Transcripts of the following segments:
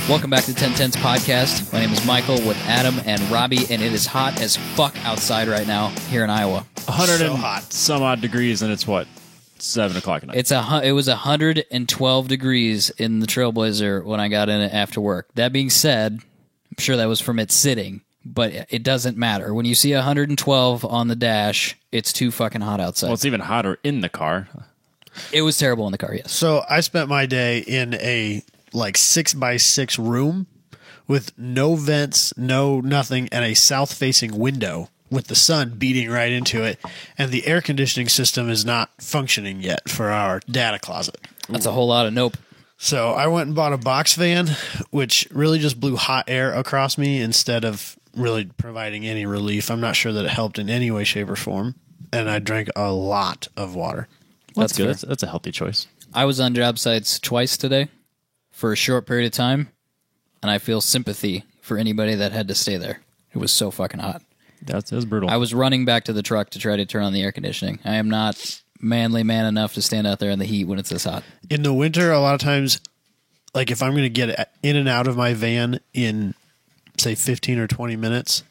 Welcome back to 1010's podcast. My name is Michael with Adam and Robbie, and it is hot as fuck outside right now here in Iowa. 100 So and hot. some odd degrees, and it's what, 7 o'clock at night. It was 112 degrees in the Trailblazer when I got in it after work. That being said, I'm sure that was from it sitting, but it doesn't matter. When you see 112 on the dash, it's too fucking hot outside. Well, it's even hotter in the car. It was terrible in the car, yes. So I spent my day in a like 6x6 room with no vents, no nothing, and a south-facing window with the sun beating right into it. And the air conditioning system is not functioning yet for our data closet. That's a whole lot of nope. So I went and bought a box fan, which really just blew hot air across me instead of really providing any relief. I'm not sure that it helped in any way, shape, or form. And I drank a lot of water. Well, that's good. fair. That's a healthy choice. I was on job sites twice today for a short period of time, and I feel sympathy for anybody that had to stay there. It was so fucking hot. That's brutal. I was running back to the truck to try to turn on the air conditioning. I am not manly man enough to stand out there in the heat when it's this hot. In the winter, a lot of times, like if I'm going to get in and out of my van in, say, 15 or 20 minutes,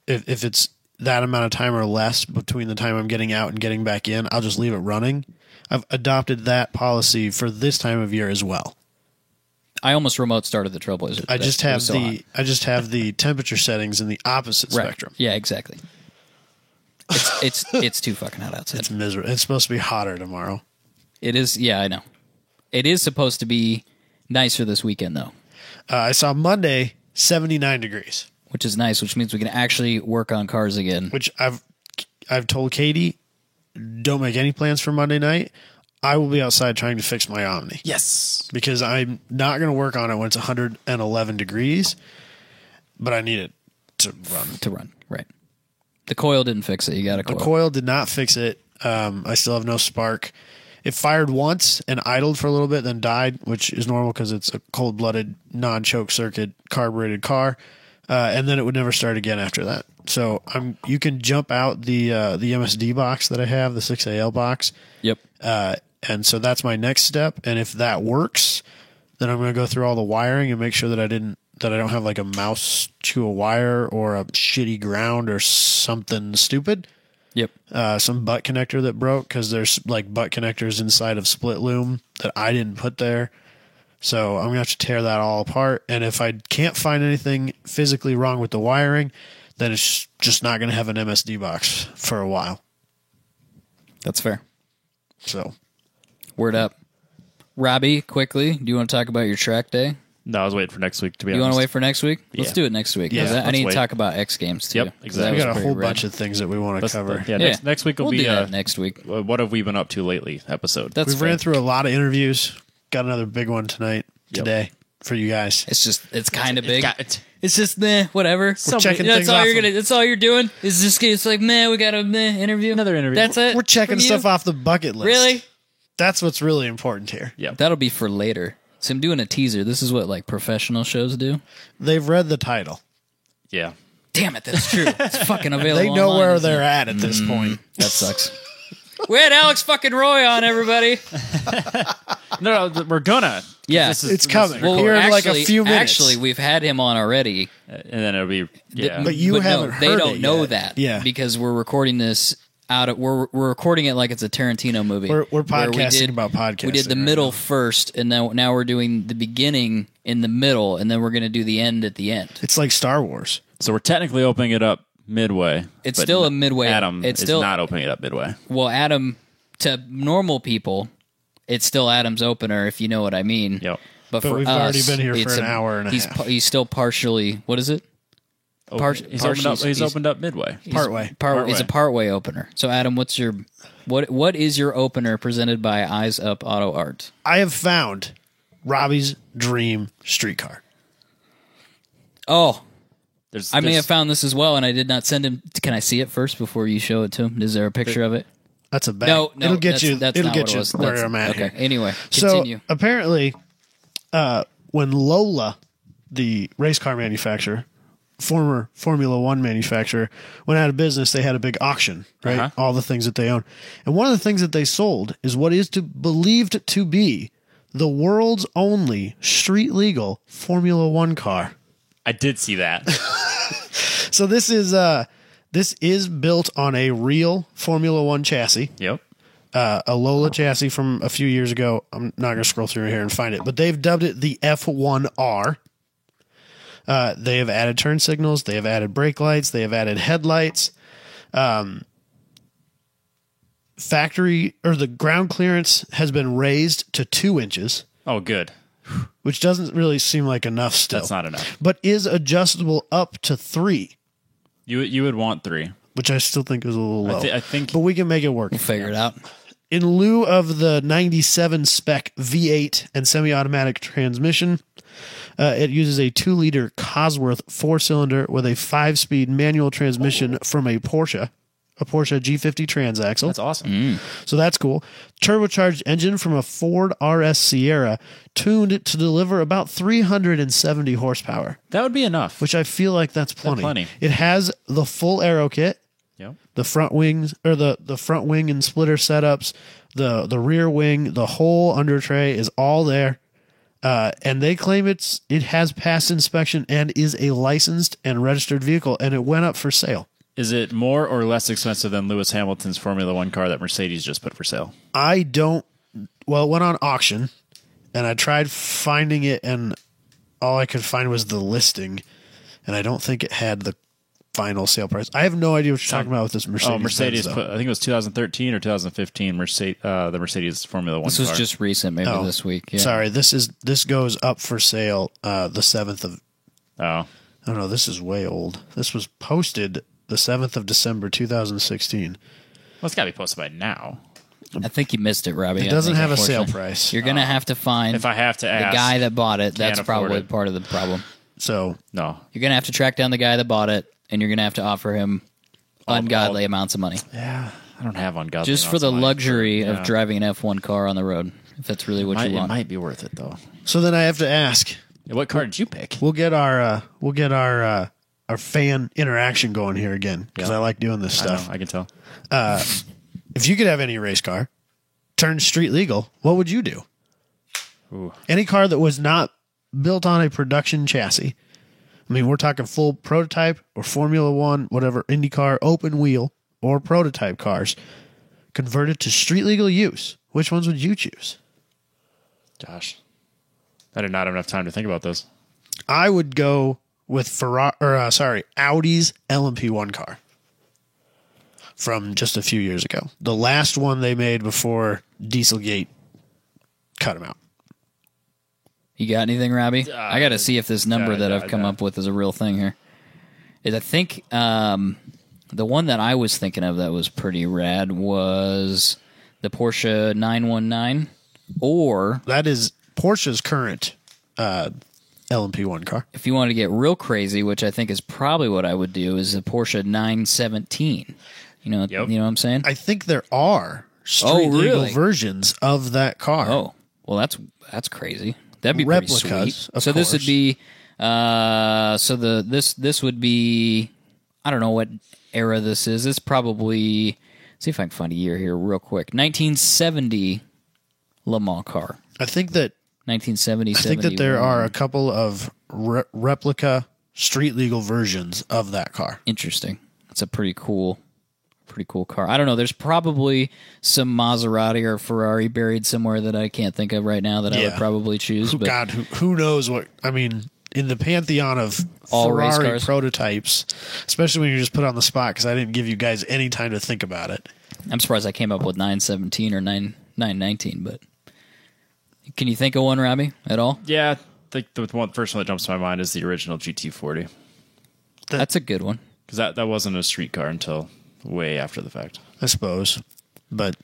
if it's that amount of time or less between the time I'm getting out and getting back in, I'll just leave it running. I've adopted that policy for this time of year as well. I almost remote started the Trailblazer. I just have the temperature settings in the opposite spectrum. Yeah, exactly. It's too fucking hot outside. It's miserable. It's supposed to be hotter tomorrow. It is. Yeah, I know. It is supposed to be nicer this weekend though, I saw Monday 79 degrees, which is nice. Which means we can actually work on cars again. which I've told Katie, don't make any plans for Monday night. I will be outside trying to fix my Omni. yes. Because I'm not going to work on it when it's 111 degrees, but I need it to run. Right. The coil didn't fix it. You got a coil. The coil did not fix it. I still have no spark. It fired once and idled for a little bit, then died, which is normal because it's a cold-blooded, non-choke circuit, carbureted car. And then it would never start again after that. So you can jump out the MSD box that I have, the 6AL box. Yep. And so that's my next step. And if that works, then I'm going to go through all the wiring and make sure that I don't have like a mouse to a wire or a shitty ground or something stupid. Yep. Some butt connector that broke because there's like butt connectors inside of split loom that I didn't put there. So I'm going to have to tear that all apart. And if I can't find anything physically wrong with the wiring, then it's just not going to have an MSD box for a while. That's fair. So Word up. Robbie, quickly, do you want to talk about your track day? No, I was waiting for next week, to be You honest. want to wait for next week? Let's Yeah. do it next week. 'Cause Yeah, I let's need to wait. talk about X Games, too. Yep, 'Cause exactly. that we was got a pretty whole rad. bunch of things that we want to cover. Yeah, Yeah. next week will we'll be do that next week. what have we been up to lately episode. That's We've fair. ran through a lot of interviews. Got another big one Yep. today for you guys. It's kind of big. It's It's just meh, whatever. checking That's things all off you're of- gonna. That's all you're doing. It's like meh. We got a meh interview. Another interview. That's it. We're checking from you? stuff off the bucket list. Really? That's what's really important here. yeah. That'll be for later. So I'm doing a teaser. This is what like professional shows do. They've read the title. Yeah. Damn it, that's true. It's fucking available. They know online, where isn't they're it? at this point. That sucks. We had Alex fucking Roy on, everybody. No, we're gonna. Yeah. It's coming. Well, Here in like a actually- few minutes. Actually, we've had him on already. And then it'll be, yeah. But you haven't They heard don't it know yet. that. Yeah. Because we're recording this we're recording it like it's a Tarantino movie. We're where podcasting about podcasting We did the right middle now. first, and now we're doing the beginning in the middle, and then we're going to do the end at the end. It's like Star Wars. So we're technically opening it up midway. It's but still a midway. Adam It's is still not opening it up midway. Well, Adam, to normal people, it's still Adam's opener, if you know what I mean. Yep. But But for we've us, already been here it's for an hour and a he's half. He's still partially. What is it? He's opened up midway. Partway. It's a partway opener. So, Adam, what's your what is your opener presented by Eyes Up Auto Art? I have found Robbie's dream streetcar. Oh, There's, I may have found this as well, and I did not send him. Can I see it first before you show it to him? Is there a picture of it? That's a bag. No, it'll get that's, you. That's it'll not get what it you was. where That's- I'm at okay. here. Anyway, So continue. apparently, when Lola, the race car manufacturer, former Formula One manufacturer, went out of business, they had a big auction, right? Uh-huh. All the things that they own, and one of the things that they sold is what is believed to be the world's only street legal Formula One car. I did see that. So this is built on a real Formula One chassis. Yep. A Lola chassis from a few years ago. I'm not going to scroll through here and find it, but they've dubbed it the F1R. They have added turn signals. They have added brake lights. They have added headlights. The ground clearance has been raised to 2 inches, Oh, good. which doesn't really seem like enough still. That's not enough. But is adjustable up to 3, You would want 3. which I still think is a little low. I think. But we can make it work. We'll figure it out. In lieu of the 97 spec V8 and semi-automatic transmission, it uses a 2-liter Cosworth 4-cylinder with a 5-speed manual transmission from a Porsche G50 transaxle. That's awesome. So that's cool. Turbocharged engine from a Ford RS Sierra, tuned to deliver about 370 horsepower, That would be enough. which I feel like that's plenty. plenty. It has the full aero kit. Yep. The front wings, or the front wing and splitter setups, the rear wing, the whole under tray is all there. And they claim it has passed inspection and is a licensed and registered vehicle, and it went up for sale. Is it more or less expensive than Lewis Hamilton's Formula One car that Mercedes just put for sale? It went on auction, and I tried finding it, and all I could find was the listing, and I don't think it had the final sale price. I have no idea what you're talking about with this Mercedes. Mercedes put, I think it was 2013 or 2015, the Mercedes Formula One This was car. just recent, maybe this week. Yeah. Sorry, this goes up for sale the 7th of... Oh. Oh, no, this is way old. This was posted the 7th of December, 2016. Well, it's got to be posted by now. I think you missed it, Robbie. It doesn't have a unfortunately. sale price. You're going to have to find If I have to the ask. guy that bought it. That's afford probably it. part of the problem. So, No. You're going to have to track down the guy that bought it, and you're going to have to offer him ungodly amounts of money. Yeah. I don't have ungodly Just for amounts the of money. luxury Yeah. of driving an F1 car on the road, if that's really what you It want. might be worth it, though. so then I have to ask. What car did you pick? We'll get our fan interaction going here again, because I like doing this stuff. I can tell. If you could have any race car turn street legal, what would you do? Ooh. Any car that was not built on a production chassis. I mean, we're talking full prototype or Formula One, whatever, IndyCar, open wheel, or prototype cars converted to street legal use. Which ones would you choose? Gosh. I did not have enough time to think about this. I would go with Audi's LMP1 car from just a few years ago. The last one they made before Dieselgate cut them out. You got anything, Robbie? I got to see if this number that I've come up with is a real thing here. I think the one that I was thinking of that was pretty rad was the Porsche 919, or That is Porsche's current LMP1 car. if you want to get real crazy, which I think is probably what I would do, is the Porsche 917. You know what I'm saying? I think there are street legal really? versions of that car. Oh, well, that's crazy. That'd be Replicas, pretty sweet. of So this would course. be, this would be, I don't know what era this is. This probably, see if I can find a year here real quick. 1970 Le Mans car. I think that 1970. I think that there are a couple of replica street legal versions of that car. Interesting. It's a pretty cool car. I don't know. There's probably some Maserati or Ferrari buried somewhere that I can't think of right now that I would probably choose. But God, who knows what? I mean, in the pantheon of All race Ferrari cars? prototypes, especially when you're just put on the spot, because I didn't give you guys any time to think about it. I'm surprised I came up with 917 or 919. But can you think of one, Robbie, at all? Yeah, the first one that jumps to my mind is the original GT40. That's a good one. Because that wasn't a street car until way after the fact. I suppose, but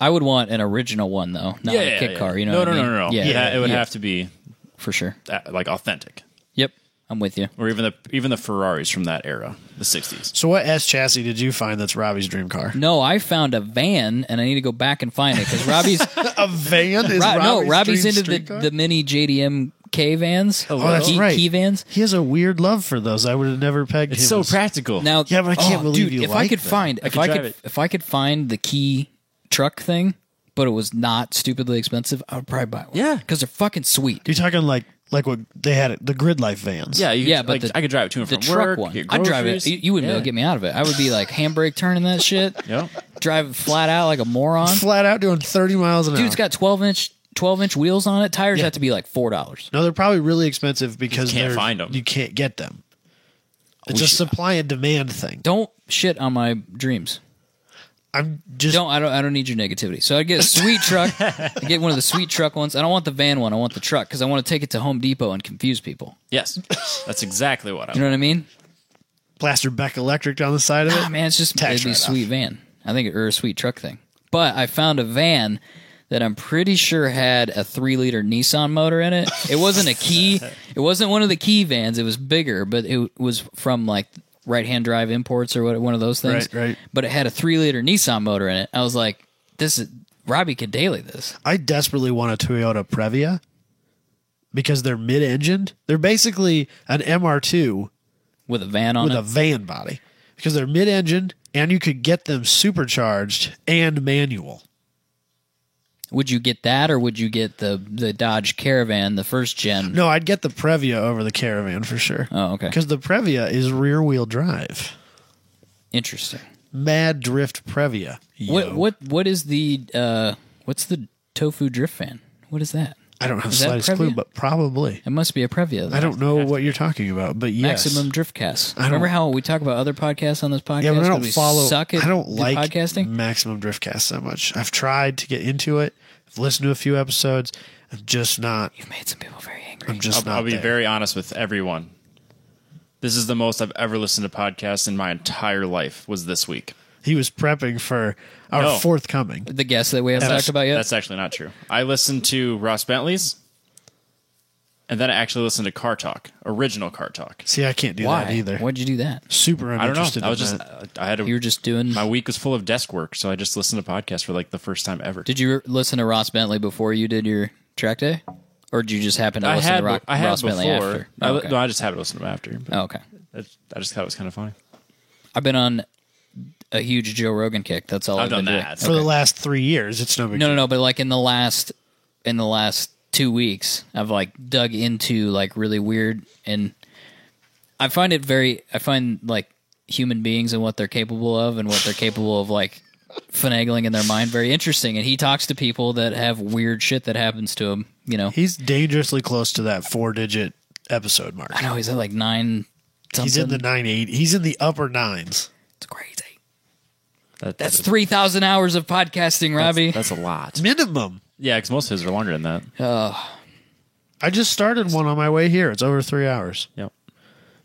I would want an original one, though, not a kit car. You know what I mean? No. Yeah, It would have to be for sure. like authentic. Yep, I'm with you. Or even the Ferraris from that era, the 60s. so what S chassis did you find that's Robbie's dream car? No, I found a van, and I need to go back and find it because Robbie's A van is Robbie's dream into street car? the mini JDM K vans. Oh, that's right. Key vans. He has a weird love for those. I would have never pegged It's him. so as- practical. Now, Yeah, but I can't believe dude, you if like I could that. find I could drive it. if I could find the key truck thing, but it was not stupidly expensive, I would probably buy one. Yeah. because they're fucking sweet. You're talking like what they had the Grid Life vans. Yeah, Yeah, but I could drive it to and The from truck work. one, get I'd drive it. groceries. You wouldn't be able to get me out of it. I would be like handbrake turning that shit, Yep. drive it flat out like a moron. flat out doing 30 miles an hour. Dude, it's got 12-inch wheels on it. Tires have to be like $4. No, they're probably really expensive because You can't they're- find 'em. You can't get them. It's a supply and demand thing. Don't shit on my dreams. I'm just I don't need your negativity. So I'd get a sweet truck. I'd get one of the sweet truck ones. I don't want the van one. I want the truck because I want to take it to Home Depot and confuse people. Yes, that's exactly what I. You know what I mean? plaster Beck Electric on the side of it. Ah, man, it's just Tax it'd be a write-off. sweet van. I think, or a sweet truck thing. But I found a van that I'm pretty sure had a 3-liter Nissan motor in it. It wasn't a Key. It wasn't one of the Key vans. It was bigger, but it was from like right-hand drive imports or one of those things. Right. But it had a 3-liter Nissan motor in it. I was like, this is Robbie could daily this. I desperately want a Toyota Previa because they're mid-engined. They're basically an MR2 With a van on with it. a van body because they're mid-engined and you could get them supercharged and manual. Would you get that, or would you get the Dodge Caravan, the first gen? No, I'd get the Previa over the Caravan for sure. Oh, okay. Because the Previa is rear-wheel drive. Interesting. Mad drift Previa. Yo. What is the what's the Tofu drift fan? What is that? I don't have the Is that slightest clue, Previa? but probably. It must be a Previa. I don't know what you're talking about, but yes. Maximum drift cast. don't- Remember how we talk about other podcasts on this podcast? Yeah, but I don't because we follow. Suck at I don't do like podcasting. Maximum Driftcast that much. I've tried to get into it. I've listened to a few episodes. I'm just not. You've made some people very angry. I'm just not. I'll be there. very honest with everyone. This is the most I've ever listened to podcasts in my entire life. Was this week? He was prepping for our No. forthcoming. The guest that we haven't That's- talked about yet. That's actually not true. I listened to Ross Bentley's, and then I actually listened to Car Talk, original Car Talk. See, I can't do Why? that either. Why'd you do that? Super I don't uninterested. know. I was in just that. I had You were just doing. my week was full of desk work, so I just listened to podcasts for like the first time ever. Did you listen to Ross Bentley before you did your track day, or did you just happen to listen to Ross Bentley after? Oh, okay. No, I just had to listen to him after. But Oh, okay. I just thought it was kind of funny. I've been on a huge Joe Rogan kick. That's all I've I've done been that. For the last 3 years, it's no big. doing. No, but like in the last 2 weeks, I've like dug into like really weird, and I find like human beings and what they're capable of and what they're capable of like finagling in their mind very interesting. And he talks to people that have weird shit that happens to them. You know, He's dangerously close to that 4-digit episode mark. I know he's at like 9 something. He's in the 9-8. He's in the upper nines. It's crazy. That's 3,000 hours of podcasting, Robbie. That's a lot. Minimum. Yeah, because most of his are longer than that. I just started one on my way here. It's over 3 hours Yep.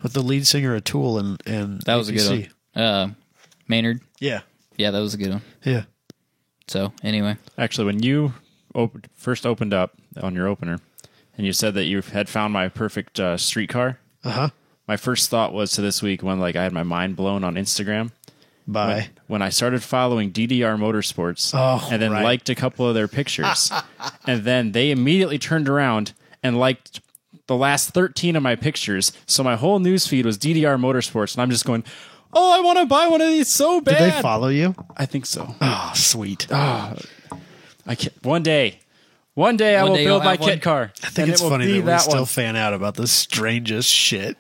with the lead singer of Tool and That was a good APC. one. Maynard. Yeah, Yeah, that was a good one. yeah. So anyway, Actually, when you first opened up on your opener, and you said that you had found my perfect streetcar, my first thought was to this week when like I had my mind blown on Instagram. Bye. When I started following DDR Motorsports and then right. liked a couple of their pictures, and then they immediately turned around and liked the last 13 of my pictures. So my whole news feed was DDR Motorsports, and I'm just going, "Oh, I want to buy one of these so bad." Did they follow you? I think so. Oh, sweet. I can't, one day I will day build you'll my have one. kit car. I think it's will funny be that we still one. fan out about the strangest shit.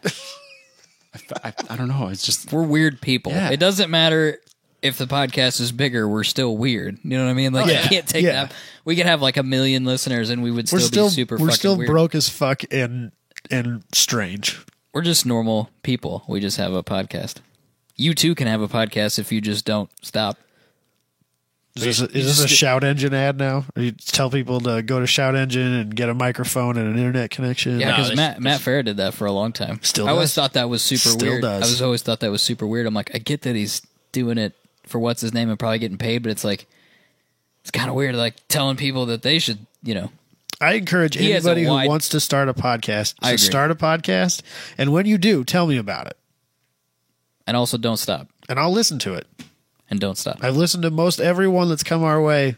I don't know. It's just we're weird people. Yeah. It doesn't matter if the podcast is bigger. We're still weird. You know what I mean? Like Yeah. you can't take Yeah. that. We could have like 1 million listeners, and we would We're still still be super. we're fucking still weird. broke as fuck and strange. We're just normal people. We just have a podcast. You too can have a podcast if you just don't stop. Is this a Shout Engine ad now? Or you tell people to go to Shout Engine and get a microphone and an internet connection? Yeah, because there's- Matt Farah did that for a long time. Still I always does. thought that was super Still weird. does. I was always thought that was super weird. I'm like, I get that he's doing it for what's his name and probably getting paid, but it's like it's kind of weird, like telling people that they should, I encourage He has a anybody wide- who wants to start a podcast I to agree. start a podcast. And when you do, tell me about it. and also don't stop And I'll listen to it. and don't stop. I've listened to most everyone that's come our way.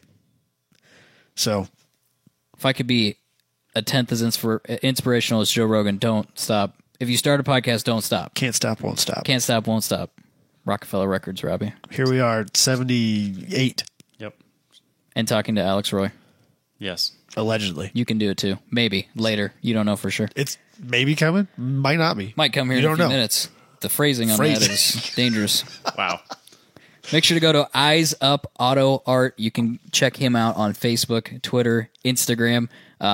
So If I could be a tenth as inspirational as Joe Rogan, don't stop. If you start a podcast, don't stop. can't stop, won't stop. Can't stop, won't stop. Rockefeller Records, Robbie. Here we are, 78. Yep. and talking to Alex Roy. Yes. Allegedly. You can do it too. Maybe later. You don't know for sure. It's maybe coming. Might not be. Might come here You in a don't few know. minutes. The phrasing on that is dangerous. Wow. Make sure to go to Eyes Up Auto Art. You can check him out on Facebook, Twitter, Instagram.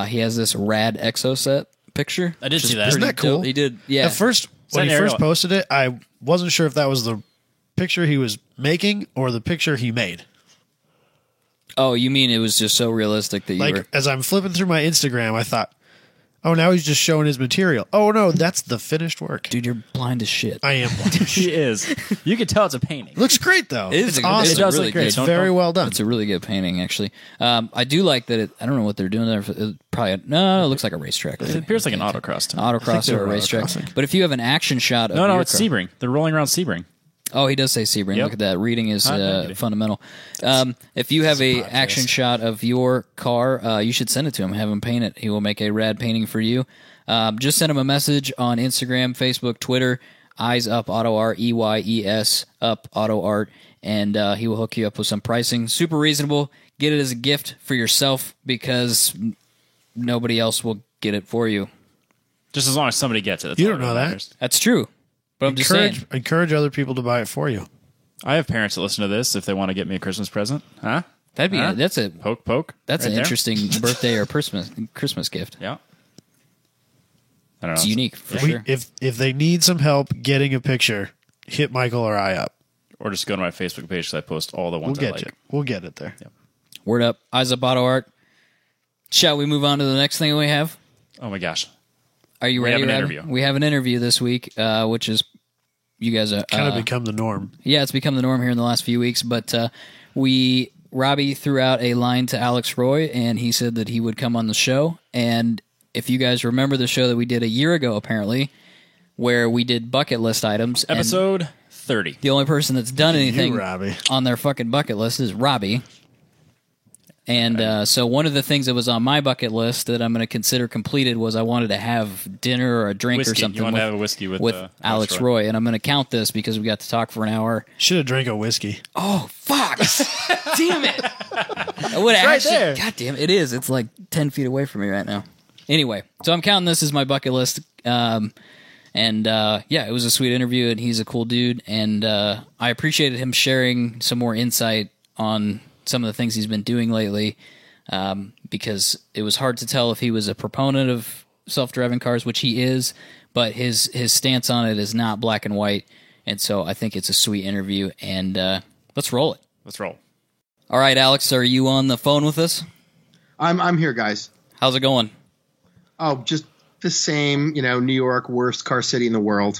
He has this rad Exoset picture. I did which is see that. pretty Isn't that cool? dope. He did. Yeah. At first, when he an first aerial? posted it, I wasn't sure if that was the picture he was making or the picture he made. Oh, you mean it was just so realistic that you Like, were... as I'm flipping through my Instagram, I thought, oh, now he's just showing his material. Oh, no, that's the finished work. Dude, you're blind as shit. I am blind. He is. You can tell it's a painting. Looks great, though. It is It's a- awesome. it does really look great. good. It's Don't- very well done. It's a really good painting, actually. I do like that. I don't know what they're doing there. It looks like a racetrack. It appears like an autocross to me. Autocross they or a were racetrack. autocrossing. But if you have an action shot of No, your it's car- Sebring. They're rolling around Sebring. Oh, he does say Sebring. Yep. Look at that. Reading is Deputy. fundamental. If you have a action shot of your car, you should send it to him. Have him paint it. He will make a rad painting for you. Just send him a message on Instagram, Facebook, Twitter, Eyes Up Auto Art, EYES Up Auto Art, and he will hook you up with some pricing. Super reasonable. Get it as a gift for yourself because nobody else will get it for you. Just as long as somebody gets it. That's You all don't know really that. matters. That's true. But I'm just saying. Encourage other people to buy it for you. I have parents that listen to this if they want to get me a Christmas present. Huh? That'd be Huh? that's a Poke, poke. that's right an there. interesting birthday or Christmas gift. Yeah. I don't know. It's unique for We- sure. If they need some help getting a picture, hit Michael or I up. Or just go to my Facebook page because I post all the We'll ones I get like. you. We'll get it there. Word up. Eyes Up Auto Art. Shall we move on to the next thing we have? Oh my gosh. Are you We ready? have an Rob? interview. We have an interview this week, which is you guys are Kind of become the norm. yeah, it's become the norm here in the last few weeks. But Robbie threw out a line to Alex Roy, and he said that he would come on the show. And if you guys remember the show that we did a year ago, apparently, where we did bucket list items, and Episode 30. the only person that's done anything Robbie. on their fucking bucket list is Robbie. And so one of the things that was on my bucket list that I'm going to consider completed was I wanted to have dinner or a drink or Whiskey. something You want with, to have a whiskey with Alex Roy. And I'm going to count this because we got to talk for an hour. Should have drank a whiskey. Oh, fuck. Damn it. I would have right actually, there. God damn it. Is. It's like 10 feet away from me right now. Anyway, so I'm counting this as my bucket list. Yeah, it was a sweet interview, and he's a cool dude. And I appreciated him sharing some more insight on some of the things he's been doing lately, because it was hard to tell if he was a proponent of self-driving cars, which he is, but his stance on it is not black and white. And so I think it's a sweet interview, and let's roll it. Let's roll. All right, Alex, are you on the phone with us? I'm here, guys. How's it going? Oh, just the same, New York, worst car city in the world.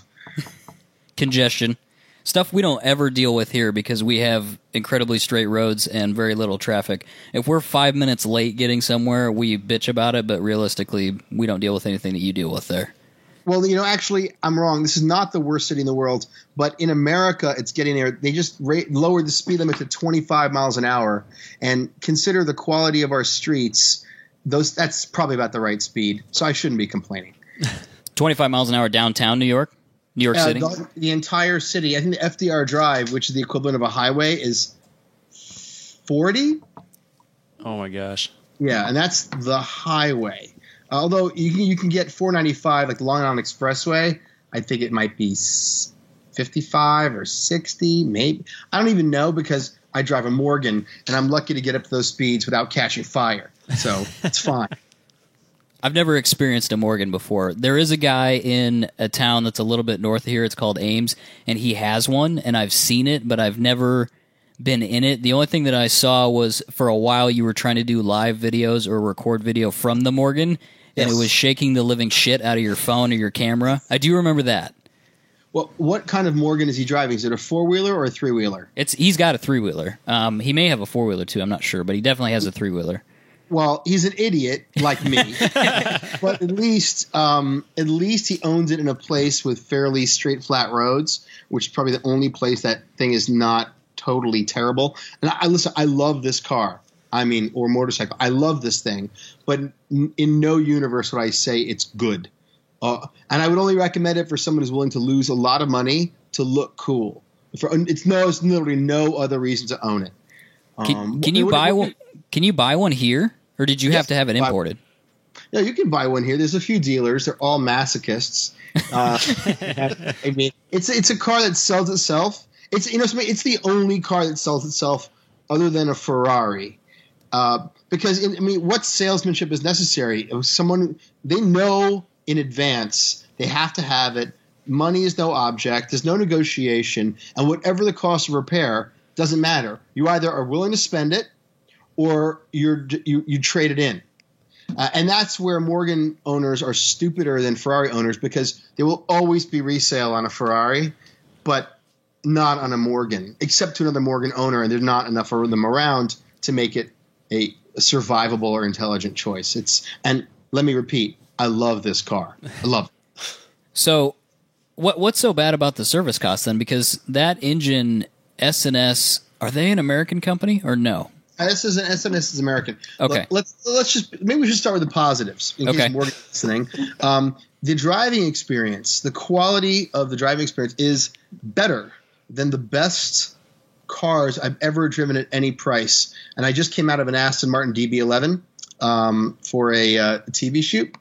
Congestion. Stuff we don't ever deal with here because we have incredibly straight roads and very little traffic. If we're 5 minutes late getting somewhere, we bitch about it, but realistically, we don't deal with anything that you deal with there. Well, actually, I'm wrong. This is not the worst city in the world, but in America, it's getting there. They just lowered the speed limit to 25 miles an hour, and consider the quality of our streets. That's probably about the right speed, so I shouldn't be complaining. 25 miles an hour downtown New York City? The entire city, I think the FDR Drive, which is the equivalent of a highway, is 40. Oh my gosh. Yeah, and that's the highway. Although you can get 495, like the Long Island Expressway, I think it might be 55 or 60, maybe. I don't even know because I drive a Morgan, and I'm lucky to get up to those speeds without catching fire. So it's fine. I've never experienced a Morgan before. There is a guy in a town that's a little bit north of here. It's called Ames, and he has one, and I've seen it, but I've never been in it. The only thing that I saw was for a while you were trying to do live videos or record video from the Morgan, and it was shaking the living shit out of your phone or your camera. I do remember that. Well, what kind of Morgan is he driving? Is it a four-wheeler or a three-wheeler? He's got a three-wheeler. He may have a four-wheeler too. I'm not sure, but he definitely has a three-wheeler. Well, he's an idiot like me, but at least he owns it in a place with fairly straight, flat roads, which is probably the only place that thing is not totally terrible. And I love this car. Or motorcycle. I love this thing, but in no universe would I say it's good. And I would only recommend it for someone who's willing to lose a lot of money to look cool. There's literally no other reason to own it. Can you buy one? Can you buy one here, or did you have to have it imported? No, you can buy one here. There's a few dealers. They're all masochists. I mean, it's a car that sells itself. It's the only car that sells itself other than a Ferrari. Because what salesmanship is necessary? They know in advance they have to have it. Money is no object. There's no negotiation, and whatever the cost of repair doesn't matter. You either are willing to spend it, or you trade it in. And that's where Morgan owners are stupider than Ferrari owners, because there will always be resale on a Ferrari, but not on a Morgan, except to another Morgan owner, and there's not enough of them around to make it a survivable or intelligent choice. And let me repeat, I love this car. I love it. So what's so bad about the service cost then? Because that engine, S&S, are they an American company or no? S&S is American. Okay. Maybe we should start with the positives in case Morgan's listening. The driving experience, the quality of the driving experience is better than the best cars I've ever driven at any price. And I just came out of an Aston Martin DB11 for a TV shoot.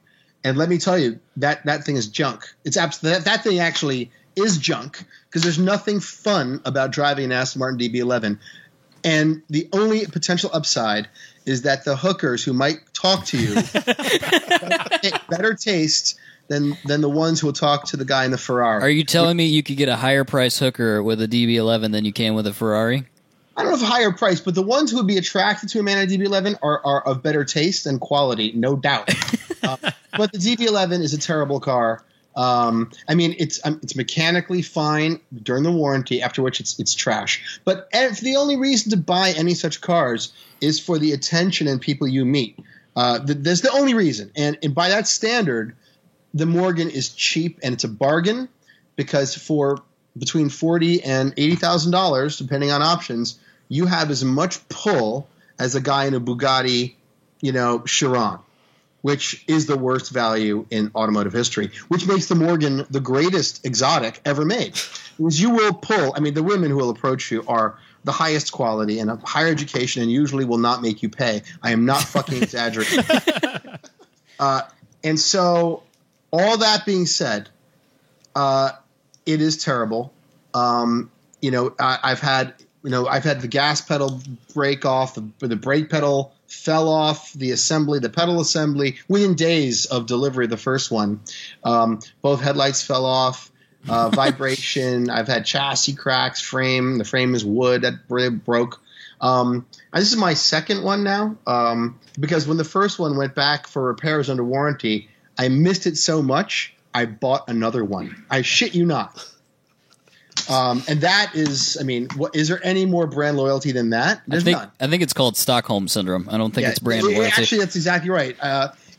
And let me tell you, that thing is junk. That thing actually is junk, because there's nothing fun about driving an Aston Martin DB11. And the only potential upside is that the hookers who might talk to you better taste than the ones who will talk to the guy in the Ferrari. Are you telling me you could get a higher price hooker with a DB11 than you can with a Ferrari? I don't know if higher price, but the ones who would be attracted to a man in a DB11 are of better taste and quality, no doubt. But the DB11 is a terrible car. It's mechanically fine during the warranty, after which it's trash. But if the only reason to buy any such cars is for the attention and people you meet, that's the only reason. And by that standard, the Morgan is cheap and it's a bargain, because for between $40,000 and $80,000, depending on options, you have as much pull as a guy in a Bugatti, Chiron, which is the worst value in automotive history, which makes the Morgan the greatest exotic ever made. Because you will pull – the women who will approach you are the highest quality and of higher education and usually will not make you pay. I am not fucking exaggerating. And so all that being said, it is terrible. I've had the gas pedal break off, the brake pedal fell off, the pedal assembly within days of delivery of the first one. Both headlights fell off, vibration. I've had chassis cracks, the frame is wood that broke. This is my second one now, because when the first one went back for repairs under warranty, I missed it so much, I bought another one. I shit you not. And that is, is there any more brand loyalty than that? There's none. I think it's called Stockholm Syndrome. I don't think it's brand loyalty. Actually, that's exactly right.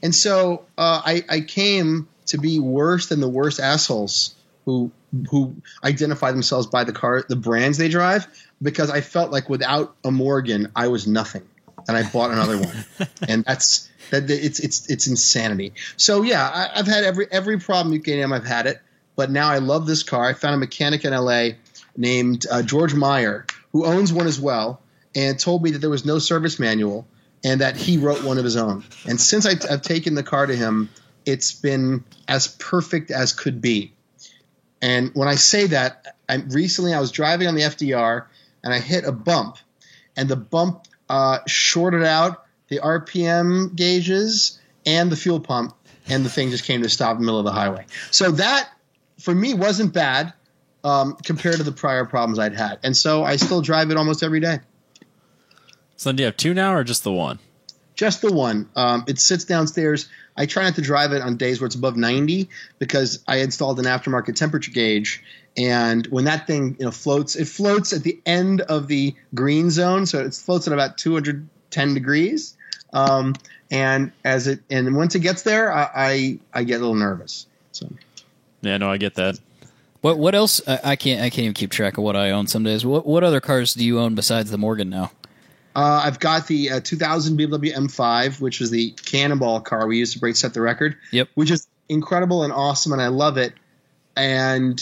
And so I came to be worse than the worst assholes who identify themselves by the brands they drive, because I felt like without a Morgan, I was nothing. And I bought another one. And it's insanity. So yeah, I've had every problem you can name, I've had it. But now I love this car. I found a mechanic in L.A. named George Meyer, who owns one as well, and told me that there was no service manual and that he wrote one of his own. And since I've taken the car to him, it's been as perfect as could be. And when I say that, recently I was driving on the FDR, and I hit a bump. And the bump shorted out the RPM gauges and the fuel pump, and the thing just came to a stop in the middle of the highway. So that, for me, wasn't bad compared to the prior problems I'd had. And so I still drive it almost every day. So do you have two now or just the one? Just the one. It sits downstairs. I try not to drive it on days where it's above 90, because I installed an aftermarket temperature gauge. And when that thing floats, it floats at the end of the green zone. So it floats at about 210 degrees. And once it gets there, I get a little nervous. So. Yeah, no, I get that. What else? I can't even keep track of what I own some days. What other cars do you own besides the Morgan now? I've got the 2000 BMW M5, which was the Cannonball car we used to set the record. Yep. Which is incredible and awesome, and I love it. And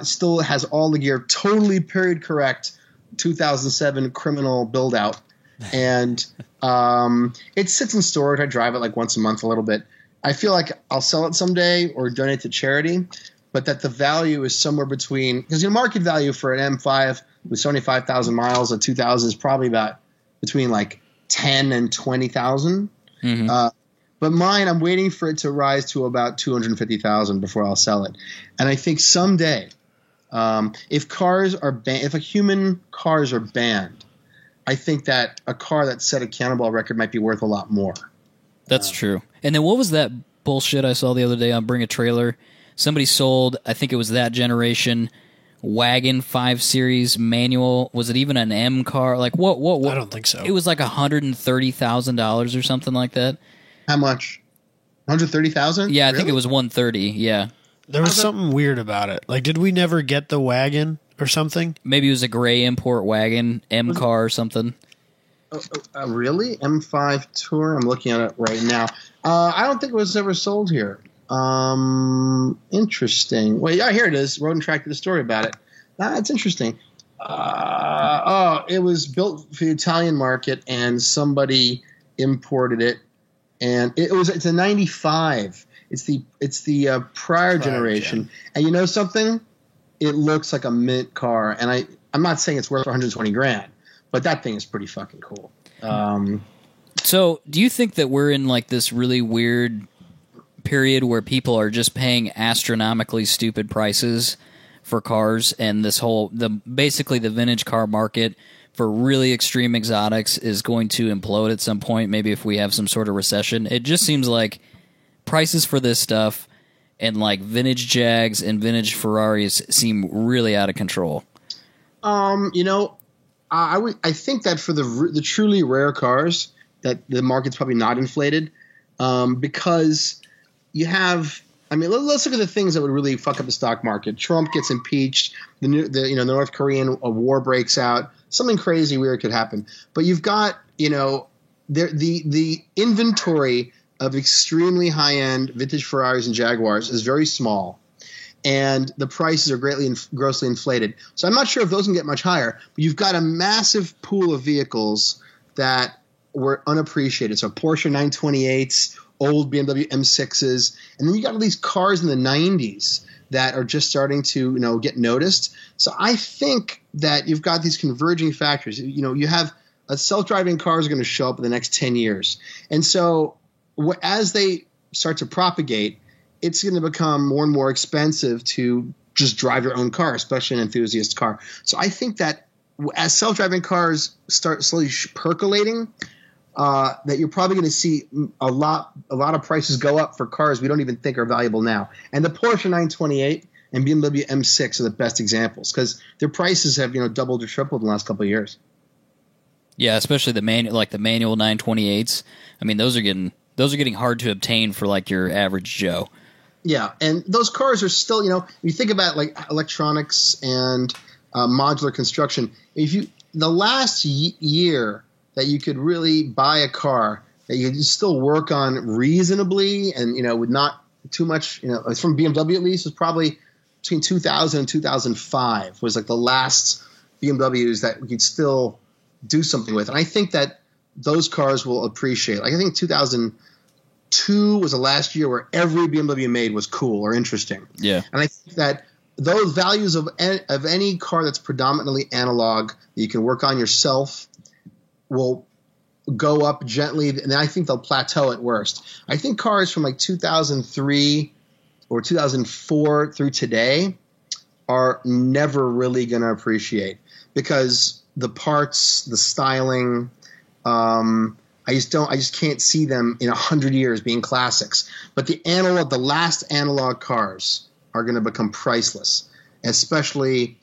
still has all the gear totally period correct, 2007 criminal build out, and it sits in storage. I drive it like once a month, a little bit. I feel like I'll sell it someday or donate to charity, but that the value is somewhere between, because your market value for an M5 with 75,000 miles, a 2000 is probably about between like 10 and 20,000. But mine, I'm waiting for it to rise to about 250,000 before I'll sell it. And I think someday, if cars are if a human cars are banned, I think that a car that set a cannonball record might be worth a lot more. That's true. And then what was that bullshit I saw the other day on Bring a Trailer? Somebody sold, I think it was that generation, wagon 5 Series manual. Was it even an M car? Like what? I don't think so. It was like $130,000 or something like that. How much? 130,000? Yeah, I Really? think it was 130. Yeah. There was something weird about it. Like, did we never get the wagon or something? Maybe it was a gray import wagon, M car or something. Really? M5 Tour? I'm looking at it right now. I don't think it was ever sold here. Interesting. Well, yeah, here it is. Road and Track did a story about it. That's interesting. It was built for the Italian market, and somebody imported it. And it's a 95. It's the prior generation. And you know something? It looks like a mint car. And I'm not saying it's worth 120 grand, but that thing is pretty fucking cool. So, do you think that we're in like this really weird period where people are just paying astronomically stupid prices for cars, and this basically the vintage car market for really extreme exotics is going to implode at some point, maybe if we have some sort of recession? It just seems like prices for this stuff and like vintage Jags and vintage Ferraris seem really out of control. I think that for the truly rare cars that the market's probably not inflated, because you have. I mean, let's look at the things that would really fuck up the stock market. Trump gets impeached. The North Korean war breaks out. Something crazy weird could happen. But you've got the inventory of extremely high end vintage Ferraris and Jaguars is very small, and the prices are grossly inflated. So I'm not sure if those can get much higher. But you've got a massive pool of vehicles that were unappreciated. So Porsche 928s. Old BMW M6s, and then you got all these cars in the 90s that are just starting to get noticed. So I think that you've got these converging factors. You have a self-driving cars are going to show up in the next 10 years, and so as they start to propagate, it's going to become more and more expensive to just drive your own car, especially an enthusiast car. So I think that as self-driving cars start slowly percolating, that you're probably going to see a lot of prices go up for cars we don't even think are valuable now. And the Porsche 928 and BMW M6 are the best examples because their prices have doubled or tripled in the last couple of years. Yeah, especially the manual 928s. I mean, those are getting hard to obtain for like your average Joe. Yeah, and those cars are still, you think about like electronics and modular construction. The last year that you could really buy a car that you could still work on reasonably and, with not too much, from BMW at least, was probably between 2000 and 2005 was like the last BMWs that we could still do something with. And I think that those cars will appreciate. Like I think 2002 was the last year where every BMW made was cool or interesting. Yeah. And I think that those values of any car that's predominantly analog that you can work on yourself will go up gently, and I think they'll plateau at worst. I think cars from like 2003 or 2004 through today are never really going to appreciate because the parts, the styling, I just can't see them in 100 years being classics. But the last analog cars are going to become priceless, especially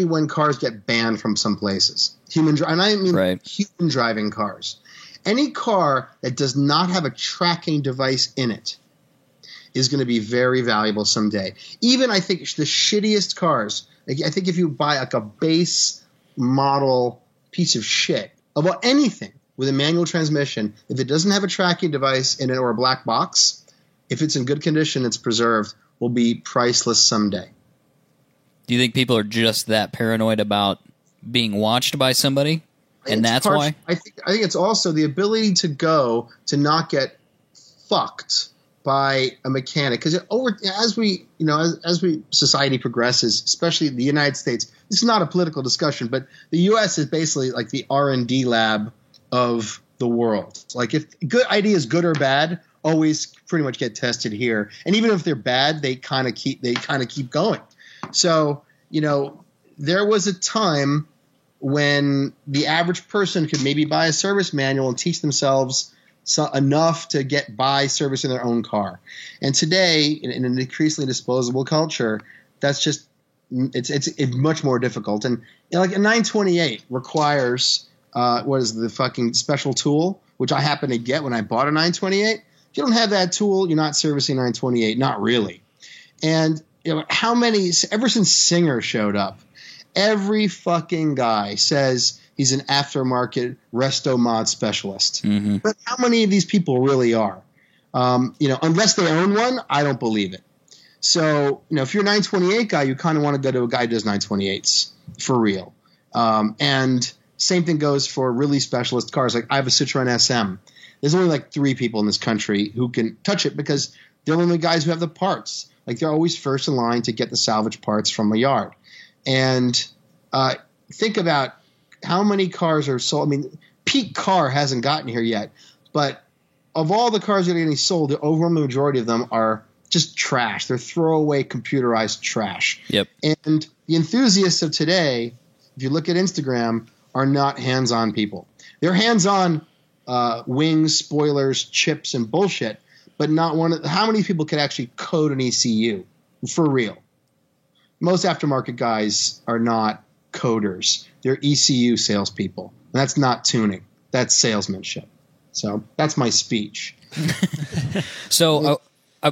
when cars get banned from some places. Human driving cars. Any car that does not have a tracking device in it is going to be very valuable someday. Even I think the shittiest cars, I think if you buy like a base model piece of shit about anything with a manual transmission, if it doesn't have a tracking device in it or a black box, if it's in good condition, it's preserved, will be priceless someday. Do you think people are just that paranoid about being watched by somebody, and It's that's part- why. I think it's also the ability to go to not get fucked by a mechanic, because as we society progresses, especially the United States, this is not a political discussion, but the U.S. is basically like the R&D lab of the world. Like, if good ideas, good or bad, always pretty much get tested here, and even if they're bad, they kind of keep going. So, there was a time when the average person could maybe buy a service manual and teach themselves enough to get by servicing their own car. And today, in an increasingly disposable culture, that's just it's much more difficult. And like a 928 requires what is the fucking special tool, which I happened to get when I bought a 928. If you don't have that tool, you're not servicing 928, not really. And how many ever since Singer showed up, every fucking guy says he's an aftermarket resto mod specialist. Mm-hmm. But how many of these people really are? Unless they own one, I don't believe it. So, if you're a 928 guy, you kind of want to go to a guy who does 928s for real. And same thing goes for really specialist cars. Like, I have a Citroen SM. There's only like 3 people in this country who can touch it because they're the only guys who have the parts. Like, they're always first in line to get the salvage parts from a yard. And think about how many cars are sold. I mean, peak car hasn't gotten here yet, but of all the cars that are getting sold, the overwhelming majority of them are just trash. They're throwaway computerized trash. Yep. And the enthusiasts of today, if you look at Instagram, are not hands-on people. They're hands-on wings, spoilers, chips, and bullshit, but not one. How many people could actually code an ECU for real? Most aftermarket guys are not coders. They're ECU salespeople. And that's not tuning. That's salesmanship. So that's my speech. So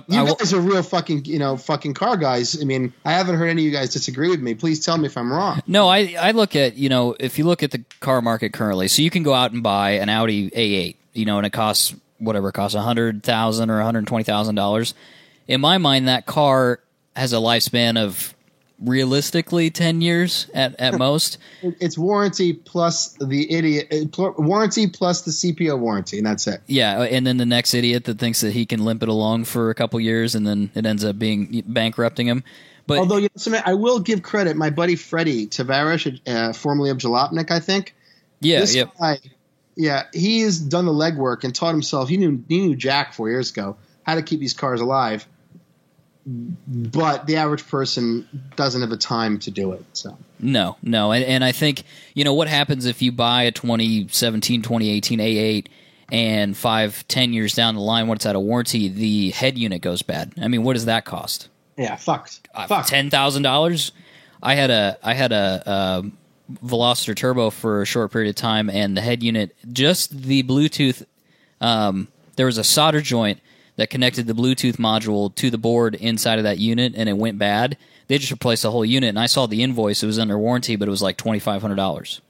you guys are real fucking car guys. I mean, I haven't heard any of you guys disagree with me. Please tell me if I'm wrong. No, I look at, if you look at the car market currently, so you can go out and buy an Audi A8, and it costs whatever it costs, $100,000 or $120,000. In my mind, that car has a lifespan of realistically 10 years at most. It's warranty plus the warranty plus the CPO warranty, and that's it. Yeah, and then the next idiot that thinks that he can limp it along for a couple years, and then it ends up being bankrupting him. But although I will give credit, my buddy Freddie Tavares, formerly of Jalopnik, I think. Yeah, this guy, he has done the legwork and taught himself. He knew Jack 4 years ago how to keep these cars alive. But the average person doesn't have the time to do it. So No. And I think, what happens if you buy a 2017, 2018 A8 and 5-10 years down the line, when it's out of warranty, the head unit goes bad. I mean, what does that cost? Yeah, fucked. $10,000. I had a Veloster Turbo for a short period of time, and the head unit, just the Bluetooth, there was a solder joint that connected the Bluetooth module to the board inside of that unit, and it went bad. They just replaced the whole unit, and I saw the invoice. It was under warranty, but it was like $2,500.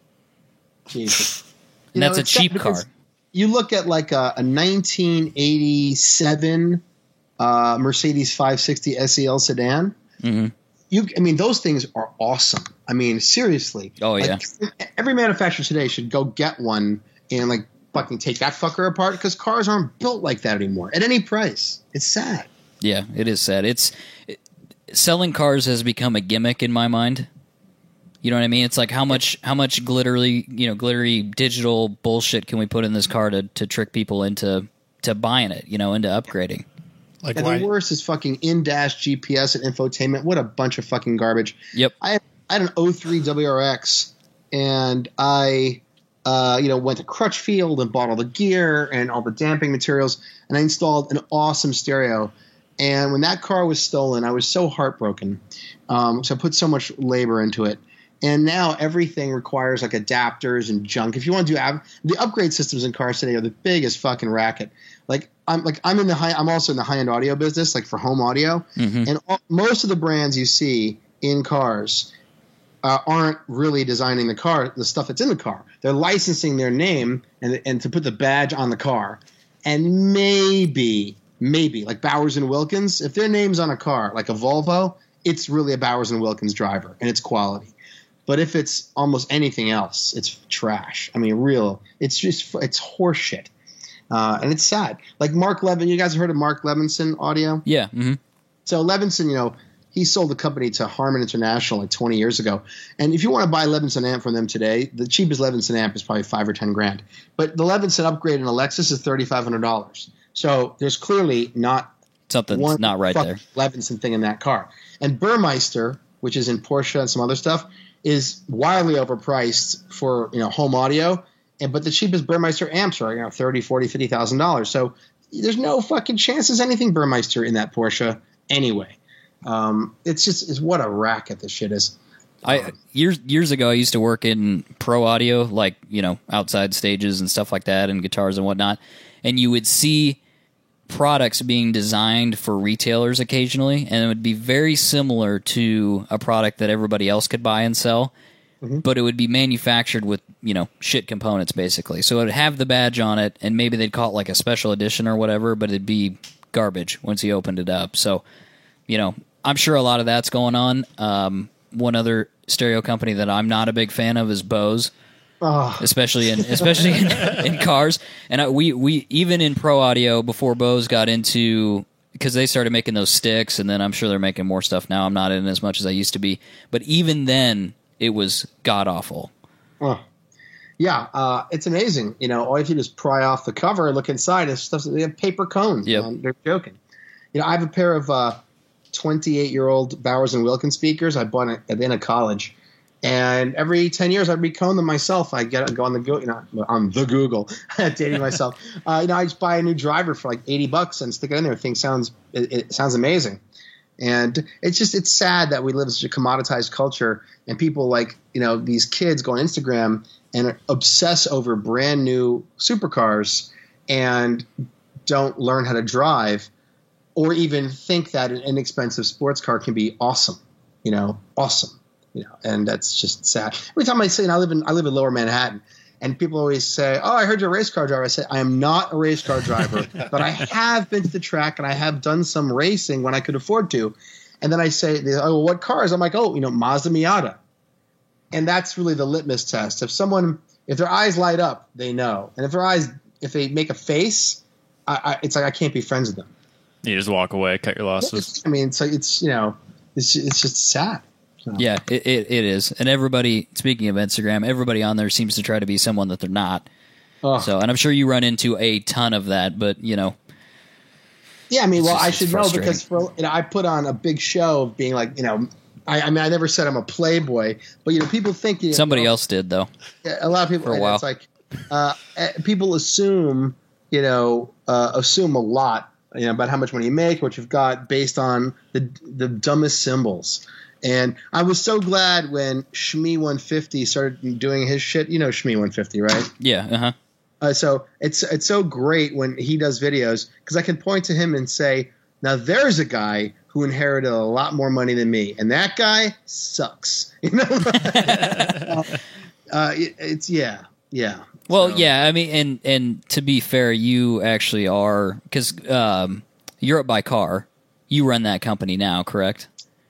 Jesus. And that's a cheap car. You look at like a 1987 Mercedes 560 SEL sedan. Mm-hmm. Those things are awesome. I mean, seriously. Oh, yeah. Every manufacturer today should go get one and fucking take that fucker apart, because cars aren't built like that anymore at any price. It's sad. Yeah, it is sad. Selling cars has become a gimmick in my mind. You know what I mean? It's like how much glittery digital bullshit can we put in this car to trick people into buying it, into upgrading. Like, and why? the worst is fucking in-dash GPS and infotainment. What a bunch of fucking garbage. Yep. I had an 03 WRX, and I went to Crutchfield and bought all the gear and all the damping materials, and I installed an awesome stereo. And when that car was stolen, I was so heartbroken. So I put so much labor into it. And now everything requires adapters and junk. If you want to do the upgrade systems in cars today are the biggest fucking racket. I'm also in the high-end audio business, for home audio. Mm-hmm. And most of the brands you see in cars aren't really designing the stuff that's in the car. They're licensing their name and to put the badge on the car. And maybe like Bowers and Wilkins, if their name's on a car, like a Volvo, it's really a Bowers and Wilkins driver, and it's quality. But if it's almost anything else, it's trash. I mean, it's horseshit. And it's sad. Like Mark Levin, you guys have heard of Mark Levinson audio? Yeah. Mm-hmm. So Levinson, he sold the company to Harman International like 20 years ago. And if you want to buy a Levinson amp from them today, the cheapest Levinson amp is probably $5,000 or $10,000. But the Levinson upgrade in a Lexus is $3,500. So there's clearly not something's not right there. Levinson thing in that car. And Burmeister, which is in Porsche and some other stuff, is wildly overpriced for home audio. But the cheapest Burmeister amps are $30,000, $40,000, $50,000. So there's no fucking chance there's anything Burmeister in that Porsche anyway. It's what a racket this shit is. Years ago, I used to work in pro audio, like outside stages and stuff like that, and guitars and whatnot. And you would see products being designed for retailers occasionally, and it would be very similar to a product that everybody else could buy and sell. Mm-hmm. But it would be manufactured with, shit components, basically. So it would have the badge on it, and maybe they'd call it like a special edition or whatever, but it'd be garbage once you opened it up. So, I'm sure a lot of that's going on. One other stereo company that I'm not a big fan of is Bose, especially in cars. And we even in pro audio, before Bose got into, because they started making those sticks, and then I'm sure they're making more stuff now. I'm not in as much as I used to be, but even then, it was god awful. Yeah, it's amazing. All you have to do is pry off the cover and look inside. It's stuff. They have paper cones. Yep. Man. They're joking. I have a pair of 28-year-old Bowers and Wilkins speakers I bought at the end of college, and every 10 years I recone them myself. I go on the Google, dating myself. I just buy a new driver for like $80 and stick it in there. It sounds amazing. And it's sad that we live in such a commoditized culture, and people these kids go on Instagram and obsess over brand new supercars and don't learn how to drive, or even think that an inexpensive sports car can be awesome, awesome, and that's just sad. Every time I say, I live in Lower Manhattan, and people always say, "Oh, I heard you're a race car driver." I say, "I am not a race car driver, but I have been to the track and I have done some racing when I could afford to." And then I say, "Oh, well, what cars?" I'm like, "Oh, Mazda Miata," and that's really the litmus test. If their eyes light up, they know, and if they make a face, it's like I can't be friends with them. You just walk away, cut your losses. It's just sad. So. Yeah, it is. And everybody, speaking of Instagram, everybody on there seems to try to be someone that they're not. Oh. So, and I'm sure you run into a ton of that, but Yeah, I should know because I put on a big show of being like, I never said I'm a playboy, but people think somebody else did though. A lot of people. For a while. It's like people assume a lot. About how much money you make, what you've got, based on the dumbest symbols. And I was so glad when Shmi 150 started doing his shit. Shmi 150, right? Yeah. So it's so great when he does videos, because I can point to him and say, now there's a guy who inherited a lot more money than me, and that guy sucks. Yeah. Well, yeah, and to be fair, you actually are, because you're up by car. You run that company now, correct?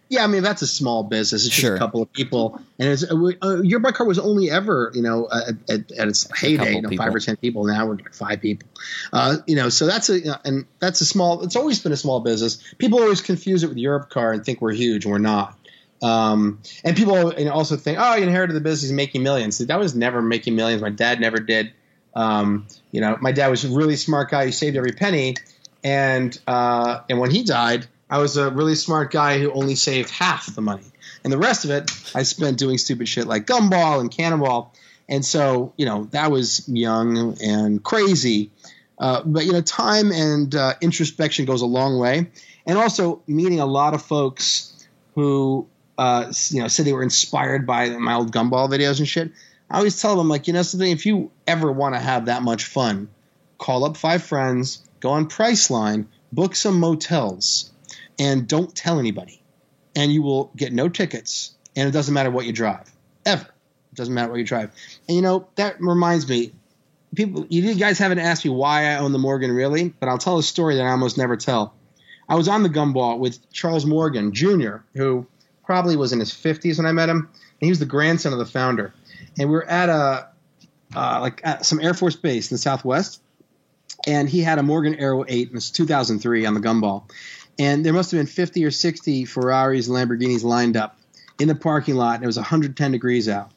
Yeah, that's a small business. It's just sure. A couple of people, and Your By Car was only ever, at its heyday, 5 or 10 people. Now we're like 5 people. So that's that's a small. It's always been a small business. People always confuse it with Europe Car and think we're huge, and we're not. And people also think, oh, you inherited the business, making millions. That was never making millions. My dad never did. My dad was a really smart guy who saved every penny, and when he died, I was a really smart guy who only saved half the money, and the rest of it I spent doing stupid shit like Gumball and Cannonball. And so that was young and crazy, but time and introspection goes a long way, and also meeting a lot of folks who said they were inspired by my old Gumball videos and shit. I always tell them, like, something, if you ever want to have that much fun, call up 5 friends, go on Priceline, book some motels, and don't tell anybody. And you will get no tickets, and it doesn't matter what you drive. Ever. It doesn't matter what you drive. And, that reminds me, you guys haven't asked me why I own the Morgan, really, but I'll tell a story that I almost never tell. I was on the Gumball with Charles Morgan Jr., who probably was in his 50s when I met him, and he was the grandson of the founder. And we were at at some Air Force base in the Southwest, and he had a Morgan Aero 8, and it was 2003 on the Gumball. And there must have been 50 or 60 Ferraris and Lamborghinis lined up in the parking lot, and it was 110 degrees out.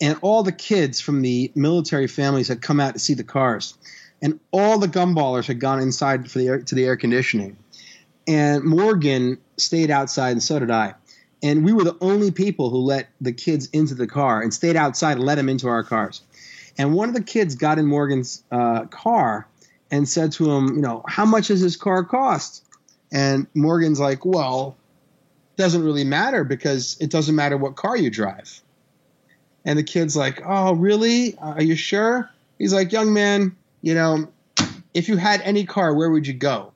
And all the kids from the military families had come out to see the cars. And all the gumballers had gone inside to the air conditioning. And Morgan stayed outside, and so did I. And we were the only people who let the kids into the car and stayed outside and let them into our cars. And one of the kids got in Morgan's car and said to him, how much does this car cost? And Morgan's like, well, it doesn't really matter because it doesn't matter what car you drive. And the kid's like, oh, really? Are you sure? He's like, young man, if you had any car, where would you go?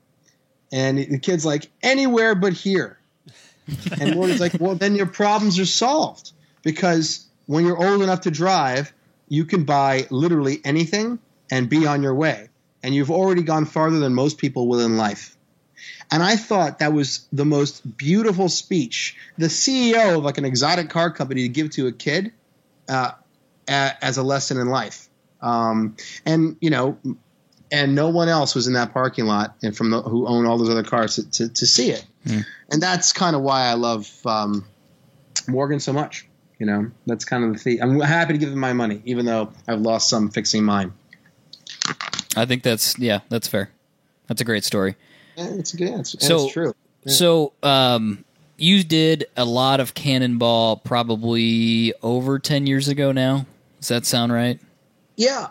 And the kid's like, anywhere but here. And Morgan's like, well, then your problems are solved. Because when you're old enough to drive, you can buy literally anything and be on your way. And you've already gone farther than most people will in life. And I thought that was the most beautiful speech. The CEO of like an exotic car company to give to a kid as a lesson in life. And no one else was in that parking lot and who own all those other cars to see it. And that's kind of why I love Morgan so much. That's kind of the thing. I'm happy to give him my money, even though I've lost some fixing mine. I think that's fair. That's a great story. It's true. Yeah. So, you did a lot of Cannonball probably over 10 years ago now. Does that sound right? Yeah.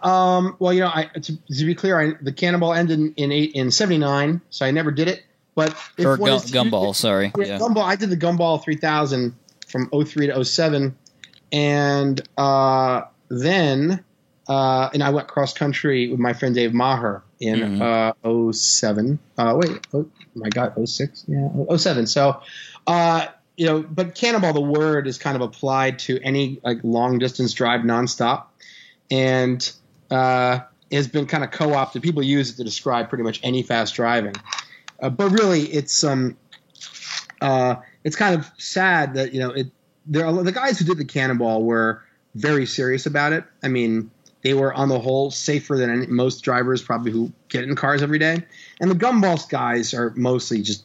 Well, to be clear, the Cannonball ended in 79, so I never did it. But Gumball, sorry. Yeah. Gumball. I did the Gumball 3000 from 03 to 07, and then I went cross country with my friend Dave Maher in 07. Oh my God, 06? Yeah, 07. So, but Cannonball, the word is kind of applied to any like long distance drive nonstop, and has been kind of co-opted. People use it to describe pretty much any fast driving. But really, it's kind of sad that the guys who did the Cannonball were very serious about it. I mean, they were on the whole safer than most drivers probably who get in cars every day. And the Gumball guys are mostly just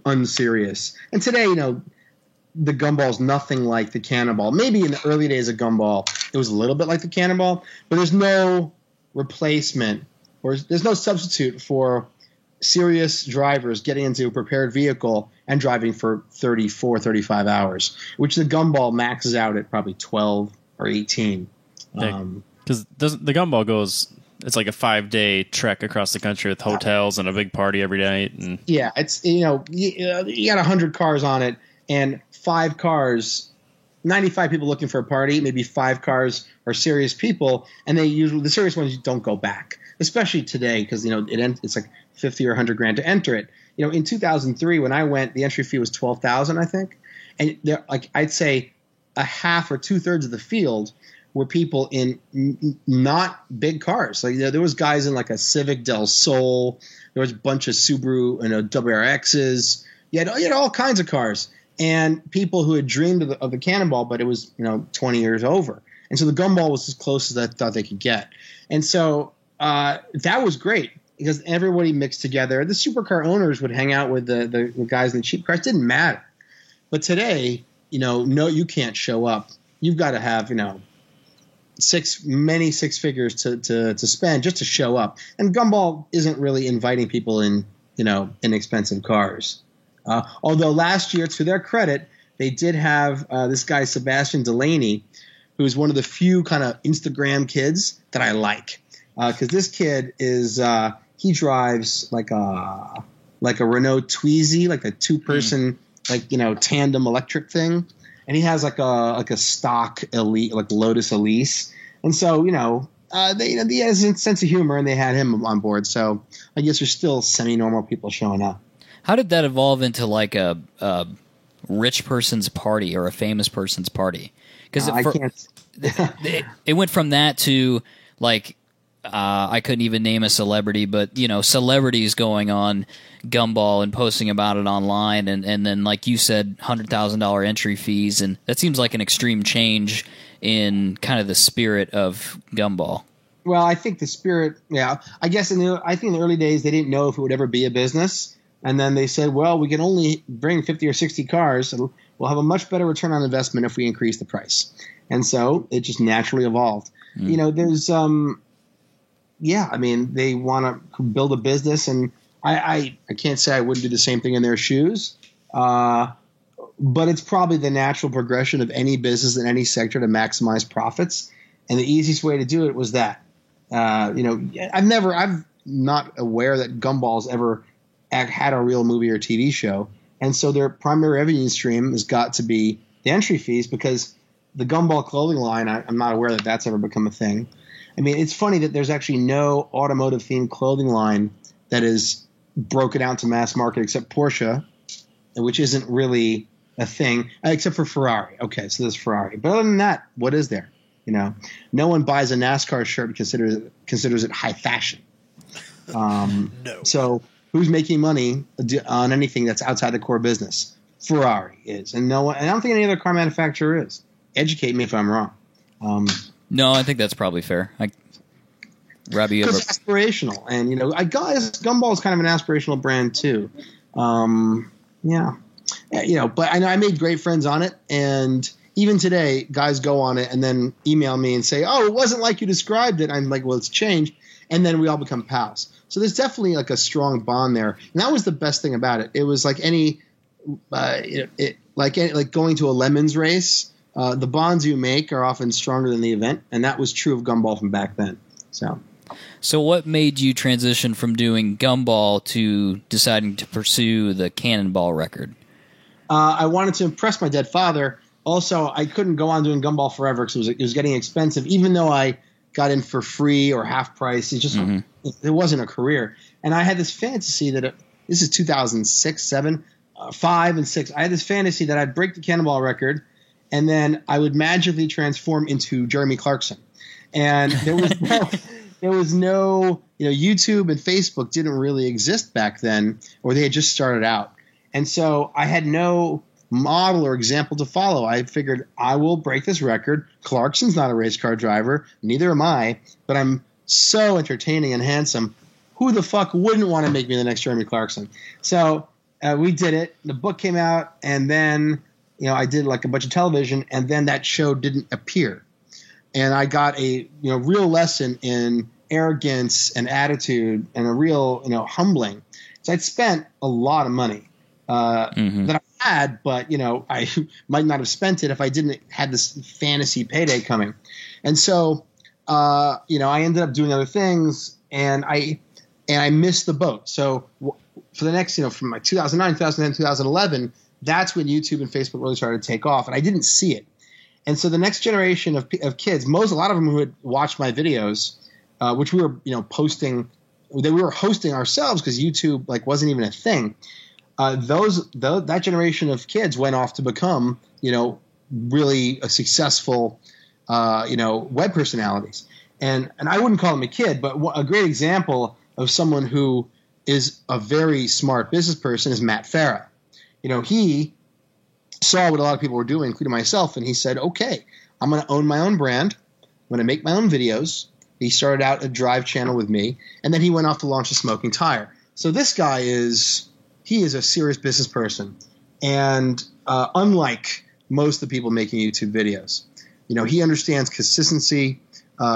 unserious. And today, the Gumball's nothing like the Cannonball. Maybe in the early days of Gumball, it was a little bit like the Cannonball, but there's no replacement or there's no substitute for serious drivers getting into a prepared vehicle and driving for 34, 35 hours, which the Gumball maxes out at probably 12 or 18. Because the Gumball goes, it's like a 5-day trek across the country with hotels and a big party every night. And yeah, it's you got 100 cars on it, and 5 cars, 95 people looking for a party, maybe 5 cars are serious people, and the serious ones don't go back, especially today because it's like 50 or 100 grand to enter it. In 2003 when I went, the entry fee was $12,000, I think, and I'd say a half or 2/3 of the field were people in not big cars. Like there was guys in like a Civic Del Sol. There was a bunch of Subaru and WRXs. You had all kinds of cars and people who had dreamed of the Cannonball, but it was 20 years over. And so the Gumball was as close as I thought they could get. And so that was great because everybody mixed together. The supercar owners would hang out with the guys in the cheap cars. It didn't matter. But today, no, you can't show up. You've got to have many six figures to spend just to show up. And Gumball isn't really inviting people in, inexpensive cars. Although last year, to their credit, they did have this guy, Sebastian Delaney, who's one of the few kind of Instagram kids that I like. Because this kid is he drives like a Renault Twizy, like a 2-person tandem electric thing. And he has like a stock Elise, like Lotus Elise, and so he has a sense of humor, and they had him on board. So I guess there's still semi-normal people showing up. How did that evolve into like a rich person's party or a famous person's party? Because I can't. it went from that to like I couldn't even name a celebrity, but celebrities going on Gumball and posting about it online, and then like you said, $100,000 entry fees, and that seems like an extreme change in kind of the spirit of Gumball. Well, I think the spirit, yeah. I guess I think in the early days they didn't know if it would ever be a business, and then they said, well, we can only bring 50 or 60 cars, and we'll have a much better return on investment if we increase the price. And so it just naturally evolved. There's they want to build a business, and I can't say I wouldn't do the same thing in their shoes, but it's probably the natural progression of any business in any sector to maximize profits, and the easiest way to do it was that. I'm not aware that Gumball's ever had a real movie or TV show, and so their primary revenue stream has got to be the entry fees, because the Gumball clothing line, I'm not aware that that's ever become a thing. I mean, it's funny that there's actually no automotive-themed clothing line that is broken out to mass market except Porsche, which isn't really a thing, except for Ferrari. Okay, so there's Ferrari. But other than that, what is there? No one buys a NASCAR shirt and considers it high fashion. No. So who's making money on anything that's outside the core business? Ferrari is, and no one. And I don't think any other car manufacturer is. Educate me if I'm wrong. No, I think that's probably fair. Robbie, because it's aspirational, and Gumball is kind of an aspirational brand too. But I made great friends on it, and even today, guys go on it and then email me and say, "Oh, it wasn't like you described it." I'm like, "Well, it's changed," and then we all become pals. So there's definitely like a strong bond there, and that was the best thing about it. It was like like going to a lemons race. The bonds you make are often stronger than the event, and that was true of Gumball from back then. So what made you transition from doing Gumball to deciding to pursue the Cannonball record? I wanted to impress my dead father. Also, I couldn't go on doing Gumball forever because it was getting expensive. Even though I got in for free or half price, it wasn't a career. And I had this fantasy that this is 2006, 7, 5, and 6. I had this fantasy that I'd break the Cannonball record, and then I would magically transform into Jeremy Clarkson. And there was no YouTube and Facebook didn't really exist back then, or they had just started out. And so I had no model or example to follow. I figured I will break this record. Clarkson's not a race car driver, neither am I, but I'm so entertaining and handsome. Who the fuck wouldn't want to make me the next Jeremy Clarkson? So we did it. The book came out, and then I did like a bunch of television, and then that show didn't appear. And I got a real lesson in arrogance and attitude, and a real humbling. So I'd spent a lot of money that I had, but I might not have spent it if I didn't have this fantasy payday coming. And so I ended up doing other things, and I missed the boat. So for the next from like 2009, 2010, 2011, that's when YouTube and Facebook really started to take off, and I didn't see it. And so the next generation of kids, a lot of them who had watched my videos, which we were posting, that we were hosting ourselves because YouTube wasn't even a thing. That generation of kids went off to become really a successful web personalities. And I wouldn't call him a kid, but a great example of someone who is a very smart business person is Matt Farah. He saw what a lot of people were doing, including myself, and he said, okay, I'm going to own my own brand. I'm going to make my own videos. He started out a Drive channel with me, and then he went off to launch a Smoking Tire. So this guy is a serious business person, and unlike most of the people making YouTube videos, he understands consistency,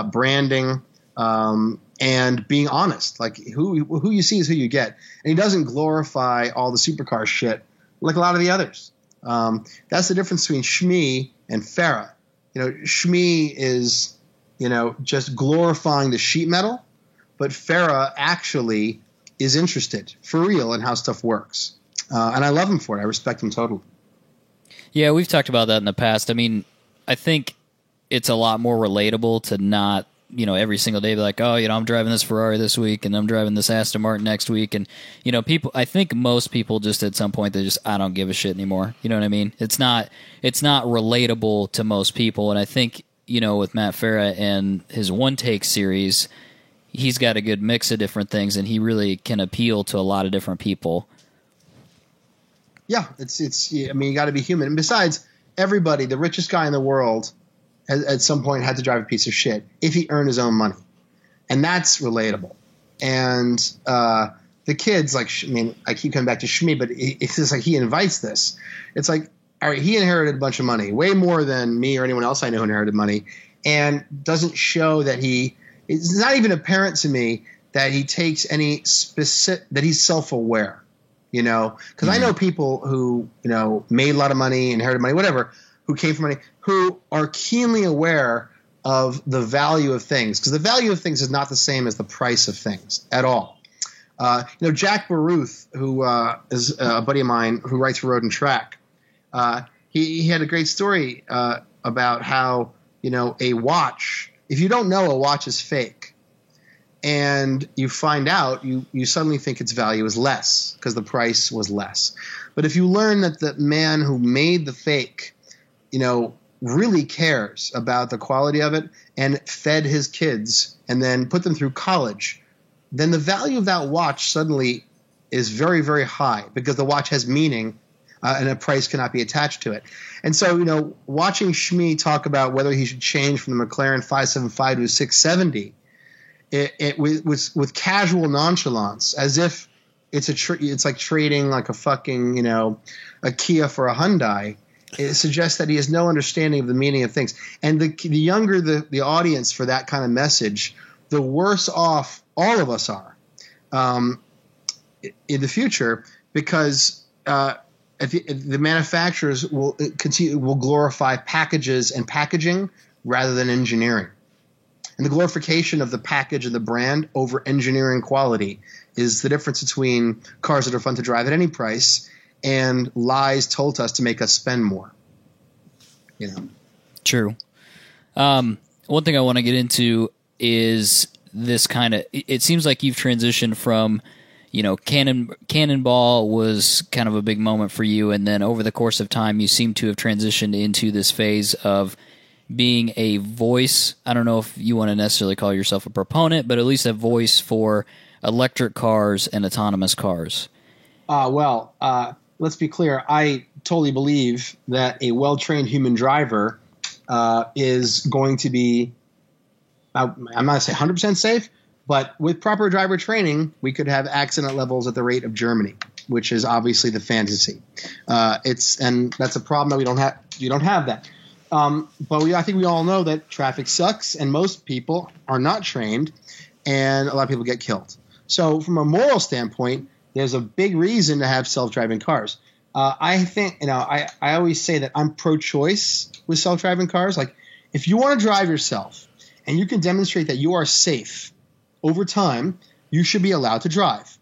branding, and being honest. Like who you see is who you get, and he doesn't glorify all the supercar shit like a lot of the others. That's the difference between Shmi and Farah. Shmi is, just glorifying the sheet metal, but Farah actually is interested for real in how stuff works. And I love him for it. I respect him totally. Yeah, we've talked about that in the past. I mean, I think it's a lot more relatable to not, every single day be like, oh, I'm driving this Ferrari this week and I'm driving this Aston Martin next week. And, I think most people just at some point, I don't give a shit anymore. You know what I mean? It's not relatable to most people. And I think, with Matt Farah and his One Take series, he's got a good mix of different things, and he really can appeal to a lot of different people. Yeah, it's. I mean, you got to be human. And besides, everybody, the richest guy in the world, at some point had to drive a piece of shit if he earned his own money, and that's relatable. And the kids, like, I mean, I keep coming back to Shmi, but it's just like he invites this. It's like, all right, he inherited a bunch of money, way more than me or anyone else I know who inherited money, and doesn't show that it's not even apparent to me that he takes any specific, that he's self-aware, you know, because I know people who, you know, made a lot of money, inherited money, whatever, who came from money, who are keenly aware of the value of things, because the value of things is not the same as the price of things at all. You know, Jack Baruth, who is a buddy of mine who writes for Road and Track, he had a great story about how, you know, a watch, if you don't know a watch is fake and you find out, you suddenly think its value is less because the price was less. But if you learn that the man who made the fake, you know, really cares about the quality of it and fed his kids and then put them through college, then the value of that watch suddenly is very, very high because the watch has meaning and a price cannot be attached to it. And so, you know, watching Shmi talk about whether he should change from the McLaren 575 to a 670, it was with casual nonchalance, as if it's like trading like a fucking, you know, a Kia for a Hyundai. It suggests that he has no understanding of the meaning of things. And the younger the audience for that kind of message, the worse off all of us are in the future, because the manufacturers will glorify packages and packaging rather than engineering. And the glorification of the package and the brand over engineering quality is the difference between cars that are fun to drive at any price and lies told to us to make us spend more. You know. True. One thing I want to get into is this kind of. It seems like you've transitioned from, you know, Cannonball was kind of a big moment for you, and then over the course of time, you seem to have transitioned into this phase of being a voice. I don't know if you want to necessarily call yourself a proponent, but at least a voice for electric cars and autonomous cars. Let's be clear. I totally believe that a well-trained human driver is going to be, I'm not going to say 100% safe, but with proper driver training, we could have accident levels at the rate of Germany, which is obviously the fantasy. And that's a problem that we don't have. You don't have that. But I think we all know that traffic sucks, and most people are not trained, and a lot of people get killed. So from a moral standpoint, there's a big reason to have self-driving cars. I think, you know, I always say that I'm pro-choice with self-driving cars. Like, if you want to drive yourself and you can demonstrate that you are safe over time, you should be allowed to drive.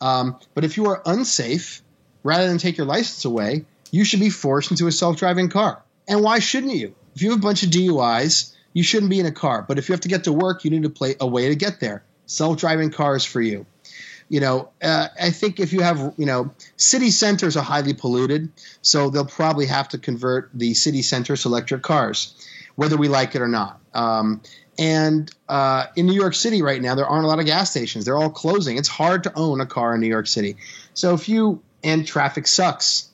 But if you are unsafe, rather than take your license away, you should be forced into a self-driving car. And why shouldn't you? If you have a bunch of DUIs, you shouldn't be in a car. But if you have to get to work, you need to play a way to get there. Self-driving cars for you. You know, I think if you have, you know, city centers are highly polluted, so they'll probably have to convert the city centers to electric cars, whether we like it or not. And in New York City right now, there aren't a lot of gas stations. They're all closing. It's hard to own a car in New York City. So and traffic sucks.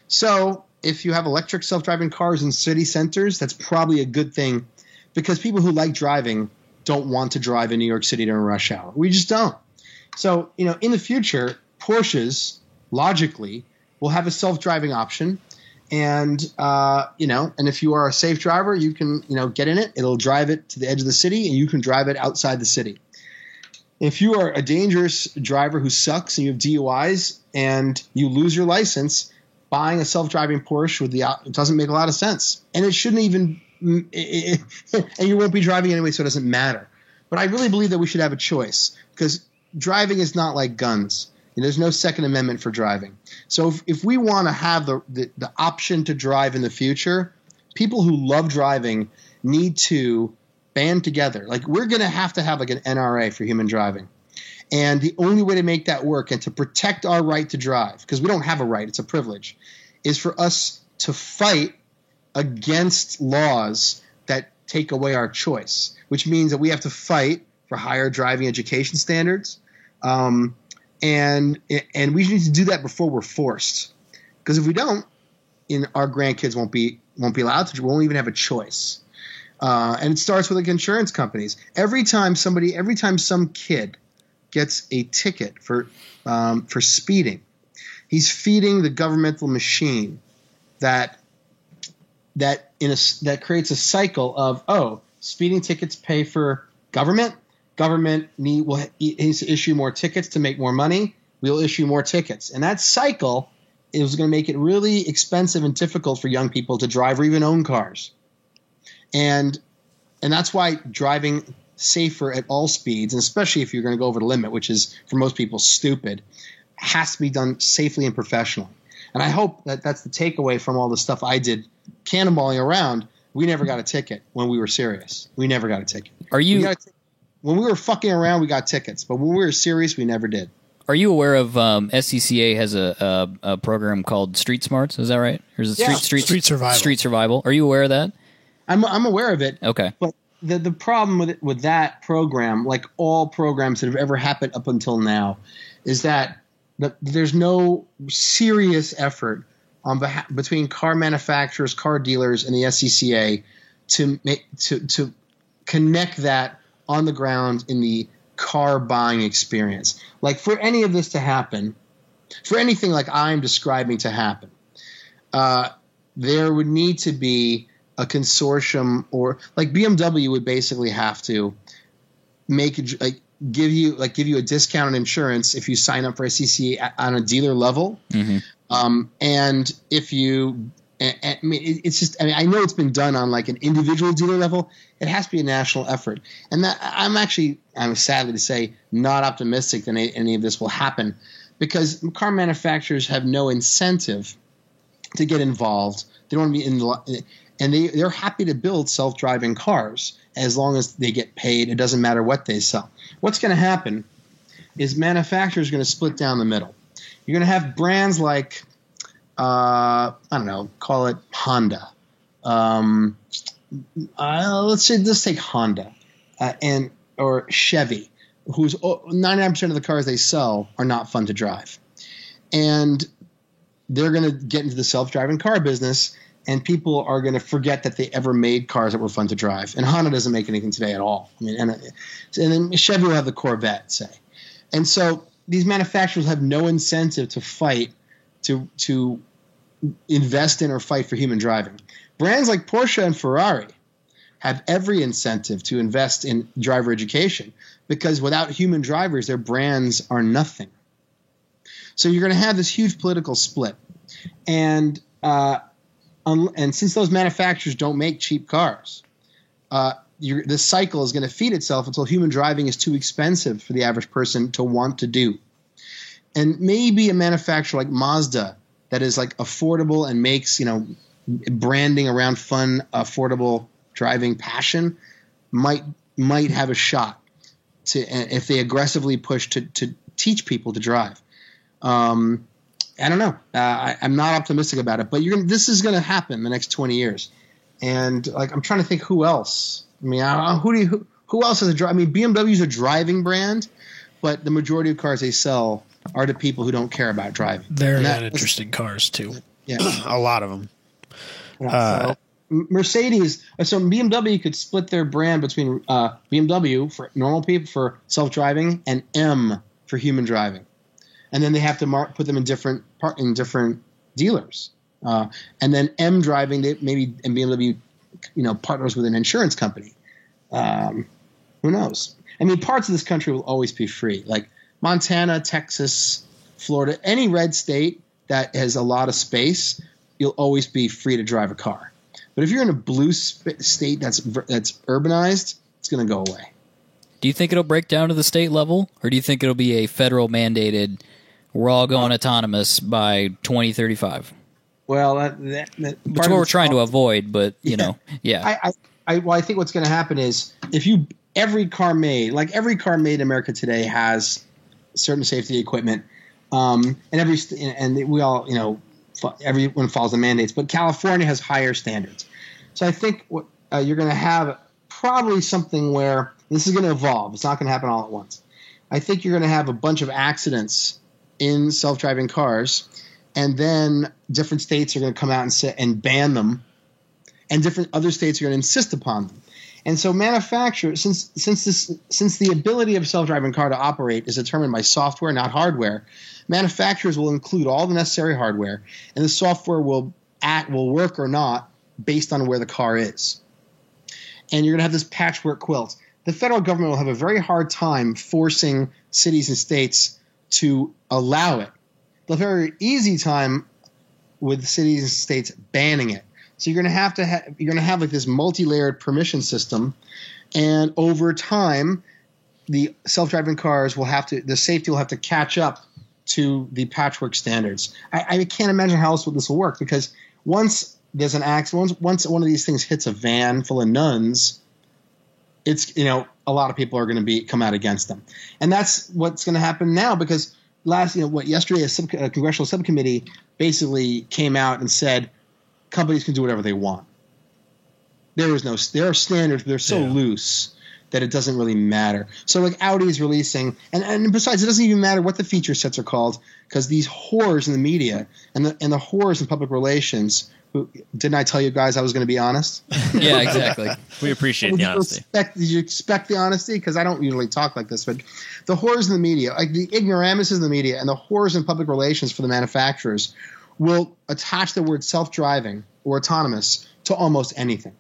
So if you have electric self-driving cars in city centers, that's probably a good thing, because people who like driving don't want to drive in New York City during rush hour. We just don't. So, you know, in the future, Porsches, logically, will have a self-driving option. And, you know, and if you are a safe driver, you can, you know, get in it. It'll drive it to the edge of the city, and you can drive it outside the city. If you are a dangerous driver who sucks and you have DUIs and you lose your license, buying a self-driving Porsche it doesn't make a lot of sense. And it shouldn't even and you won't be driving anyway, so it doesn't matter. But I really believe that we should have a choice, because driving is not like guns. There's no Second Amendment for driving. So if we want to have the option to drive in the future, people who love driving need to band together. Like, we're going to have like an NRA for human driving. And the only way to make that work and to protect our right to drive, because we don't have a right, it's a privilege, is for us to fight against laws that take away our choice, which means that we have to fight for higher driving education standards, and we need to do that before we're forced. Because if we don't, our grandkids won't be allowed to. We won't even have a choice. And it starts with like insurance companies. Every time some kid gets a ticket for speeding, he's feeding the governmental machine that creates a cycle of speeding tickets pay for government. Government needs to issue more tickets to make more money. We'll issue more tickets, and that cycle is going to make it really expensive and difficult for young people to drive or even own cars. And that's why driving safer at all speeds, and especially if you're going to go over the limit, which is for most people stupid, has to be done safely and professionally. And I hope that that's the takeaway from all the stuff I did cannonballing around. We never got a ticket when we were serious. We never got a ticket. When we were fucking around, we got tickets. But when we were serious, we never did. Are you aware of SCCA has a program called Street Smarts? Is that right? Or is it Street Survival? Street Survival. Are you aware of that? I'm aware of it. Okay. But the problem with that program, like all programs that have ever happened up until now, is that there's no serious effort between car manufacturers, car dealers, and the SCCA to connect that on the ground in the car buying experience. Like for any of this to happen, for anything like I'm describing to happen, there would need to be a consortium, or like BMW would basically have to give you a discount on insurance if you sign up for SCCA on a dealer level. Mm-hmm. And if you, I know it's been done on like an individual dealer level. It has to be a national effort. And that I'm sadly to say not optimistic that any of this will happen, because car manufacturers have no incentive to get involved. They don't want to be and they're happy to build self-driving cars as long as they get paid. It doesn't matter what they sell. What's going to happen is manufacturers are going to split down the middle. You're going to have brands like, I don't know, call it Honda. Let's take Honda or Chevy, whose 99% of the cars they sell are not fun to drive. And they're going to get into the self-driving car business, and people are going to forget that they ever made cars that were fun to drive. And Honda doesn't make anything today at all. I mean, and then Chevy will have the Corvette, say. And so these manufacturers have no incentive to fight to invest in or fight for human driving. Brands like Porsche and Ferrari have every incentive to invest in driver education, because without human drivers, their brands are nothing. So you're going to have this huge political split. And since those manufacturers don't make cheap cars, this cycle is going to feed itself until human driving is too expensive for the average person to want to do. And maybe a manufacturer like Mazda that is like affordable and makes, branding around fun, affordable driving passion might have a shot if they aggressively push to teach people to drive. I don't know. I'm not optimistic about it, but this is going to happen in the next 20 years. And like, I'm trying to think who else. I mean, who else has BMW is a driving brand, but the majority of cars they sell are to people who don't care about driving. They're not interesting cars too. Yeah, a lot of them. So Mercedes. So BMW could split their brand between BMW for normal people for self-driving and M for human driving. And then they have to put them in different dealers. And then M driving, and BMW, partners with an insurance company. Who knows? I mean, parts of this country will always be free, like Montana, Texas, Florida, any red state that has a lot of space, you'll always be free to drive a car. But if you're in a blue state that's urbanized, it's going to go away. Do you think it'll break down to the state level, or do you think it'll be a federal mandated, we're all going autonomous by 2035? Well, that's what we're trying to avoid, but, yeah. I think what's going to happen is every car made in America today has certain safety equipment, and we all, everyone follows the mandates, but California has higher standards. So I think what you're going to have probably something where this is going to evolve. It's not going to happen all at once. I think you're going to have a bunch of accidents in self-driving cars, and then different states are going to come out and ban them, and different other states are going to insist upon them. And so manufacturers, since the ability of a self-driving car to operate is determined by software, not hardware, manufacturers will include all the necessary hardware, and the software will work or not based on where the car is. And you're going to have this patchwork quilt. The federal government will have a very hard time forcing cities and states to allow it. They'll have a very easy time with cities and states banning it. So you're going to have like this multi-layered permission system, and over time, the self-driving cars the safety will have to catch up to the patchwork standards. I can't imagine how else this will work, because once there's an accident, once one of these things hits a van full of nuns, it's a lot of people are going to come out against them, and that's what's going to happen now, because yesterday a congressional subcommittee basically came out and said companies can do whatever they want. There are standards, but they're so loose that it doesn't really matter. So like Audi is releasing, and besides, it doesn't even matter what the feature sets are called, because these whores in the media and the whores in public relations. Didn't I tell you guys I was going to be honest? Yeah, exactly. We appreciate the honesty. Did you expect the honesty? Because I don't usually talk like this, but the whores in the media, like the ignoramuses in the media and the whores in public relations for the manufacturers, will attach the word self-driving or autonomous to almost anything,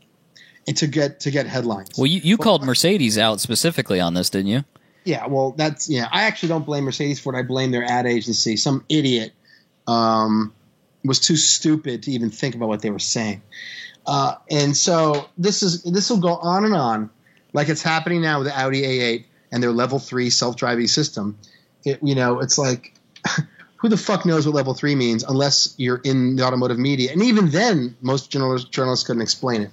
and to get headlines. Well, you called Mercedes out specifically on this, didn't you? Yeah, well, I actually don't blame Mercedes for it. I blame their ad agency. Some idiot was too stupid to even think about what they were saying. And so this will go on, like it's happening now with the Audi A8 and their level 3 self-driving system. It's like, who the fuck knows what level 3 means unless you're in the automotive media? And even then, most journalists couldn't explain it.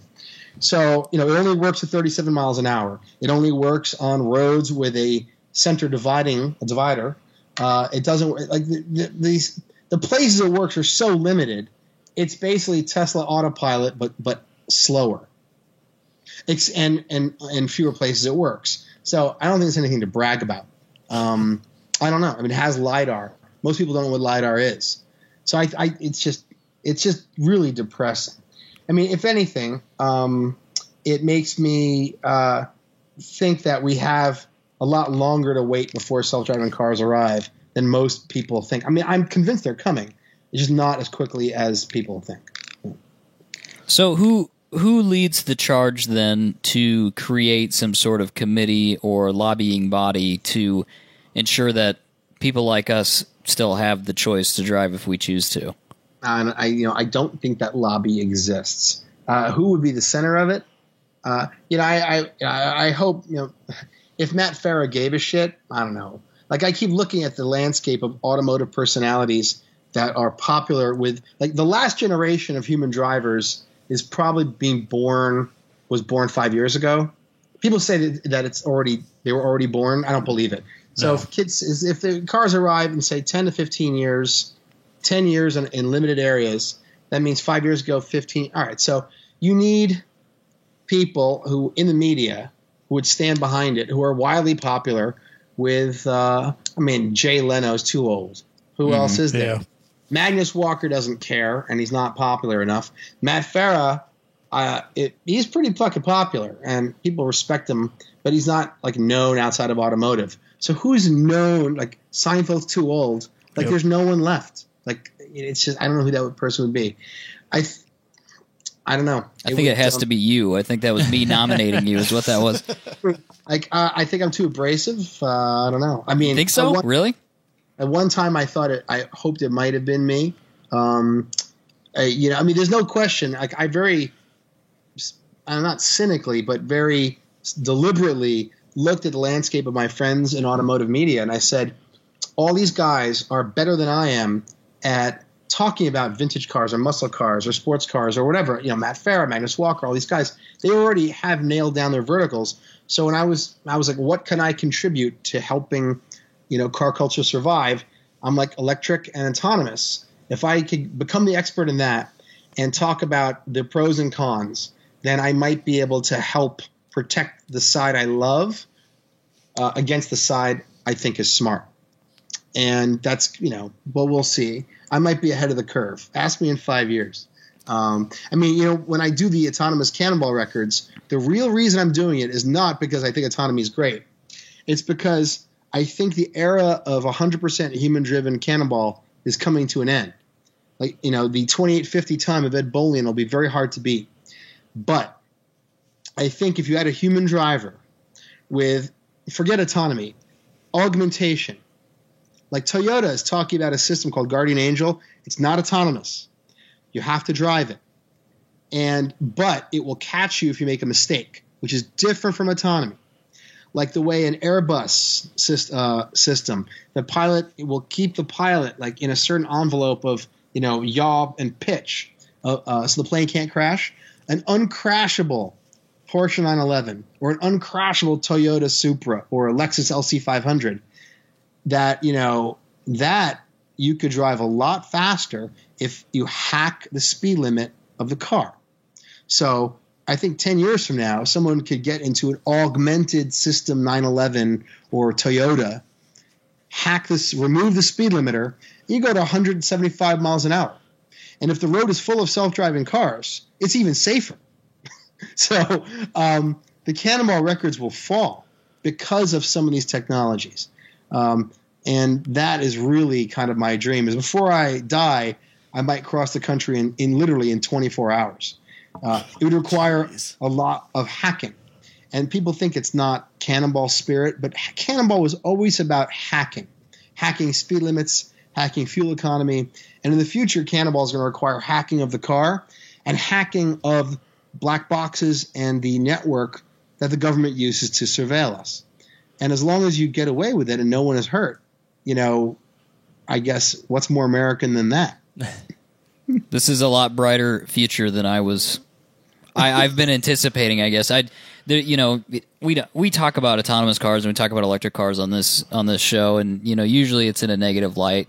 So, it only works at 37 miles an hour. It only works on roads with a center divider. It doesn't, like, the places it works are so limited. It's basically Tesla autopilot, but slower. And fewer places it works. So I don't think it's anything to brag about. I don't know. I mean, it has LiDAR. Most people don't know what LiDAR is. So it's just really depressing. I mean, if anything, it makes me think that we have a lot longer to wait before self-driving cars arrive than most people think. I mean, I'm convinced they're coming. It's just not as quickly as people think. So who leads the charge then to create some sort of committee or lobbying body to ensure that people like us still have the choice to drive if we choose to? I don't think that lobby exists. Who would be the center of it? I hope, if Matt Farah gave a shit, I don't know. Like, I keep looking at the landscape of automotive personalities that are popular with, like, the last generation of human drivers is probably was born 5 years ago. People say that they were already born. I don't believe it. So if the cars arrive in, say, 10 to 15 years, 10 years in limited areas, that means 5 years ago, 15. All right. So you need people who in the media who would stand behind it, who are widely popular with, Jay Leno's too old. Who else is there? Yeah. Magnus Walker doesn't care, and he's not popular enough. Matt Farah, he's pretty fucking popular, and people respect him, but he's not, like, known outside of automotive. So who's known? Like, Seinfeld's too old. Like, There's no one left. Like, it's just, I don't know who that person would be. I don't know. I think it has to be you. I think that was me nominating you is what that was. Like, I think I'm too abrasive. I don't know. I mean, you think so? Really? At one time, I hoped it might have been me. There's no question. Like, I'm not cynically, but very deliberately looked at the landscape of my friends in automotive media, and I said, all these guys are better than I am at talking about vintage cars or muscle cars or sports cars or whatever. Matt Farah, Magnus Walker, all these guys, they already have nailed down their verticals. So when I was like, what can I contribute to helping, car culture survive? I'm like, electric and autonomous. If I could become the expert in that and talk about the pros and cons, then I might be able to help protect the side I love against the side I think is smart. And that's, well, we'll see. I might be ahead of the curve. Ask me in 5 years. When I do the autonomous cannonball records, the real reason I'm doing it is not because I think autonomy is great. It's because I think the era of 100% human-driven cannonball is coming to an end. The 2850 time of Ed Bolian will be very hard to beat. But I think if you had a human driver with, forget autonomy, augmentation, like Toyota is talking about a system called Guardian Angel, it's not autonomous. You have to drive it. But it will catch you if you make a mistake, which is different from autonomy. Like the way an Airbus system, the pilot, it will keep the pilot like in a certain envelope of, yaw and pitch, so the plane can't crash. An uncrashable Porsche 911 or an uncrashable Toyota Supra or a Lexus LC500 that, that you could drive a lot faster if you hack the speed limit of the car. So I think 10 years from now, someone could get into an augmented system 911 or Toyota, hack this, remove the speed limiter, you go to 175 miles an hour. And if the road is full of self-driving cars, it's even safer. So the cannonball records will fall because of some of these technologies. And that is really kind of my dream, is before I die, I might cross the country in literally in 24 hours. It would require a lot of hacking. And people think it's not Cannonball spirit, but Cannonball was always about hacking speed limits, hacking fuel economy. And in the future, Cannonball is going to require hacking of the car and hacking of black boxes and the network that the government uses to surveil us. And as long as you get away with it and no one is hurt, I guess what's more American than that? This is a lot brighter future than I've been anticipating, I guess. We talk about autonomous cars and we talk about electric cars on this show, and usually it's in a negative light,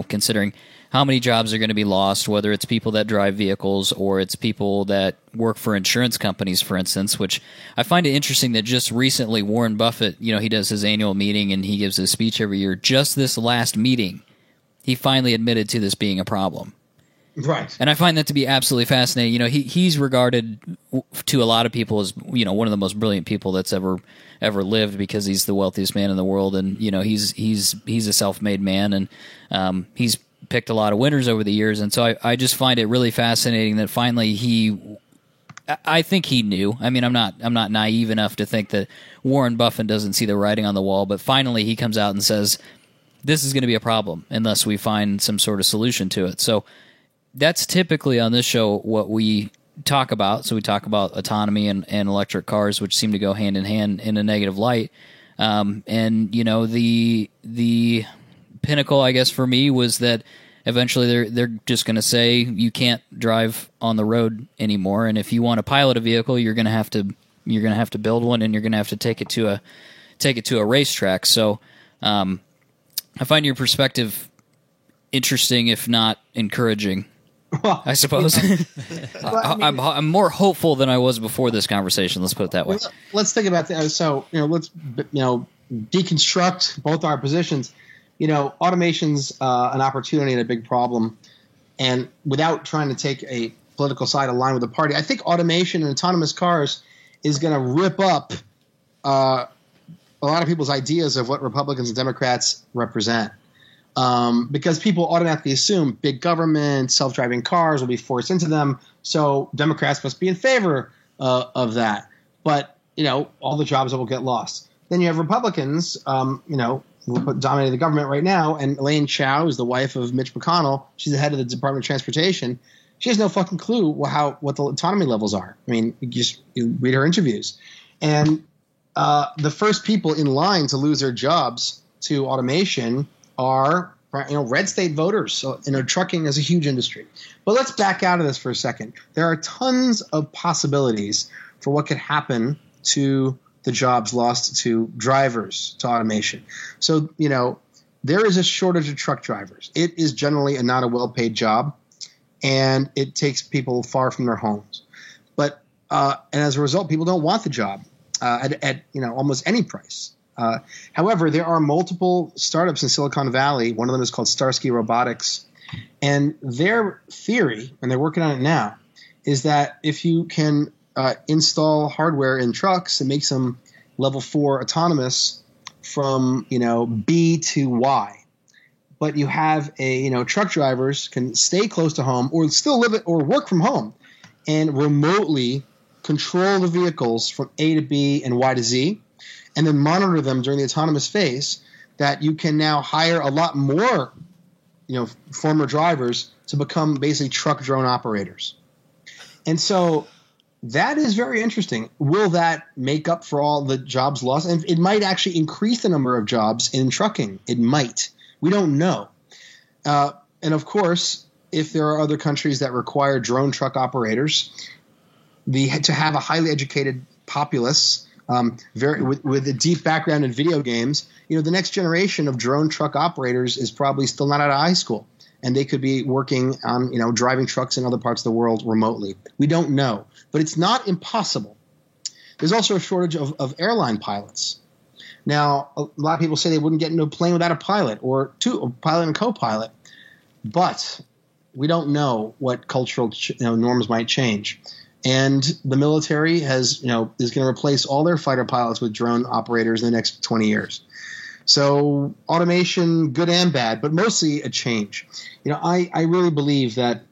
considering how many jobs are going to be lost, whether it's people that drive vehicles or it's people that work for insurance companies, for instance, which I find it interesting that just recently Warren Buffett, he does his annual meeting and he gives a speech every year. Just this last meeting, he finally admitted to this being a problem. Right. And I find that to be absolutely fascinating. He's regarded to a lot of people as, one of the most brilliant people that's ever lived, because he's the wealthiest man in the world. And, he's a self-made man, and he's picked a lot of winners over the years. And so I just find it really fascinating that finally I think he knew. I mean, I'm not naive enough to think that Warren Buffett doesn't see the writing on the wall, but finally he comes out and says, this is going to be a problem unless we find some sort of solution to it. So that's typically on this show what we talk about. So we talk about autonomy and electric cars, which seem to go hand in hand in a negative light. And the pinnacle, I guess, for me was that eventually they're just going to say you can't drive on the road anymore, and if you want to pilot a vehicle, you're going to have to build one, and you're going to have to take it to a racetrack. So I find your perspective interesting, if not encouraging. Well, I suppose. I'm more hopeful than I was before this conversation. Let's put it that way. Let's think about that. So let's deconstruct both our positions. Automation's an opportunity and a big problem. And without trying to take a political side aligned with the party, I think automation and autonomous cars is going to rip up a lot of people's ideas of what Republicans and Democrats represent. Because people automatically assume big government, self-driving cars will be forced into them, so Democrats must be in favor of that. But, all the jobs that will get lost. Then you have Republicans, who dominate the government right now, and Elaine Chao is the wife of Mitch McConnell. She's the head of the Department of Transportation. She has no fucking clue what the autonomy levels are. I mean, you read her interviews. And the first people in line to lose their jobs to automation are red state voters. So, trucking is a huge industry. But let's back out of this for a second. There are tons of possibilities for what could happen to the jobs lost to drivers, to automation. So, there is a shortage of truck drivers. It is generally not a well-paid job, and it takes people far from their homes. But and as a result, people don't want the job. at almost any price. However, there are multiple startups in Silicon Valley. One of them is called Starsky Robotics, and their theory, and they're working on it now, is that if you can install hardware in trucks and make them level 4 autonomous from B to Y, but you have truck drivers can stay close to home or still live it or work from home and remotely control the vehicles from A to B and Y to Z, and then monitor them during the autonomous phase, that you can now hire a lot more former drivers to become basically truck drone operators. And so that is very interesting. Will that make up for all the jobs lost? And it might actually increase the number of jobs in trucking. It might. We don't know. And of course, if there are other countries that require drone truck operators, to have a highly educated populace with a deep background in video games, the next generation of drone truck operators is probably still not out of high school, and they could be working on driving trucks in other parts of the world remotely. We don't know, but it's not impossible. There's also a shortage of airline pilots. Now, a lot of people say they wouldn't get into a plane without a pilot or a pilot and co-pilot, but we don't know what cultural norms might change. And the military is going to replace all their fighter pilots with drone operators in the next 20 years. So automation, good and bad, but mostly a change. I really believe that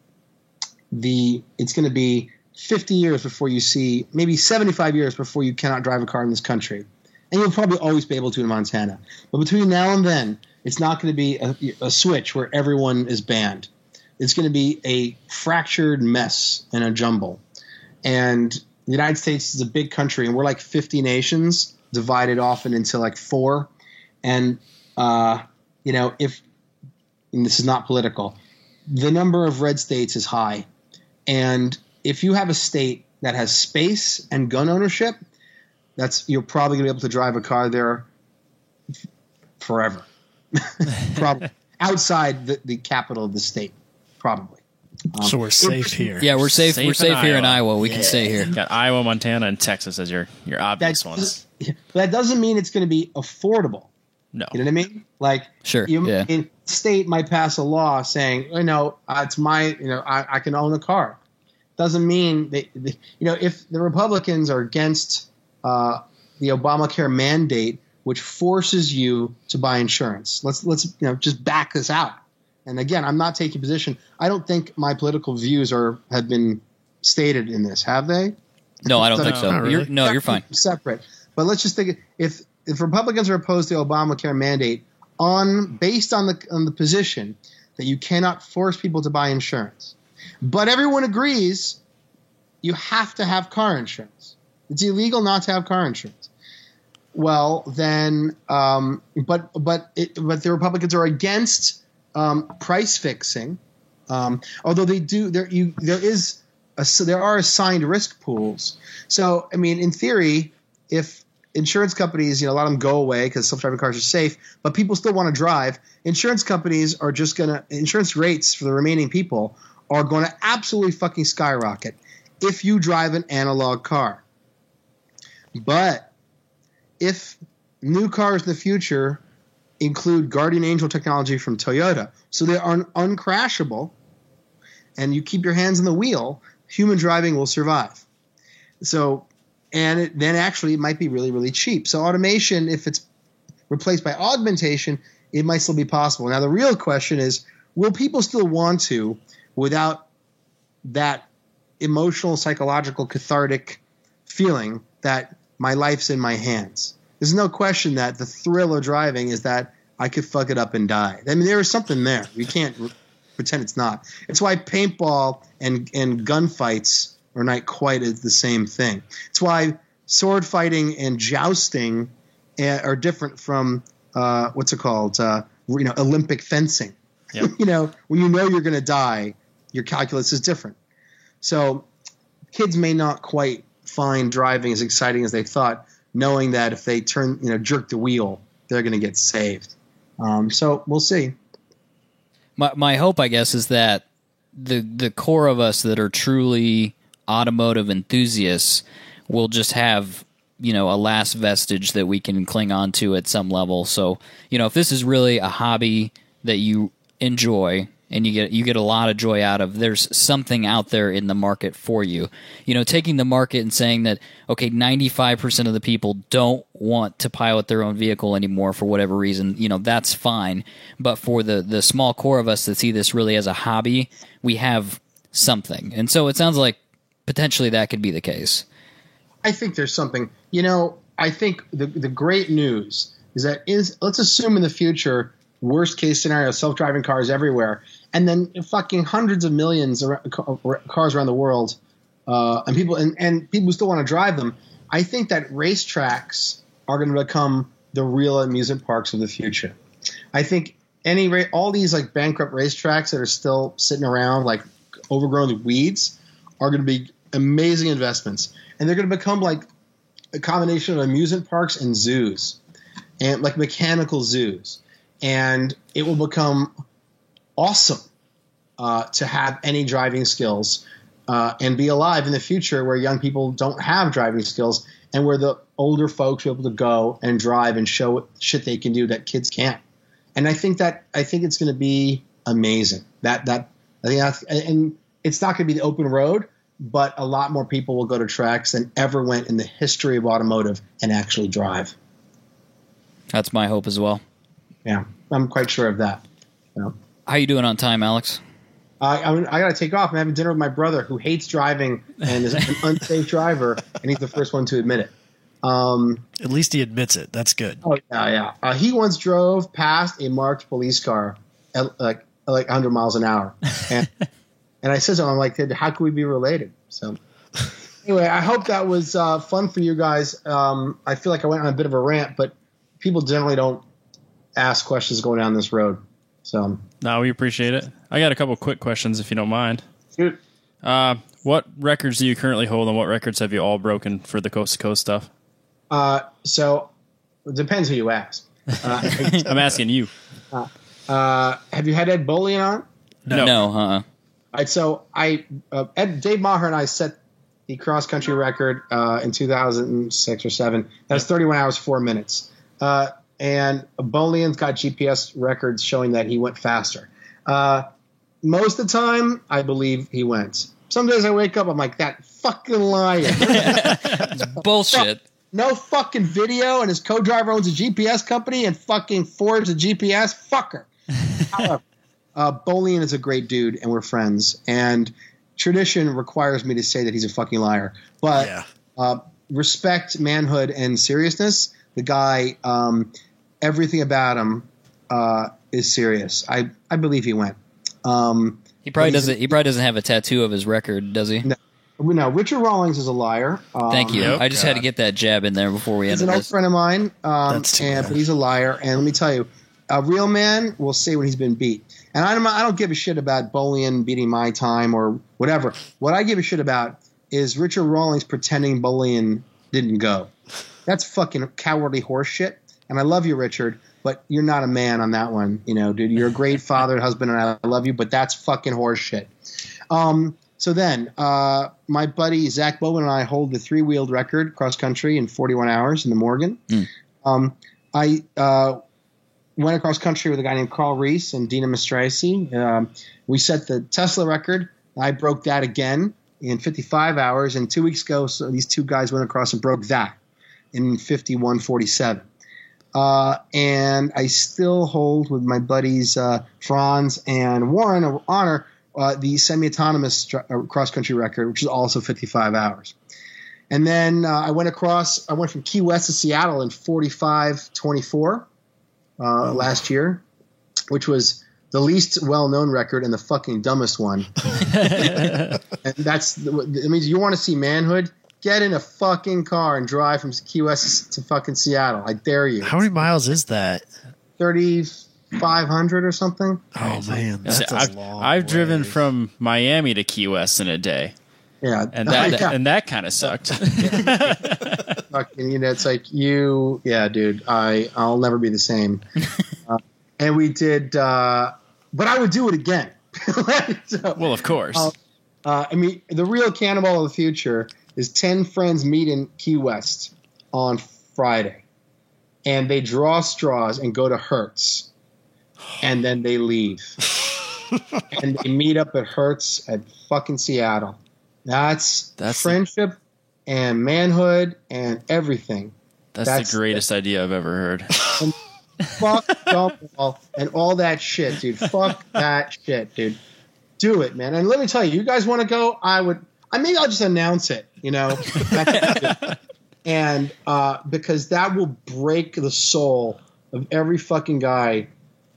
it's going to be 50 years before you see, maybe 75 years before you cannot drive a car in this country. And you'll probably always be able to in Montana. But between now and then, it's not going to be a switch where everyone is banned. It's going to be a fractured mess and a jumble. And the United States is a big country, and we're like 50 nations divided often into like 4. And, and this is not political, the number of red states is high. And if you have a state that has space and gun ownership, you're probably going to be able to drive a car there forever. Probably outside the capital of the state, probably. So we're safe here. Yeah, we're safe. We're safe here in Iowa. We can stay here. You got Iowa, Montana, and Texas as your obvious ones. That doesn't mean it's going to be affordable. No, you know what I mean? Like, sure. The state might pass a law saying, it's my, I can own a car. Doesn't mean if the Republicans are against the Obamacare mandate, which forces you to buy insurance. Let's just back this out. And again, I'm not taking position. I don't think my political views have been stated in this, have they? No, I don't think so. Really. You're fine. Separate. But let's just think if Republicans are opposed to the Obamacare mandate based on the position that you cannot force people to buy insurance, but everyone agrees you have to have car insurance. It's illegal not to have car insurance. Well, then, but the Republicans are against price fixing, although they do. There are assigned risk pools. So, I mean, in theory, if insurance companies, a lot of them go away because self-driving cars are safe, but people still want to drive, insurance companies are just insurance rates for the remaining people are going to absolutely fucking skyrocket if you drive an analog car. But if new cars in the future include Guardian Angel technology from Toyota, so they are uncrashable, and you keep your hands on the wheel, human driving will survive. So, then actually it might be really, really cheap. So automation, if it's replaced by augmentation, it might still be possible. Now the real question is, will people still want to without that emotional, psychological, cathartic feeling that my life's in my hands? There's no question that the thrill of driving is that I could fuck it up and die. I mean, there is something there. You can't pretend it's not. It's why paintball and gunfights are not quite the same thing. It's why sword fighting and jousting are different from what's it called? Olympic fencing. Yep. When you're going to die, your calculus is different. So kids may not quite find driving as exciting as they thought, knowing that if they jerk the wheel, they're going to get saved. So we'll see. My hope, I guess, is that the core of us that are truly automotive enthusiasts will just have a last vestige that we can cling on to at some level. So, if this is really a hobby that you enjoy and you get a lot of joy out of, there's something out there in the market for you. Taking the market and saying that, okay, 95% of the people don't want to pilot their own vehicle anymore for whatever reason, that's fine. But for the small core of us that see this really as a hobby, we have something. And so it sounds like potentially that could be the case. I think there's something. I think the great news is that let's assume in the future, worst case scenario, self-driving cars everywhere, and then fucking hundreds of millions of cars around the world, and people still want to drive them. I think that racetracks are going to become the real amusement parks of the future. I think all these like bankrupt racetracks that are still sitting around like overgrown with weeds are going to be amazing investments, and they're going to become like a combination of amusement parks and zoos, and like mechanical zoos. And it will become awesome to have any driving skills and be alive in the future where young people don't have driving skills and where the older folks are able to go and drive and show what shit they can do that kids can't. And I think it's going to be amazing. And it's not going to be the open road, but a lot more people will go to tracks than ever went in the history of automotive and actually drive. That's my hope as well. Yeah, I'm quite sure of that. How you doing on time, Alex? I got to take off. I'm having dinner with my brother who hates driving and is an unsafe driver, and he's the first one to admit it. At least he admits it. That's good. Oh, yeah. He once drove past a marked police car at like 100 miles an hour. And I said to him, I'm like, how can we be related? So anyway, I hope that was fun for you guys. I feel like I went on a bit of a rant, but people generally don't ask questions going down this road. So no, we appreciate it. I got a couple quick questions if you don't mind. Shoot. What records do you currently hold, and what records have you all broken for the Coast to Coast stuff? So it depends who you ask. I'm asking you. Have you had Ed Bolian on? No. All right, so Dave Maher and I set the cross country record in 2006 or 7. That was 31 hours 4 minutes. And Bolian's got GPS records showing that he went faster. Most of the time, I believe he went. Some days I wake up, I'm like, that fucking liar. It's bullshit. No fucking video, and his co-driver owns a GPS company and fucking forged a GPS. Fucker. However, Bolian is a great dude, and we're friends. And tradition requires me to say that he's a fucking liar. But respect, manhood, and seriousness. The guy, everything about him is serious. I believe he went. He probably doesn't. He probably doesn't have a tattoo of his record, does he? No, Richard Rawlings is a liar. Thank you. I just had to get that jab in there before we end. He's an old friend of mine, but he's a liar. And let me tell you, a real man will say when he's been beat. And I don't give a shit about Bolian beating my time or whatever. What I give a shit about is Richard Rawlings pretending Bolian didn't go. That's fucking cowardly horse shit. And I love you, Richard, but you're not a man on that one. Dude, you're a great father and husband, and I love you, but that's fucking horse shit. So then, my buddy Zach Bowman and I hold the 3-wheeled record cross country in 41 hours in the Morgan. I went across country with a guy named Carl Reese and Dina Mastraci. We set the Tesla record. I broke that again in 55 hours. And 2 weeks ago, so these two guys went across and broke that in 51:47. And I still hold with my buddies Franz and Warren of Honor the semi-autonomous cross-country record, which is also 55 hours. And then I went from Key West to Seattle in 45:24 last year, which was the least well-known record and the fucking dumbest one. And it means you want to see manhood? Get in a fucking car and drive from Key West to fucking Seattle. I dare you. How many miles is that? 3,500 or something. Oh, man. That's a long I've way. driven from Miami to Key West in a day. Yeah. And that kind of sucked. Fucking, it's like dude, I'll never be the same. And we did, but I would do it again. So, well, of course. The real Cannonball of the future is 10 friends meet in Key West. on Friday, and they draw straws and go to Hertz, and then they leave. And they meet up at Hertz at fucking Seattle. That's friendship and manhood and everything. That's the greatest idea I've ever heard. And fuck Dumbbell and all that shit, dude. Fuck that shit, dude. Do it, man. And let me tell you, you guys want to go? Maybe I'll just announce it, you know? And because that will break the soul of every fucking guy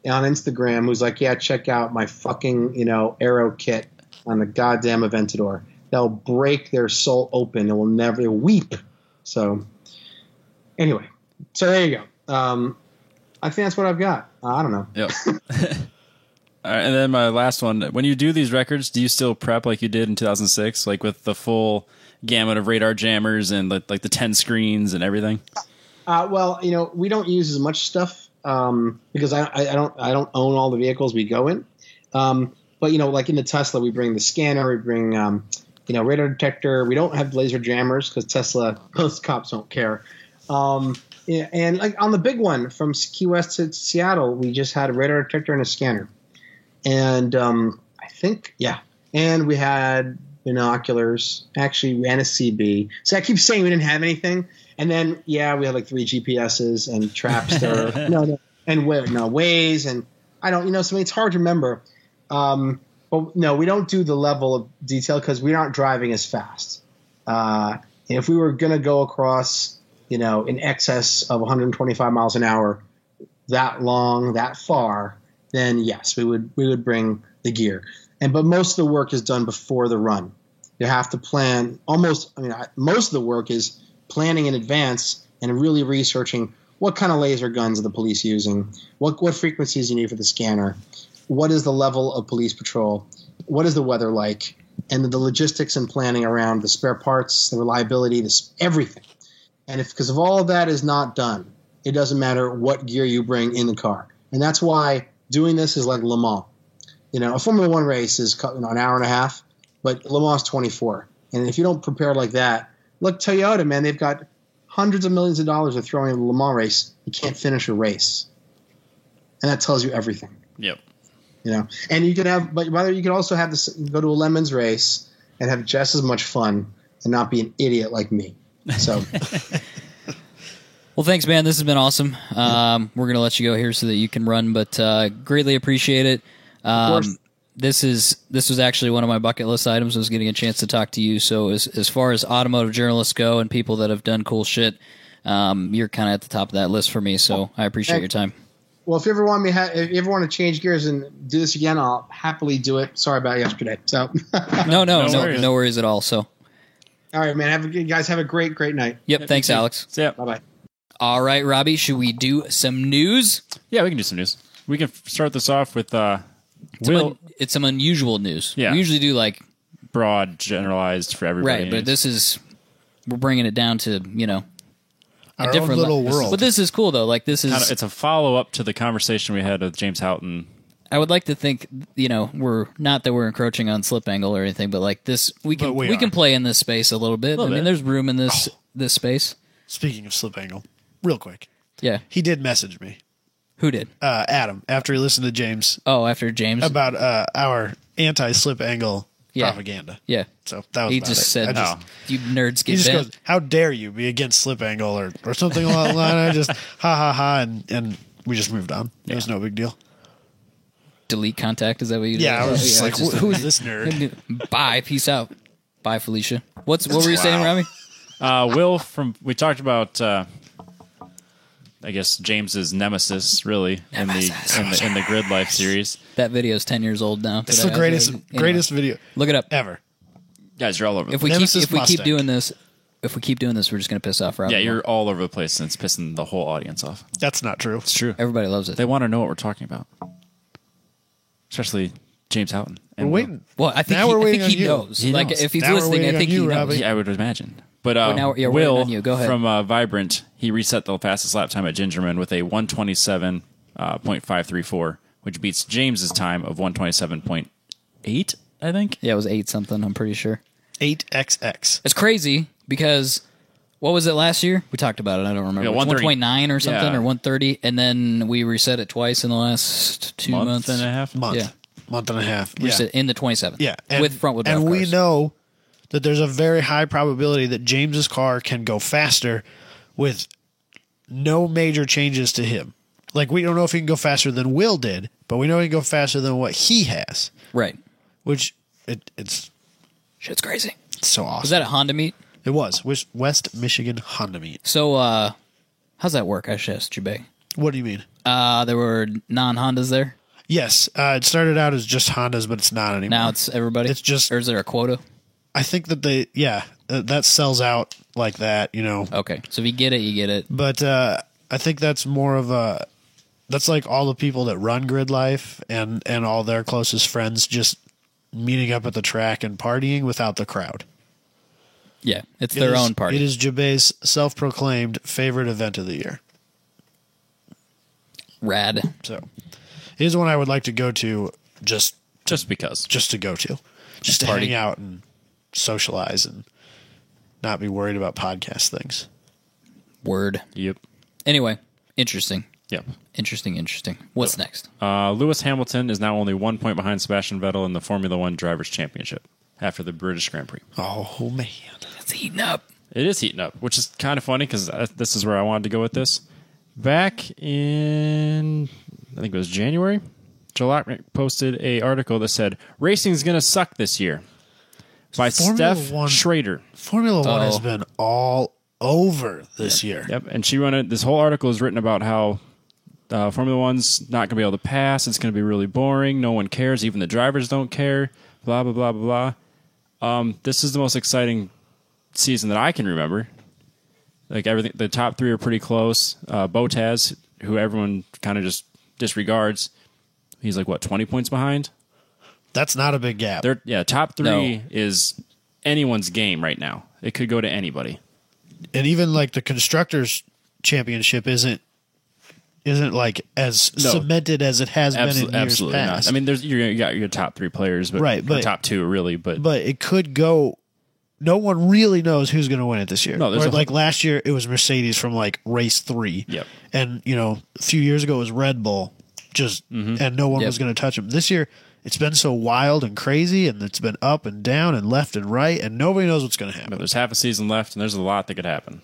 on Instagram who's like, yeah, check out my fucking, Aero kit on the goddamn Aventador. That'll break their soul open and will never weep. So anyway, so there you go. I think that's what I've got. I don't know. Yep. All right, and then my last one. When you do these records, do you still prep like you did in 2006, like with the full gamut of radar jammers and like the 10 screens and everything? Well, we don't use as much stuff because I don't own all the vehicles we go in. But like in the Tesla, we bring the scanner, we bring radar detector. We don't have laser jammers because Tesla, most cops don't care. And like on the big one from Key West to Seattle, we just had a radar detector and a scanner. And I think, and we had binoculars. Actually, we had a CB. So I keep saying we didn't have anything. And then, we had like 3 GPSs and Trapster, and Waze. And I don't, so it's hard to remember. But no, we don't do the level of detail because we aren't driving as fast. And if we were going to go across, in excess of 125 miles an hour, that long, that far, then yes, we would bring the gear. But most of the work is done before the run. You have to plan most of the work is planning in advance and really researching what kind of laser guns are the police using, what frequencies you need for the scanner, what is the level of police patrol, what is the weather like, and the logistics and planning around the spare parts, the reliability, everything. And because if all of that is not done, it doesn't matter what gear you bring in the car. And that's why doing this is like Le Mans. A Formula One race is an hour and a half, but Le Mans is 24. And if you don't prepare like that, look, Toyota, man, they've got hundreds of millions of dollars they're throwing in the Le Mans race. You can't finish a race. And that tells you everything. Yep. And you could also have this, go to a Lemons race and have just as much fun and not be an idiot like me. So, well, thanks, man. This has been awesome. We're gonna let you go here so that you can run, but greatly appreciate it. Of course. This was actually one of my bucket list items. Was getting a chance to talk to you. So as far as automotive journalists go and people that have done cool shit, you're kind of at the top of that list for me. So I appreciate your time. Well, if you ever want if you ever want to change gears and do this again, I'll happily do it. Sorry about yesterday. So no worries at all. So. All right, man. Guys have a great night. Yep. Thanks, Alex. See ya. Bye-bye. All right, Robbie, should we do some news? Yeah, we can do some news. We can start this off with it's some unusual news. Yeah. We usually do like broad, generalized for everybody. Right, but we're bringing it down to, Our a different own little world. But this is cool though. Like this is it's a follow-up to the conversation we had with James Houghton. I would like to think, we're not that we're encroaching on Slip Angle or anything, but like this, we can play in this space a little bit. There's room in this space. Speaking of Slip Angle, real quick. Yeah. He did message me. Who did? Adam, after he listened to James. Oh, after James? About our anti-Slip Angle propaganda. Yeah. So that was he about just it. said, you nerds get he just bent. goes, how dare you be against Slip Angle or something along that line. I just, ha, and we just moved on. It was no big deal. Delete contact, is that what you did? Yeah, I was just like, who is this nerd? Bye, peace out. Bye, Felicia. What were you saying, Rami? Will, we talked about, I guess, James's nemesis, really, in the Grid Life series. That video is 10 years old now. It's the greatest video. Look it up. Ever. Guys, you're all over. If we keep doing this, we're just going to piss off Robbie. Yeah, you're all over the place, and it's pissing the whole audience off. That's not true. It's true. Everybody loves it. They want to know what we're talking about. Especially James Houghton. We're waiting. Well, I think he knows. He like knows. if he's Now we're listening, I waiting think on you, he knows. Robbie. Yeah, I would imagine. But we're waiting Will on you. Go ahead. from Vibrant, he reset the fastest lap time at Gingerman with a 127.534, which beats James's time of 127.8, I think. Yeah, it was 8 something. I'm pretty sure. 8XX. It's crazy because What was it last year? We talked about it. I don't remember. Yeah, 129 or something, Yeah. or 130, and then we reset it twice in the last 2 months. and a half. month Yeah. month and a half. Reset in the 27th. Yeah, with front wheel drive and we cars. know that there's a very high probability that James's car can go faster with no major changes to him. Like, we don't know if he can go faster than Will did, but we know he can go faster than what he has, Right. which it's Shit's crazy. so awesome. Was that a Honda meet? It was West Michigan Honda meet. So, how's that work? I should ask Jubei. What do you mean? There were non-Hondas there. Yes, it started out as just Hondas, but it's not anymore. Now it's everybody. It's just- or is there a quota? I think that that sells out like that, you know. Okay, so if you get it, you get it. But I think that's more of that's like all the people that run Grid Life and all their closest friends just meeting up at the track and partying without the crowd. Yeah, it's their own party. It is Jabei's self-proclaimed favorite event of the year. Rad. So it is one I would like to go to just because. to go to. Just to Party. hang out and socialize and not be worried about podcast things. Word. Yep. Anyway, interesting. Yep. Interesting. What's next? Lewis Hamilton is now only 1 point behind Sebastian Vettel in the Formula One Drivers' Championship after the British Grand Prix. Oh, man. It's heating up. It is heating up, which is kind of funny because this is where I wanted to go with this. Back in, I think it was January, Jalopnik posted a article that said, "Racing's going to suck this year," by Formula Steph One- Schrader. Formula One Oh. has been all over this year. Yep, and she wrote it. This whole article is written about how Formula One's not going to be able to pass. It's going to be really boring. No one cares. Even the drivers don't care. Blah, blah, blah, blah, blah. This is the most exciting season that I can remember. Like, everything, the top three are pretty close. Bottas, who everyone kind of just disregards, he's like, what, 20 points behind? That's not a big gap. Top three No. is anyone's game right now. It could go to anybody. And even like the constructors championship isn't like as cemented as it has been in years Absolutely past. not. I mean, you got your top three players, but Right, or but- top two really, but it could go. No one really knows who's going to win it this year. No, there's Or a- like last year, it was Mercedes from like race 3. Yep. And a few years ago it was Red Bull, and no one Yep. was going to touch them. This year, it's been so wild and crazy, and it's been up and down and left and right, and nobody knows what's going to but happen. there's half a season left, and there's a lot that could happen.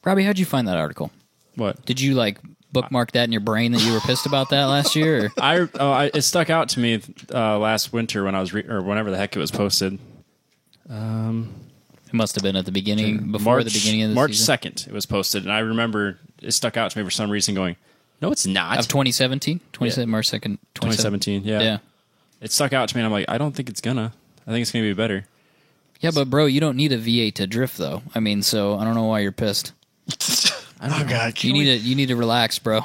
Robbie, how'd you find that article? What? Did you like bookmark that in your brain that you were pissed about that last year? Or? It stuck out to me last winter when I was or whenever the heck it was posted. It must have been at the beginning, before the beginning of the March season. 2nd, it was posted, and I remember it stuck out to me for some reason. Going, no, it's not. Of 2017? 27, March 2nd, 2017, yeah. Yeah. It stuck out to me, and I'm like, I don't think it's gonna. I think it's gonna be better. Yeah, but bro, you don't need a V8 to drift though. I mean, so I don't know why you're pissed. Oh God! You need to relax, bro.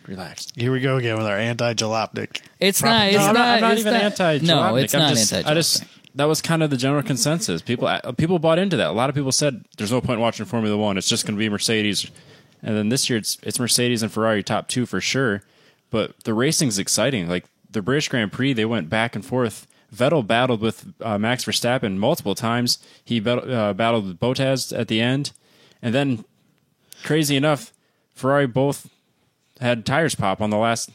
Relax. Here we go again with our anti-jalopnik. It's not. It's No, not. I'm not it's even not, anti. No, it's not anti. anti. That was kind of the general consensus. People bought into that. A lot of people said there's no point watching Formula One. It's just going to be Mercedes. And then this year it's Mercedes and Ferrari top two for sure. But the racing's exciting. Like the British Grand Prix, they went back and forth. Vettel battled with Max Verstappen multiple times. He battled with Bottas at the end, and then crazy enough, Ferrari both had tires pop on the last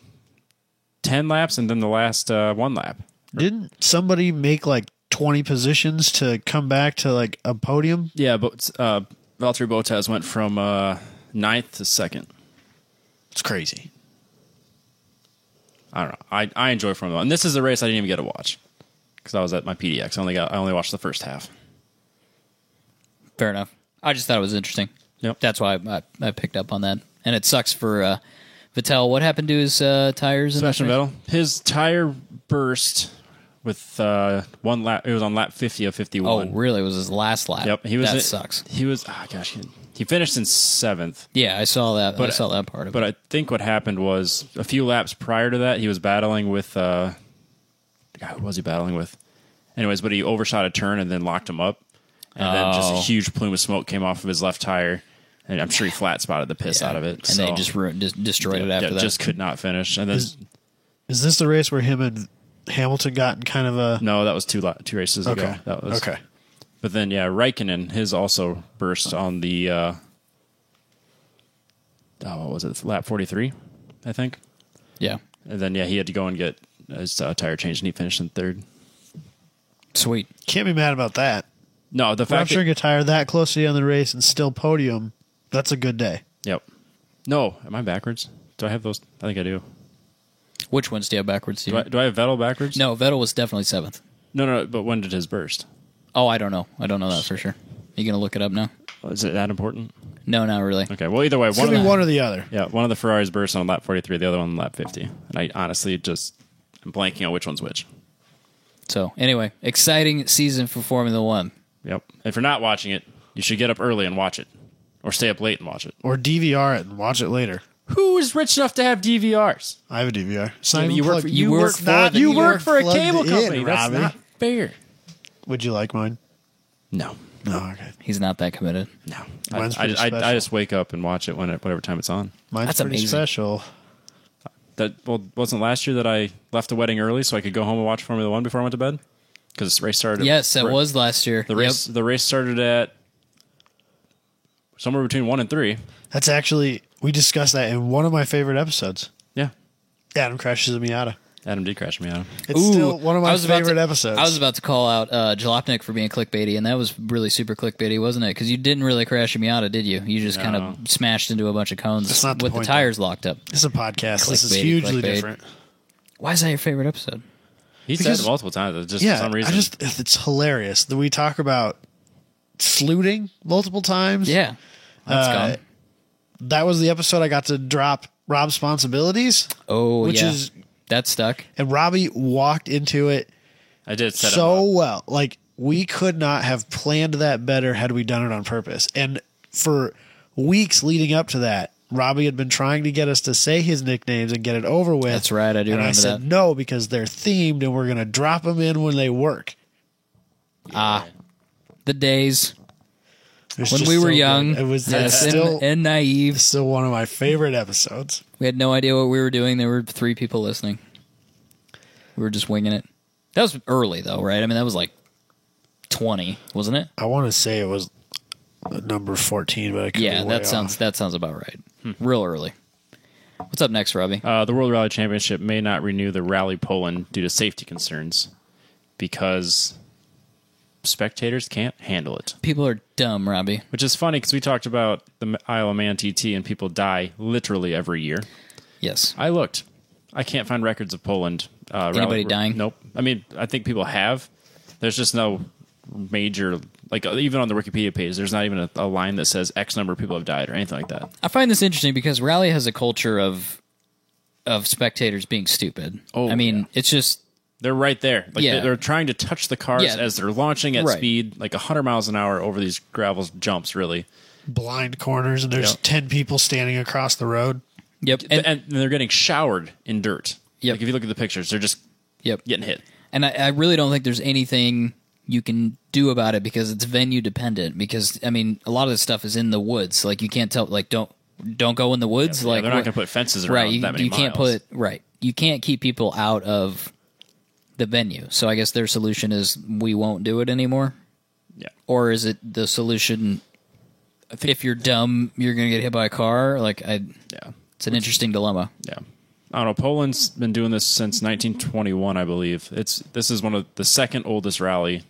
10 laps and then the last 1 lap. Didn't somebody make like 20 positions to come back to like a podium? Yeah, but Valtteri Bottas went from 9th to 2nd. It's crazy. I don't know. I enjoy Formula 1. And this is a race I didn't even get to watch because I was at my PDX. I only watched the first half. Fair enough. I just thought it was interesting. Yep. That's why I picked up on that. And it sucks for Vettel. What happened to his tires? Sebastian Vettel, his tire burst with 1 lap. It was on lap 50 of 51. Oh, really? It was his last lap. Yep, he was. That sucks. He was. He finished in 7th. Yeah, I saw that. I saw that part of it. But I think what happened was a few laps prior to that, he was battling with. God, who was he battling with? Anyways, but he overshot a turn and then locked him up, and then just a huge plume of smoke came off of his left tire, and I'm sure he flat spotted the piss out of it. And they just destroyed it after that. Just could not finish. And then Is this the race where him and Hamilton got in kind of a... no, that was two races ago. Okay. That was okay. But then, yeah, Raikkonen, his also burst on the, what was it, lap 43, I think. Yeah. And then, yeah, he had to go and get his tire changed, and he finished in third. Sweet. Can't be mad about that. No, the fact Rupturing a tire that close to the end of the race and still podium, that's a good day. Yep. No, am I backwards? Do I have those? I think I do. Which ones do you have backwards? Do I have Vettel backwards? No, Vettel was definitely 7th. No, but when did his burst? Oh, I don't know. I don't know that for sure. You going to look it up now? Is it that important? No, not really. Okay, well, either way, It's going to be one or the other. one of the Ferraris burst on lap 43, the other one on lap 50. And I honestly I'm blanking on which one's which. So, anyway, exciting season for Formula One. Yep. If you're not watching it, you should get up early and watch it. Or stay up late and watch it. Or DVR it and watch it later. Who is rich enough to have DVRs? I have a DVR. You work for a cable company. That's Robbie. not fair. Would you like mine? No. No, okay. He's not that committed. No. Mine's I pretty special. just wake up and watch it whatever time it's on. Mine's That's pretty amazing. special. Wasn't last year that I left the wedding early so I could go home and watch Formula One before I went to bed? Because the race started. Yes, that was last year. The race started at somewhere between 1 and 3. That's actually, we discussed that in one of my favorite episodes. Yeah. Adam crashes a Miata. Adam did crash me out. It's still one of my favorite episodes. I was about to call out Jalopnik for being clickbaity, and that was really super clickbaity, wasn't it? Because you didn't really crash a Miata, did you? You just kind of smashed into a bunch of cones That's not the with point, the tires locked up. This is a podcast. This is Clickbaity, hugely clickbait. different. Why is that your favorite episode? He said it multiple times. It's just Yeah, for some reason. it's hilarious that we talk about sleuting multiple times. Yeah. That's gone. That was the episode I got to drop Rob's responsibilities. Oh, which yeah. is, That stuck. and Robbie walked into it I did set so him up. well. Like, we could not have planned that better had we done it on purpose. And for weeks leading up to that, Robbie had been trying to get us to say his nicknames and get it over with. That's right, I do and remember I said that. no, because they're themed and we're going to drop them in when they work. The days It was when just we were so young good. It was yes, it's still, and naive. still one of my favorite episodes. We had no idea what we were doing. There were 3 people listening. We were just winging it. That was early, though, right? I mean, that was like 20, wasn't it? I want to say it was number 14, but I could Yeah, be way that sounds off. about right. Real early. What's up next, Robbie? The World Rally Championship may not renew the Rally Poland due to safety concerns because spectators can't handle it. People are dumb, Robbie. Which is funny because we talked about the Isle of Man TT and people die literally every year. Yes. I looked. I can't find records of Poland. Anybody dying? Nope. I mean, I think people have. There's just no major, like even on the Wikipedia page, there's not even a line that says X number of people have died or anything like that. I find this interesting because Rally has a culture of spectators being stupid. Oh, I mean, yeah. it's just They're right there. Like Yeah. they're trying to touch the cars Yeah. as they're launching at Right. speed, like 100 miles an hour over these gravel jumps, really. Blind corners, and there's Yep. 10 people standing across the road. yep. And they're getting showered in dirt. Yep. Like if you look at the pictures, they're just Yep. getting hit. And I really don't think there's anything you can do about it because it's venue dependent. Because I mean, a lot of this stuff is in the woods. Like you can't tell. Like don't go in the woods. Yeah, like they're not going to put fences around right. You, that many you can't miles. put right. You can't keep people out of the venue. So I guess their solution is we won't do it anymore. Yeah. Or is it the solution? If you're dumb, you're going to get hit by a car. Like Yeah. it's an interesting dilemma. Yeah. I don't know. Poland's been doing this since 1921, I believe. This is one of the second oldest rally.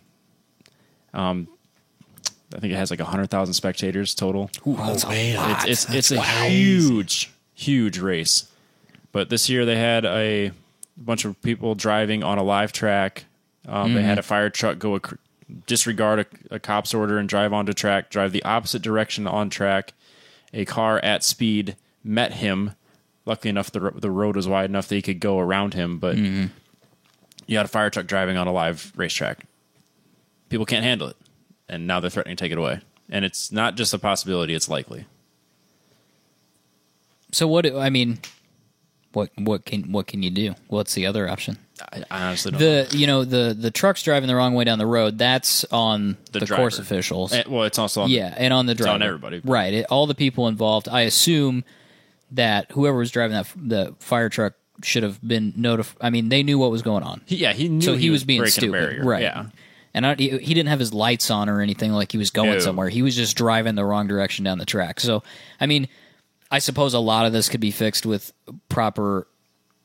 I think it has like 100,000 spectators total. Ooh, that's a man. lot. It's a crazy. huge race. But this year they had a bunch of people driving on a live track. They had a fire truck go disregard a cop's order and drive onto track, drive the opposite direction on track. A car at speed met him. Luckily enough, the road was wide enough that he could go around him, but you had a fire truck driving on a live racetrack. People can't handle it, and now they're threatening to take it away. And it's not just a possibility; it's likely. So what? I mean, what can you do? What's the other option? I honestly don't know. The trucks driving the wrong way down the road. That's on the driver. course officials. Well, it's also on And on the driver. on everybody. Right. All the people involved. I assume that whoever was driving the fire truck should have been notified. I mean, they knew what was going on. He knew So he was being breaking stupid. a barrier. Right. Yeah. And he didn't have his lights on or anything like he was going No. somewhere. He was just driving the wrong direction down the track. So, I mean, I suppose a lot of this could be fixed with proper,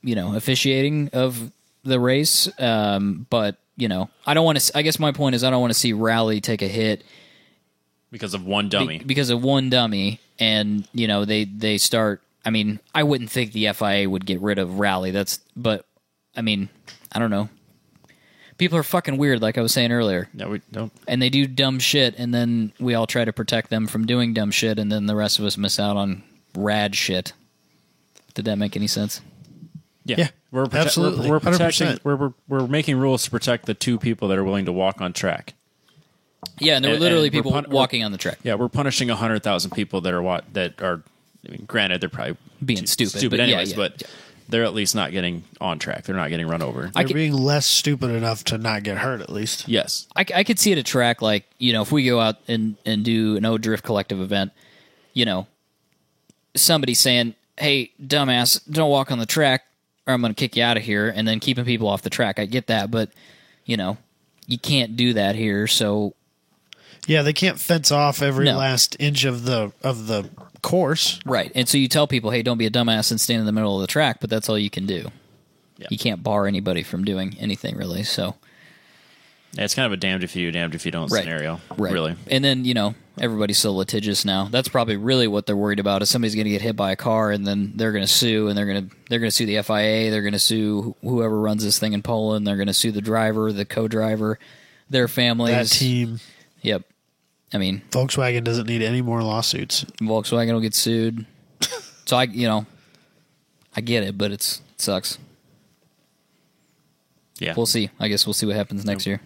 officiating of the race. But, I don't want to. I guess my point is I don't want to see Rally take a hit because of one dummy. because of one dummy, and they start. I mean, I wouldn't think the FIA would get rid of Rally. But I mean, I don't know. People are fucking weird, like I was saying earlier. No, we don't. And they do dumb shit, and then we all try to protect them from doing dumb shit, and then the rest of us miss out on rad shit. Did that make any sense? Yeah. We're absolutely. We're protecting. 100%. We're making rules to protect the 2 people that are willing to walk on track. Yeah, and there were And- literally and we're people walking on the track. Yeah, we're punishing 100,000 people that are. I mean, granted, they're probably Being stupid, but yeah, anyways, yeah, but yeah. they're at least not getting on track. They're not getting run over. They're being less stupid enough to not get hurt, at least. Yes. I could see it at track, like, if we go out and do an O-Drift collective event, somebody saying, hey, dumbass, don't walk on the track or I'm going to kick you out of here, and then keeping people off the track. I get that, but, you can't do that here, so... Yeah, they can't fence off every No. last inch of the course. Right, and so you tell people, hey, don't be a dumbass and stand in the middle of the track, but that's all you can do. Yeah. You can't bar anybody from doing anything, really, so... Yeah, it's kind of a damned if you, damned if you don't Right. scenario. Right. Really. And then, everybody's so litigious now. That's probably really what they're worried about is somebody's going to get hit by a car and then they're going to sue and they're going to sue the FIA, they're going to sue whoever runs this thing in Poland, they're going to sue the driver, the co-driver, their families. That team, Yep. I mean, Volkswagen doesn't need any more lawsuits. Volkswagen will get sued. So I get it, but it sucks. Yeah. We'll see. I guess we'll see what happens next year.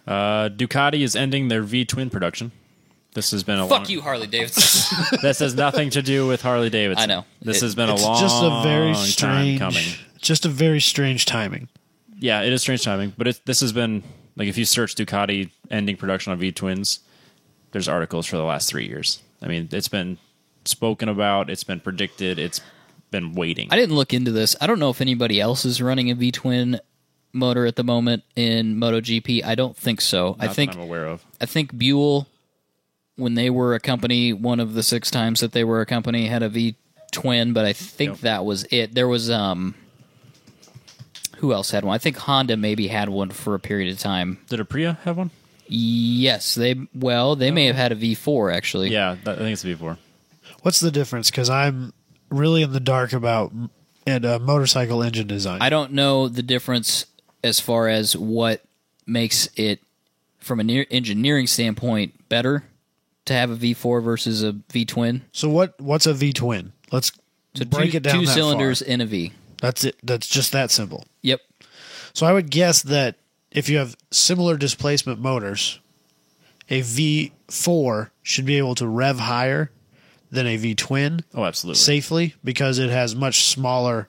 Ducati is ending their V-twin production. This has been a Fuck you, Harley Davidson. This has nothing to do with Harley Davidson. I know. This has been a It's long just a very time strange, coming. just a very strange timing. Yeah, it is strange timing, but this has been like if you search Ducati ending production on V-twins, there's articles for the last 3 years. I mean, it's been spoken about, it's been predicted, it's been waiting. I didn't look into this. I don't know if anybody else is running a V-twin motor at the moment in MotoGP. I don't think so. Not that I'm aware of. I think Buell, when they were a company, one of the 6 times that they were a company, had a V-twin, but I think Yep. that was it. There was who else had one? I think Honda maybe had one for a period of time. Did Aprilia have one? Yes, they may have had a V4 actually. Yeah, I think it's a V4. What's the difference? Because I'm really in the dark about motorcycle engine design. I don't know the difference as far as what makes it, from an engineering standpoint, better to have a V4 versus a V-twin. So what's a V twin? Let's So break it down. two that cylinders far. in a V. That's it. That's just that simple. Yep. So I would guess that if you have similar displacement motors, a V4 should be able to rev higher than a V twin Oh, absolutely. safely because it has much smaller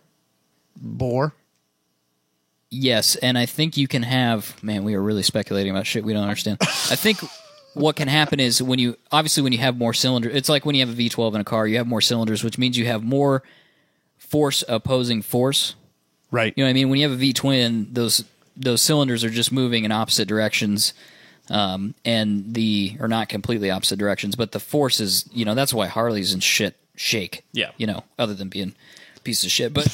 bore. Yes, and I think you can have... Man, we are really speculating about shit we don't understand. I think what can happen is when you have more cylinders... It's like when you have a V12 in a car, you have more cylinders, which means you have more force opposing force. Right. You know what I mean? When you have a V-twin, those cylinders are just moving in opposite directions, or not completely opposite directions, but the force is, that's why Harleys and shit shake. Yeah. Other than being piece of shit, but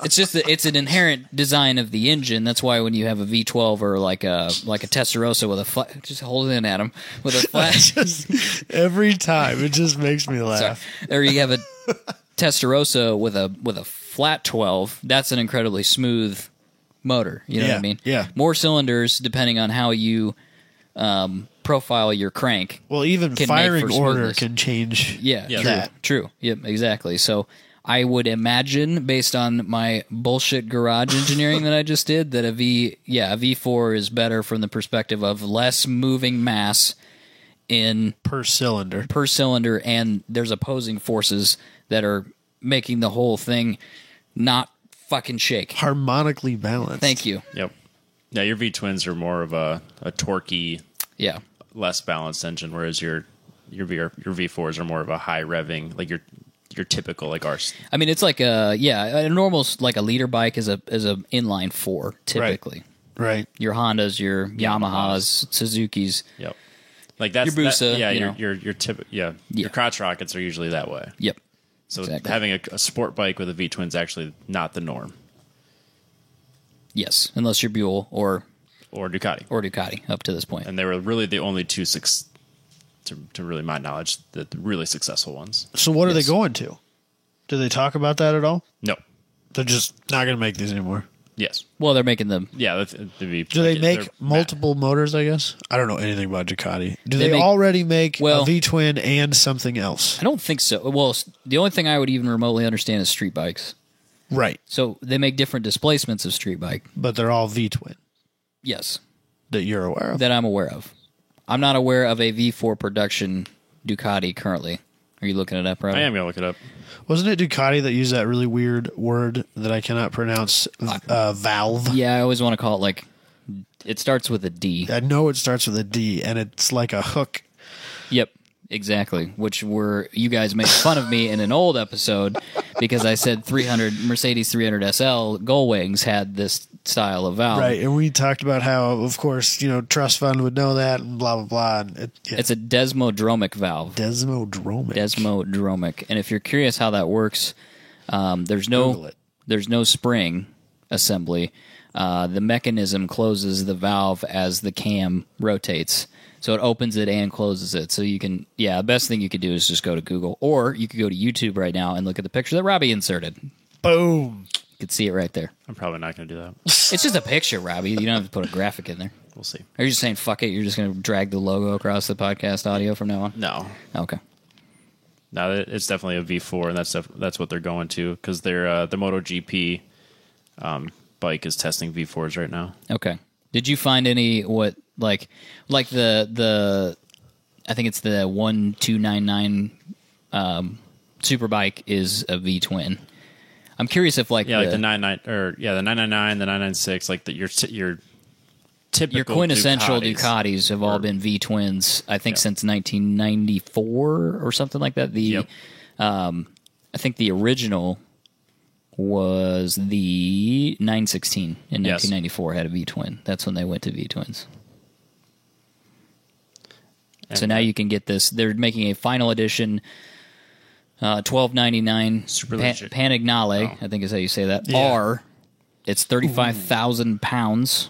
it's just it's an inherent design of the engine. That's why when you have a V12 or like a Testarossa with a flat, just hold it in at 'em with a flat. Every time it just makes me laugh. Or you have a Testarossa with a flat 12. That's an incredibly smooth motor. You know what I mean? Yeah. More cylinders depending on how you profile your crank. Well, even Can make firing for order smoothness. can change. Yeah, Yeah. true. True. Yep, exactly. So I would imagine, based on my bullshit garage engineering that I just did, that a V4 is better from the perspective of less moving mass per cylinder. per cylinder, and there's opposing forces that are making the whole thing not fucking shake. Harmonically balanced. Thank you. Yep. Yeah, your V-twins are more of a torquey, Yeah. less balanced engine, whereas your V4s are more of a high revving, like your typical like ours. I mean, it's like a normal, like a liter bike is a inline 4 typically. Right. Your Hondas, your Yamahas, Suzukis. Yep. Like that's Your Busa, yeah, you know. your your crotch rockets are usually that way. Yep. So Exactly. having a sport bike with a V-twin is actually not the norm. Yes, unless you're Buell or Ducati. up to this point. And they were really the only two, to really my knowledge, the really successful ones. So what are Yes. they going to? Do they talk about that at all? No. They're just not going to make these anymore. Yes. Well, they're making them. Yeah. Do they make multiple motors, I guess? I don't know anything about Ducati. Do They they, make- already make well- a V-twin and something else? I don't think so. Well, the only thing I would even remotely understand is street bikes. Right. So they make different displacements of street bike. But they're all V-twin Yes, that you're aware of. that I'm aware of. I'm not aware of a V4 production Ducati currently. Are you looking it up, Rob? I am going to look it up. Wasn't it Ducati that used that really weird word that I cannot pronounce? Valve. Yeah, I always want to call it like. It starts with a D. I know it starts with a D, and it's like a hook. Yep, exactly. Which you guys made fun of me in an old episode because I said Mercedes 300 SL Gull Wings had this style of valve. Right, and we talked about how, of course, trust fund would know that, and blah, blah, blah. And It's a desmodromic valve. Desmodromic. Desmodromic. And if you're curious how that works, there's Google no it. spring assembly. The mechanism closes the valve as the cam rotates. So it opens it and closes it. So you can, the best thing you could do is just go to Google. Or you could go to YouTube right now and look at the picture that Robbie inserted. You Boom. could see it right there. I'm probably not going to do that. It's just a picture, Robbie. You don't have to put a graphic in there. We'll see. Are you just saying, fuck it, you're just going to drag the logo across the podcast audio from now on? No. Okay. No, it's definitely a V4, and that's what they're going to because they're the MotoGP bike is testing V4s right now. Okay. Did you find any like the I think it's the 1299 Superbike is a V twin. I'm curious if like the 99 or the 999, the 996, like your typical your quintessential Ducatis. Ducatis have all been V twins. I think Yep. since 1994 or something like that. Yep. I think the original was the 916 in Yes. 1994 had a V twin. That's when they went to V twins. So And, now you can get this. They're making a final edition, $12.99 Super legit. Panignale. Oh. I think is how you say that. Yeah. R. It's 35,000 pounds.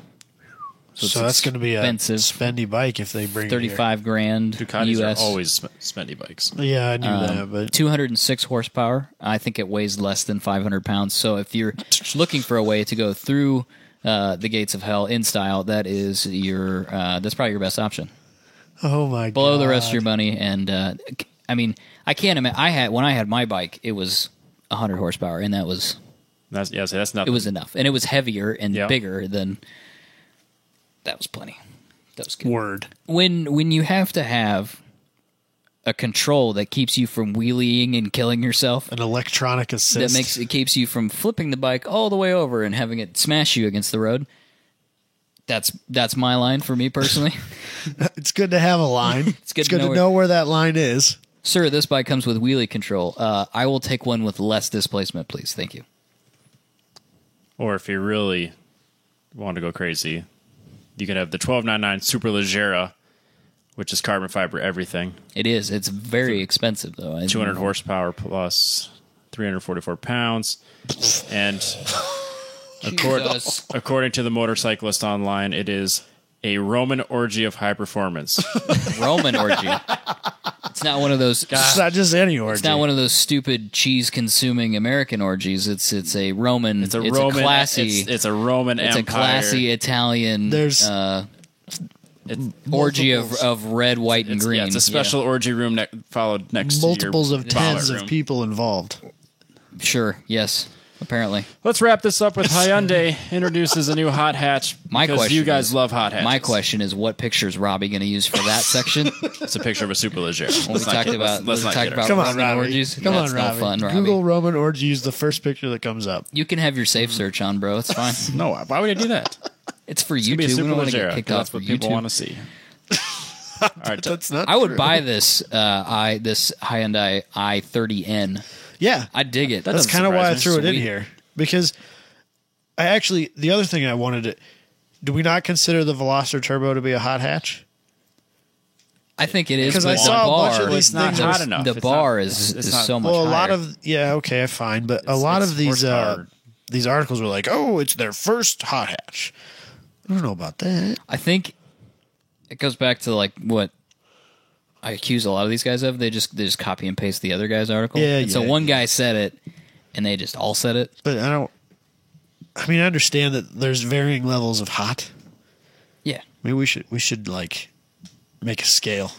So that's going to be a expensive. spendy bike if they bring it here. 35 grand Ducatis US. are always spendy bikes. Yeah, I knew that, but 206 horsepower. I think it weighs less than 500 pounds. So if you're looking for a way to go through the gates of hell in style, that is that's probably your best option. oh my god. Below the rest of your money. And I mean, I can't imagine. When I had my bike, it was 100 horsepower, and that was That's nothing. it was enough, and it was heavier and Yeah. bigger than. That was plenty. That was good. Word. When you have to have a control that keeps you from wheeling and killing yourself, An electronic assist. it keeps you from flipping the bike all the way over and having it smash you against the road. That's my line for me personally. It's good to have a line. It's good to know where that line is. Sir, this bike comes with wheelie control. I will take one with less displacement, please. Thank you. Or if you really want to go crazy, you could have the 1299 Superleggera, which is carbon fiber everything. It is. It's very expensive though. 200 horsepower plus 344 pounds. And Jesus. according to the Motorcyclist Online, it is a Roman orgy of high performance. Roman orgy. It's not one of those. It's not just any orgy. It's not one of those stupid cheese-consuming American orgies. It's a Roman. It's a Roman classy. It's a Roman It's empire. a classy Italian. There's- orgy multiples. of red, white, and green. Yeah, it's a special orgy room followed next multiples to of your tens room. of people involved. Sure. Yes. Apparently. Let's wrap this up with Hyundai introduces a new hot hatch. My because question you guys is- love hot hatches. My question is, what picture is Robbie going to use for that section? It's a picture of a Superleggera. When we talked about Come on, Roman Robbie. orgies. Come That's on, no Robbie. fun, Robbie. Google Roman orgies, the first picture that comes up. You can have your safe search on, bro. It's fine. No, why would I do that? It's for It's gonna be a YouTube. We don't want to Superleggera, get kicked 'cause off that's for what people want YouTube. to see. All right, That's not I would true. buy this this Hyundai i30N. Yeah. I dig it. That's doesn't kind of why I surprise me. threw it in Sweet. here. Because the other thing I wanted to, Do we not consider the Veloster Turbo to be a hot hatch? I think it is Because I but saw the a bunch bar- of these It's not things. hot enough. The It's bar not- is it's not- so much Well, a lot higher. okay, fine, but a lot it's of these horsepower. these articles were like, "Oh, it's their first hot hatch." I don't know about that. I think it goes back to like what I accuse a lot of these guys of. They just copy and paste the other guy's article. Yeah, and so yeah, one guy said it, and they just all said it. But I don't. I mean, I understand that there's varying levels of hot. Yeah, Maybe we should like make a scale,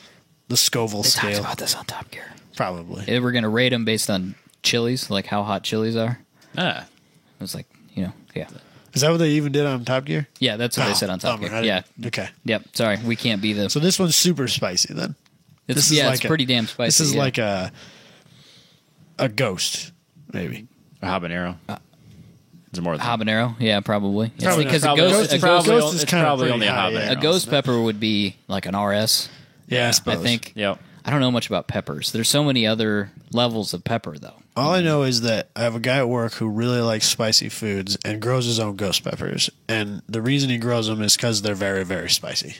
the Scoville they talked scale, about this on Top Gear. probably. Yeah, we're gonna rate them based on chilies, like how hot chilies are. Ah. It was like yeah, Is that what they even did on Top Gear? yeah. That's what they Oh, said on Top bummer. Gear. I Yeah, didn't- Okay. yep. Sorry, we can't be the. So this one's super spicy then. It's, this is it's like pretty damn spicy. This is yeah. like a ghost, maybe. A habanero. Is it more than habanero. Yeah, probably. It's Probably because not. a Probably- ghost, it's a probably, ghost, Ghost is it's kinda probably pretty only a high, habanero. yeah. a ghost pepper would be like an RS. Yeah, I I suppose. think. Yep. I don't know much about peppers. There's so many other levels of pepper, though. All I know is that I have a guy at work who really likes spicy foods and grows his own ghost peppers. And the reason he grows them is because they're very, very spicy.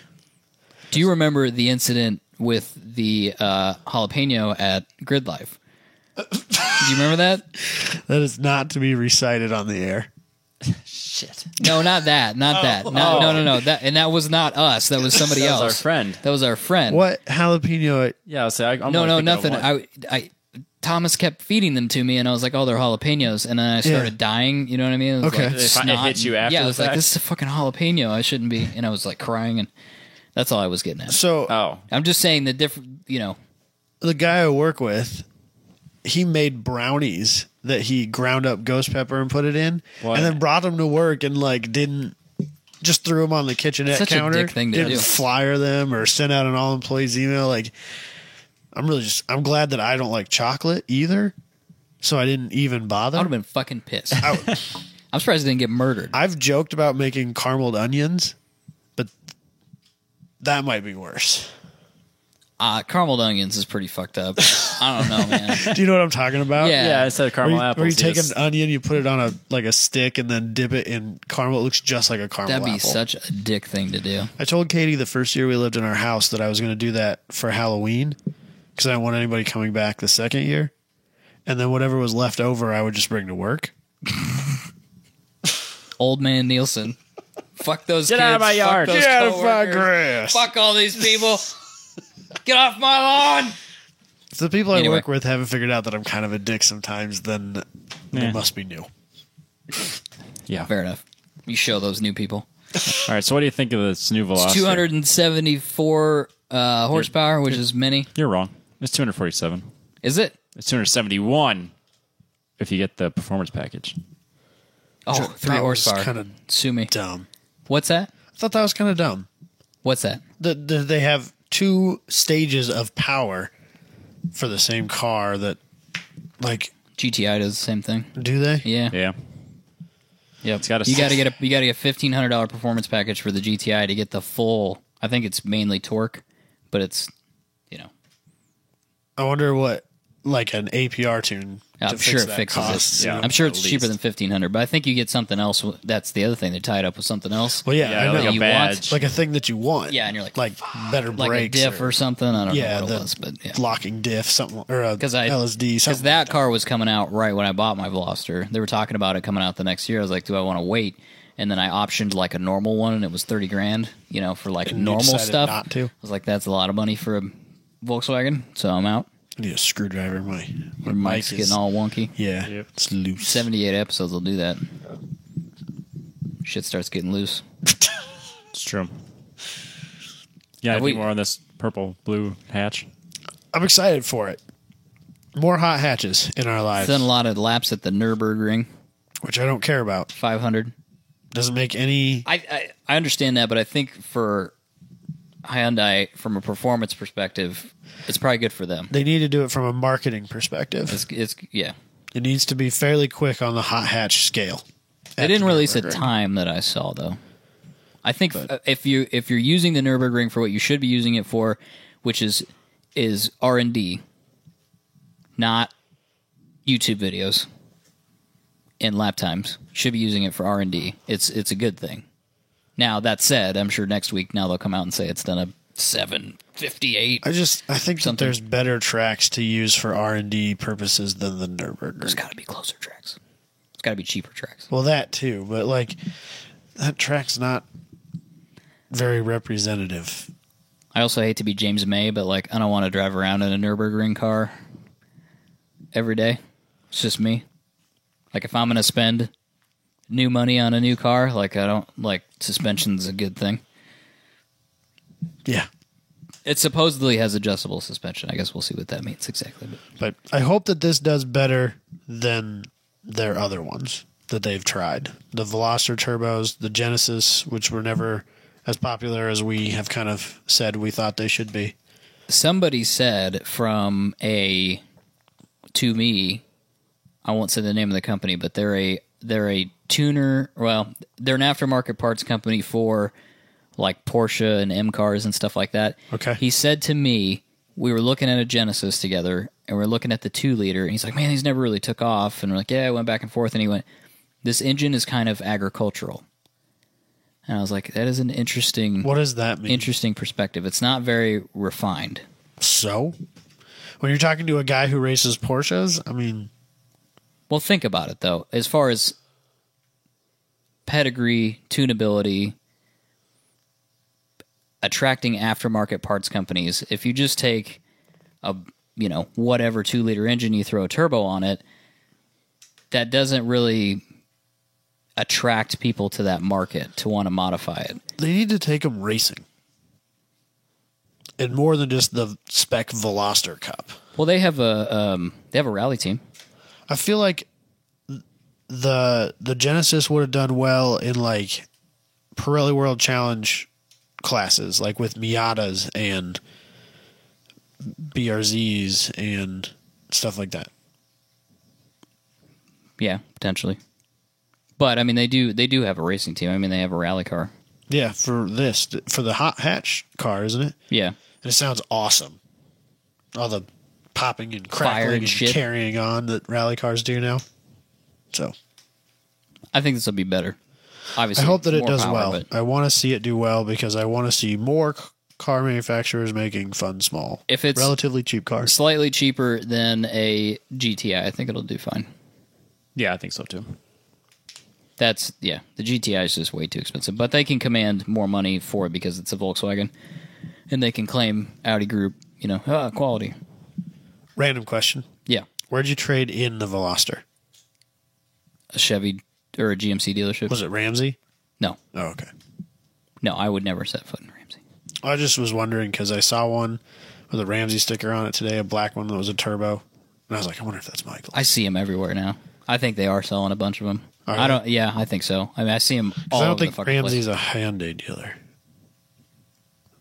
Do you remember the incident with the jalapeno at Grid Life? Do you remember that? That is not to be recited on the air. Shit. No, not that. Not that. No. That was not us. That was somebody That was else. our friend. That was our friend. What jalapeno? Yeah, I'll say. I'm No, only nothing. thinking of one. I Thomas kept feeding them to me, and I was like, "Oh, they're jalapenos," and then I started dying. You know what I mean? It was Okay. like It snot hit you and- after Yeah, I the was like, fact? "This is a fucking jalapeno. I shouldn't be." And I was like crying, and that's all I was getting at. So Oh. I'm just saying the different. the guy I work with, he made brownies that he ground up ghost pepper and put it in, What? and then brought them to work and like didn't just threw them on the kitchenette Such a counter. dick thing to didn't do. flyer them or send out an all employees email. Like, I'm glad that I don't like chocolate either, so I didn't even I bother. would have been fucking pissed. I'm surprised I didn't get murdered. I've joked about making carameled onions, but that might be worse. Carameled onions is pretty fucked up. I don't know, man. Do you know what I'm talking about? Yeah. Yeah, instead of caramel Where you, apples. where you take just- an onion, you put it on a stick, and then dip it in caramel. It looks just like a caramel That'd be apple. such a dick thing to do. I told Katie the first year we lived in our house that I was going to do that for Halloween because I didn't want anybody coming back the second year. And then whatever was left over, I would just bring to work. Old man Nielsen. Fuck those Get kids. out of my yard. Fuck those Get out of my coworkers. grass. Fuck all these people. Get off my lawn. If the people I Anyway. work with haven't figured out that I'm kind of a dick sometimes, then they Yeah. must be new. Yeah. Fair enough. You show those new people. All right. So, what do you think of this new It's Veloster? 274 horsepower, which is many. You're wrong. It's 247. Is it? It's 271 if you get the performance package. Oh, That 3 was horsepower. kinda Sue me. Dumb. What's that? I thought that was kind of dumb. What's that? They have two stages of power for the same car that, like, GTI does the same thing. do they? Yeah. Yeah. Yep. It's got a- you got to get $1,500 performance package for the GTI to get the full. I think it's mainly torque, but it's I wonder what, like, an APR tune. I'm to sure fix it that fixes costs. it. Yeah. I'm sure At it's cheaper than least. $1,500, but I think you get something else. That's the other thing. They tie it up with something else. Well, yeah, Yeah, I know. like a You badge. want- Like a thing that you want. Yeah, and you're like, better like brakes. a diff or something. I don't yeah, know what the it was, but yeah. locking diff, something, or a LSD, Because something. that car was coming out right when I bought my Veloster. They were talking about it coming out the next year. I was like, do I want to wait? And then I optioned like a normal one, and it was $30,000. For like And you normal decided stuff. not to? I was like, that's a lot of money for a Volkswagen, so I'm out. I need a screwdriver. My Mike's mic getting is, all wonky. yeah, Yep. it's loose. 78 episodes will do that. Shit starts getting loose. It's true. Yeah, I we- think more on this purple blue hatch. I'm excited for it. More hot hatches in our lives, Done a lot of laps at the Nürburgring, which I don't care about. 500. Doesn't make any. I understand that, but I think for Hyundai, from a performance perspective, it's probably good for them. They need to do it from a marketing perspective. It's yeah. It needs to be fairly quick on the hot hatch scale. They didn't release a time that I saw though. I think if you're using the Nürburgring for what you should be using it for, which is R&D, not YouTube videos and lap times, you should be using it for R&D. It's a good thing. Now, that said, I'm sure next week now they'll come out and say it's done a 758. I think that Something. there's better tracks to use for R&D purposes than the Nürburgring. There's got to be closer tracks. It's got to be cheaper tracks. Well, that too, but like that track's not very representative. I also hate to be James May, but like I don't want to drive around in a Nürburgring car every day. It's just me. Like if I'm going to spend new money on a new car, like I don't like suspension's a good thing. Yeah. It supposedly has adjustable suspension. I guess we'll see what that means exactly. But I hope that this does better than their other ones that they've tried. The Veloster turbos, the Genesis, which were never as popular as we have kind of said we thought they should be. Somebody said to me, I won't say the name of the company, but they're a tuner. Well, they're an aftermarket parts company for like Porsche and M cars and stuff like that. Okay. He said to me, we were looking at a Genesis together, and we're looking at the 2-liter, and he's like, man, these never really took off. And we're like, yeah, I went back and forth, and he went, this engine is kind of agricultural. And I was like, that is an interesting What does that mean? interesting perspective. It's not very refined. So? When you're talking to a guy who races Porsches, I mean... Well, think about it, though. As far as pedigree, tunability, attracting aftermarket parts companies, if you just take a, whatever 2-liter engine, you throw a turbo on it, that doesn't really attract people to that market to want to modify it. They need to take them racing. And more than just the spec Veloster Cup. Well, they have a rally team. I feel like the Genesis would have done well in like Pirelli World Challenge classes, like with Miatas and BRZs and stuff like that. Yeah, potentially. But I mean, they do have a racing team. I mean, they have a rally car. Yeah, for the hot hatch car, isn't it? Yeah, And it sounds awesome. All the popping and Fire crackling and and shit. carrying on that rally cars do now. So I think this will be better. Obviously, I hope that it more does power, well. but I want to see it do well because I want to see more car manufacturers making fun, small, if it's relatively cheap cars. slightly cheaper than a GTI, I think it'll do fine. Yeah, I think so too. The GTI is just way too expensive, but they can command more money for it because it's a Volkswagen, and they can claim Audi Group, quality. Random question. Yeah, Where'd you trade in the Veloster? a Chevy or a GMC dealership. Was it Ramsey? No, Oh, okay. no, I would never set foot in Ramsey. I just was wondering because I saw one with a Ramsey sticker on it today, a black one that was a turbo. And I was like, I wonder if that's Michael. I see them everywhere now. I think they are selling a bunch of them. Are I they? don't. Yeah, I think so. I mean, I see them all I don't over the think fucking Ramsey's place. a Hyundai dealer.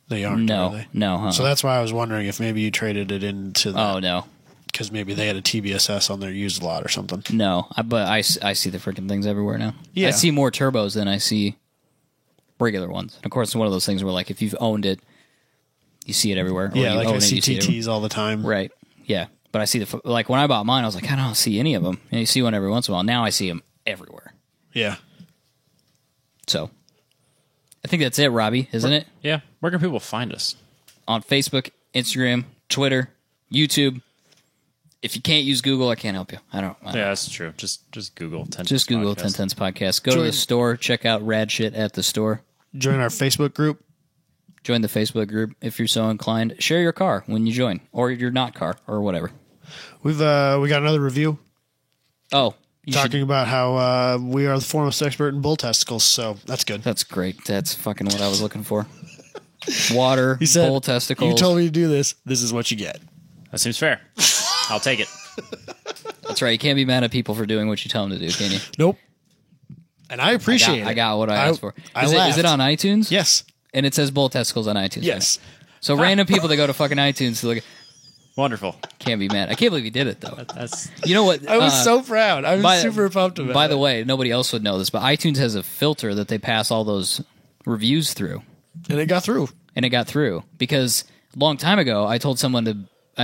They aren't, No, are they? no. Huh? So that's why I was wondering if maybe you traded it into the... Oh no, Because maybe they had a TBSS on their used lot or something. no. But I see the freaking things everywhere now. Yeah. I see more turbos than I see regular ones. And of course, it's one of those things where, like, if you've owned it, you see it everywhere. Or Yeah, you like own I it, see you it TTs all the time. right. Yeah, but I see like when I bought mine, I was like, I don't see any of them. And you see one every once in a while. Now I see them everywhere. Yeah. So I think that's it, Robbie, isn't it? Yeah, where can people find us? On Facebook, Instagram, Twitter, YouTube. If you can't use Google, I can't help you. I don't Yeah, that's true. Just Google 10 Just Google Podcast. 10 Tenths Podcast. Go to Join- the store. Check out rad shit at the store. Join our Facebook group. Join the Facebook group if you're so inclined. Share your car when you join, or your not car, or whatever. We got another review Oh, you should, talking about how we are the foremost expert in bull testicles, so that's good. that's great. That's fucking what I was looking for. Water, He said, bull testicles. You told me to do this. This is what you get. That seems fair. I'll take it. That's right. You can't be mad at people for doing what you tell them to do, can you? Nope. And I appreciate it. I got what I asked for. I Is laughed. it on iTunes? Yes. And it says bull testicles on iTunes. Yes. So random people that go to fucking iTunes to look at, Wonderful. can't be mad. I can't believe you did it, though. That's You know what? I was so proud. I was super pumped about it. By the way, nobody else would know this, but iTunes has a filter that they pass all those reviews through, And it got through. and it got through because a long time ago I told someone to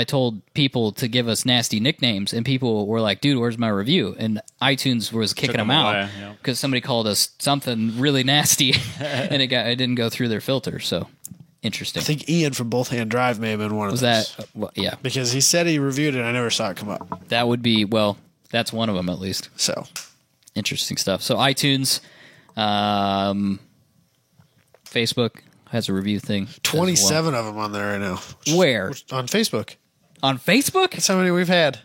told people to give us nasty nicknames, and people were like, "Dude, where's my review?" And iTunes was kicking them out because somebody called us something really nasty, and it didn't go through their filter. So interesting. I think Ian from Both Hand Drive may have been one of Was those. that? Well, yeah, Because he said he reviewed it, and I never saw it come up. that would be That's one of them at least. So Interesting stuff. So iTunes, Facebook has a review thing. as well. 27 of them on there right now. Where? On Facebook. On Facebook? That's how many we've had.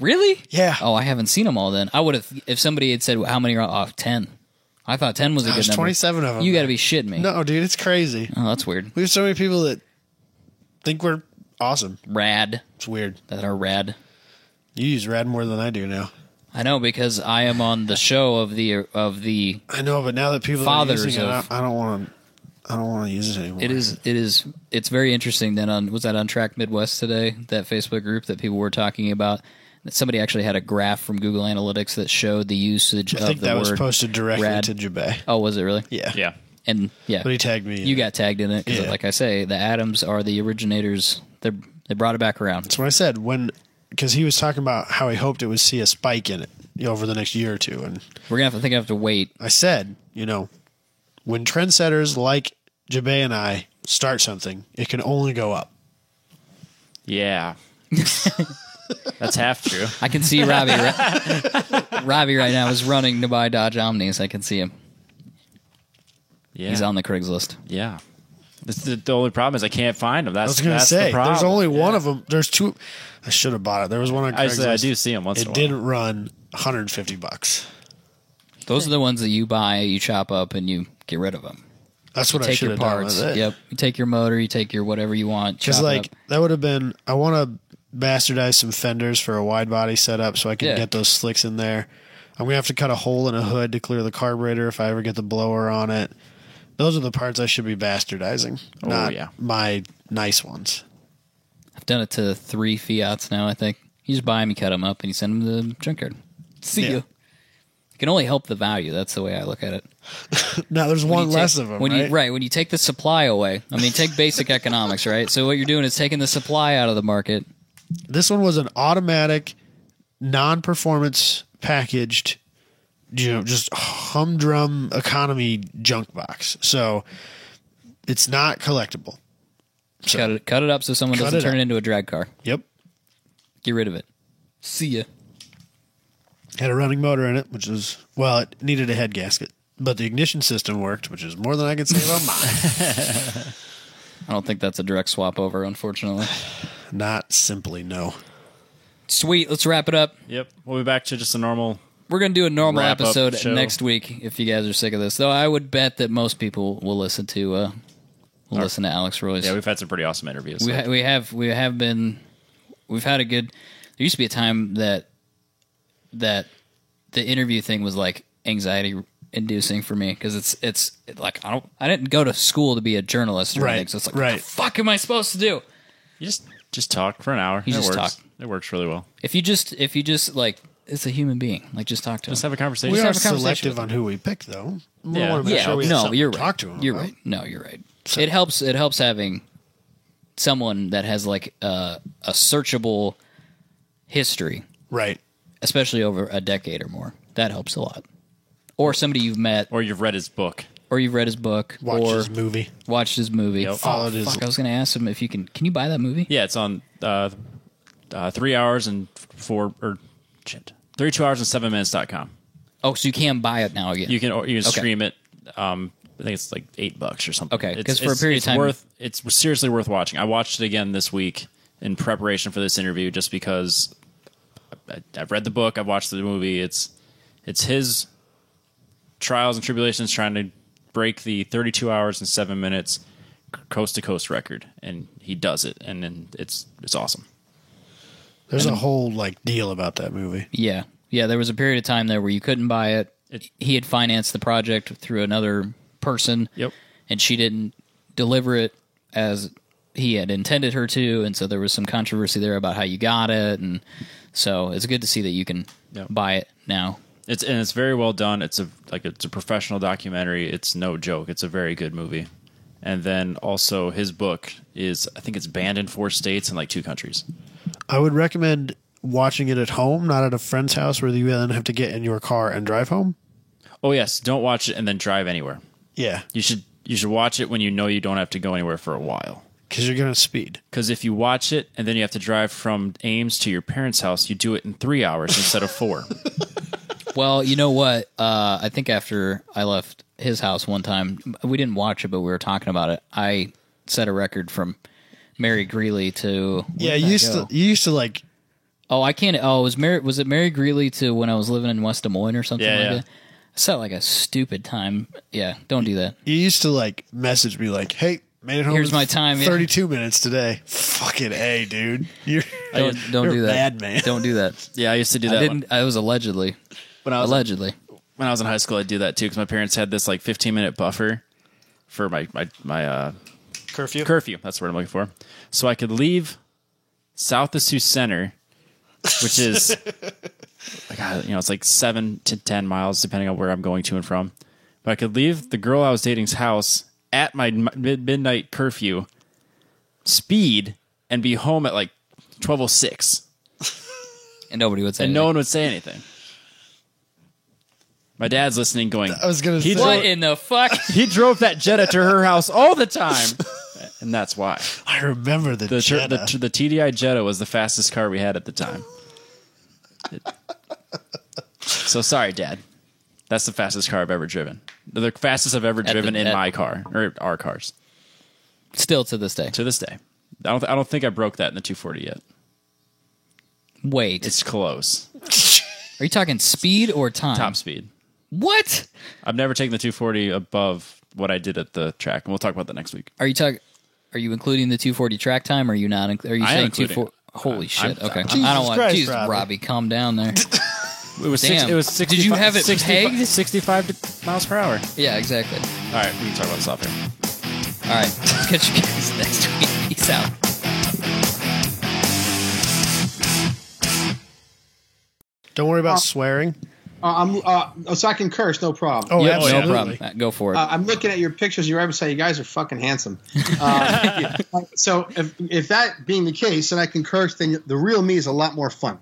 Really? Yeah. Oh, I haven't seen them all then. I would have, if somebody had said, how many are off? 10. I thought 10 was a good There's number. 27 of them. You got to be shitting me. No, dude, it's crazy. Oh, that's weird. We have so many people that think we're awesome. Rad. It's weird. That are rad. You use rad more than I do now. I know, because I am on the show of the I know, but now that people Fathers are using it, of- I don't want to use it anymore. it's very interesting that was that on Track Midwest today, that Facebook group that people were talking about. Somebody actually had a graph from Google Analytics that showed the usage I of think the that word was posted directly rad. to Jabay. Oh, was it really? Yeah. Yeah. And yeah, But he tagged me. you got tagged in it because, Yeah. like I say, the Adams are the originators. They brought it back around. That's what I said because he was talking about how he hoped it would see a spike in it over the next year or two, and We're gonna have to wait. I said, when trendsetters like Jabay and I start something, it can only go up. Yeah. That's half true. I can see Robbie. Robbie right now is running to buy Dodge Omnis. I can see him. Yeah. He's on the Craigslist. Yeah. The only problem is I can't find them. I was That's going to say, the problem. there's only one of them. There's two. I should have bought it. There was one on I Craigslist. do see them once in a It while. didn't run $150. Those are the ones that you buy, you chop up, and you get rid of them. That's what I Take should your have done parts. with it. Yep. You take your motor. You take your whatever you want. Because chop it up. that would have been. I want to bastardize some fenders for a wide body setup so I can Yeah. get those slicks in there. I'm gonna have to cut a hole in a hood to clear the carburetor if I ever get the blower on it. Those are the parts I should be bastardizing, not yeah. my nice ones. I've done it to 3 Fiats now. I think you just buy them, you cut them up, and you send them to the junkyard. See Yeah. you. It can only help the value. That's the way I look at it. Now there's one less of them, right? When you take the supply away, I mean, take basic economics, right? So what you're doing is taking the supply out of the market. This one was an automatic, non-performance packaged, just humdrum economy junk box. So it's not collectible. So, Cut it up so someone Cut doesn't it turn up. it into a drag car. Yep. Get rid of it. See ya. Had a running motor in it, which is, well, it needed a head gasket. But the ignition system worked, which is more than I can say about mine. I don't think that's a direct swap over, unfortunately. Not simply no. Sweet. Let's wrap it up. Yep. We'll be back to just a normal. We're going to do a normal Wrap up episode show. next week if you guys are sick of this. Though I would bet that most people will listen to listen to Alex Roy's. Yeah, we've had some pretty awesome interviews. We've had a good. There used to be a time that the interview thing was like anxiety inducing for me because it's like I didn't go to school to be a journalist or Right, anything, so it's like right. what the fuck am I supposed to do? You just talk for an hour. You It just works. talk. It works really well. If you just like it's a human being, like just talk to Just him. have a conversation. We Just are have a conversation selective with on who we pick, though. We Yeah. want to make Yeah, sure we have no, something you're to right. talk to them You're about. right. No, you're right. So- It helps having someone that has like a searchable history, Right. especially over a decade or more. That helps a lot. Or somebody you've met, Or you've read his book. or you've read his book, Watch or his movie. watched his movie. Yep. Oh, Followed his- fuck! I was going to ask him if you can you buy that movie? Yeah, it's on 3 hours and 32 hours and 7 minutes.com. Oh, so you can buy it now again. You can Okay. stream it. I think it's like $8 or something. Okay, It's- 'cause for a period of it's time- it's seriously worth watching. I watched it again this week in preparation for this interview, just because I've read the book, I've watched the movie. It's his trials and tribulations trying to break the 32 hours and 7 minutes coast to coast record, and he does it, and then it's awesome. There's a whole deal about that movie. Yeah. There was a period of time there where you couldn't buy it. He had financed the project through another person. Yep. And she didn't deliver it as he had intended her to, and so there was some controversy there about how you got it, and so it's good to see that you can Yep. buy it now. It's very well done. It's a professional documentary. It's no joke. It's a very good movie, And then also his book is, I think it's banned in 4 states and like 2 countries. I would recommend watching it at home, not at a friend's house where you then have to get in your car and drive home. Oh yes, don't watch it and then drive anywhere. Yeah, You should watch it when you know you don't have to go anywhere for a while. because you're going to speed. Because if you watch it and then you have to drive from Ames to your parents' house, you do it in 3 hours instead of 4. Well, you know what? I think after I left his house one time, we didn't watch it, but we were talking about it. I set a record from Mary Greeley to Yeah, you used to like. Oh, I can't. Oh, was it Mary Greeley to when I was living in West Des Moines or something like that? I set like a stupid time. Yeah, don't do that. You used to like message me like, "Hey, made it home. Here's in my time, yeah. 32 minutes today." Fucking A, dude. You're Don't you're do a that. Bad man. Don't do that. Yeah, I used to do that. I didn't. I was allegedly. When I was When I was in high school, I'd do that too because my parents had this like 15-minute buffer for my curfew. That's what I'm looking for. So I could leave south of Sioux Center, which is it's like 7 to 10 miles depending on where I'm going to and from. But I could leave the girl I was dating's house at my midnight curfew, speed, and be home at like 12:06, and nobody would say. and anything. no one would say anything. My dad's listening, going, I was gonna say. What in the fuck? he drove that Jetta to her house all the time, and that's why. I remember the Jetta. The TDI Jetta was the fastest car we had at the time. So sorry, Dad. That's the fastest car I've ever driven. The fastest I've ever driven in my car, or our cars. Still to this day. To this day. I don't think I broke that in the 240 yet. Wait, It's close. are you talking speed or time? Top speed. What? I've never taken the 240 above what I did at the track, and we'll talk about that next week. Are you including the 240 track time? Or are you not? Are you I am saying 240? including Holy shit! Okay, Jesus I don't want. Christ, Jesus, Robbie. Robbie, calm down there. It was Damn. it was 65, Did you have it 65 pegged? 65 miles per hour. Yeah, exactly. All right, we can talk about this off here. All right, catch you guys next week. Peace out. Don't worry about swearing. So I can curse, no problem. Oh, Yep, absolutely. no problem. Go for it. I'm looking at your pictures of your website. You guys are fucking handsome. So if that being the case, then I can curse. Then the real me is a lot more fun.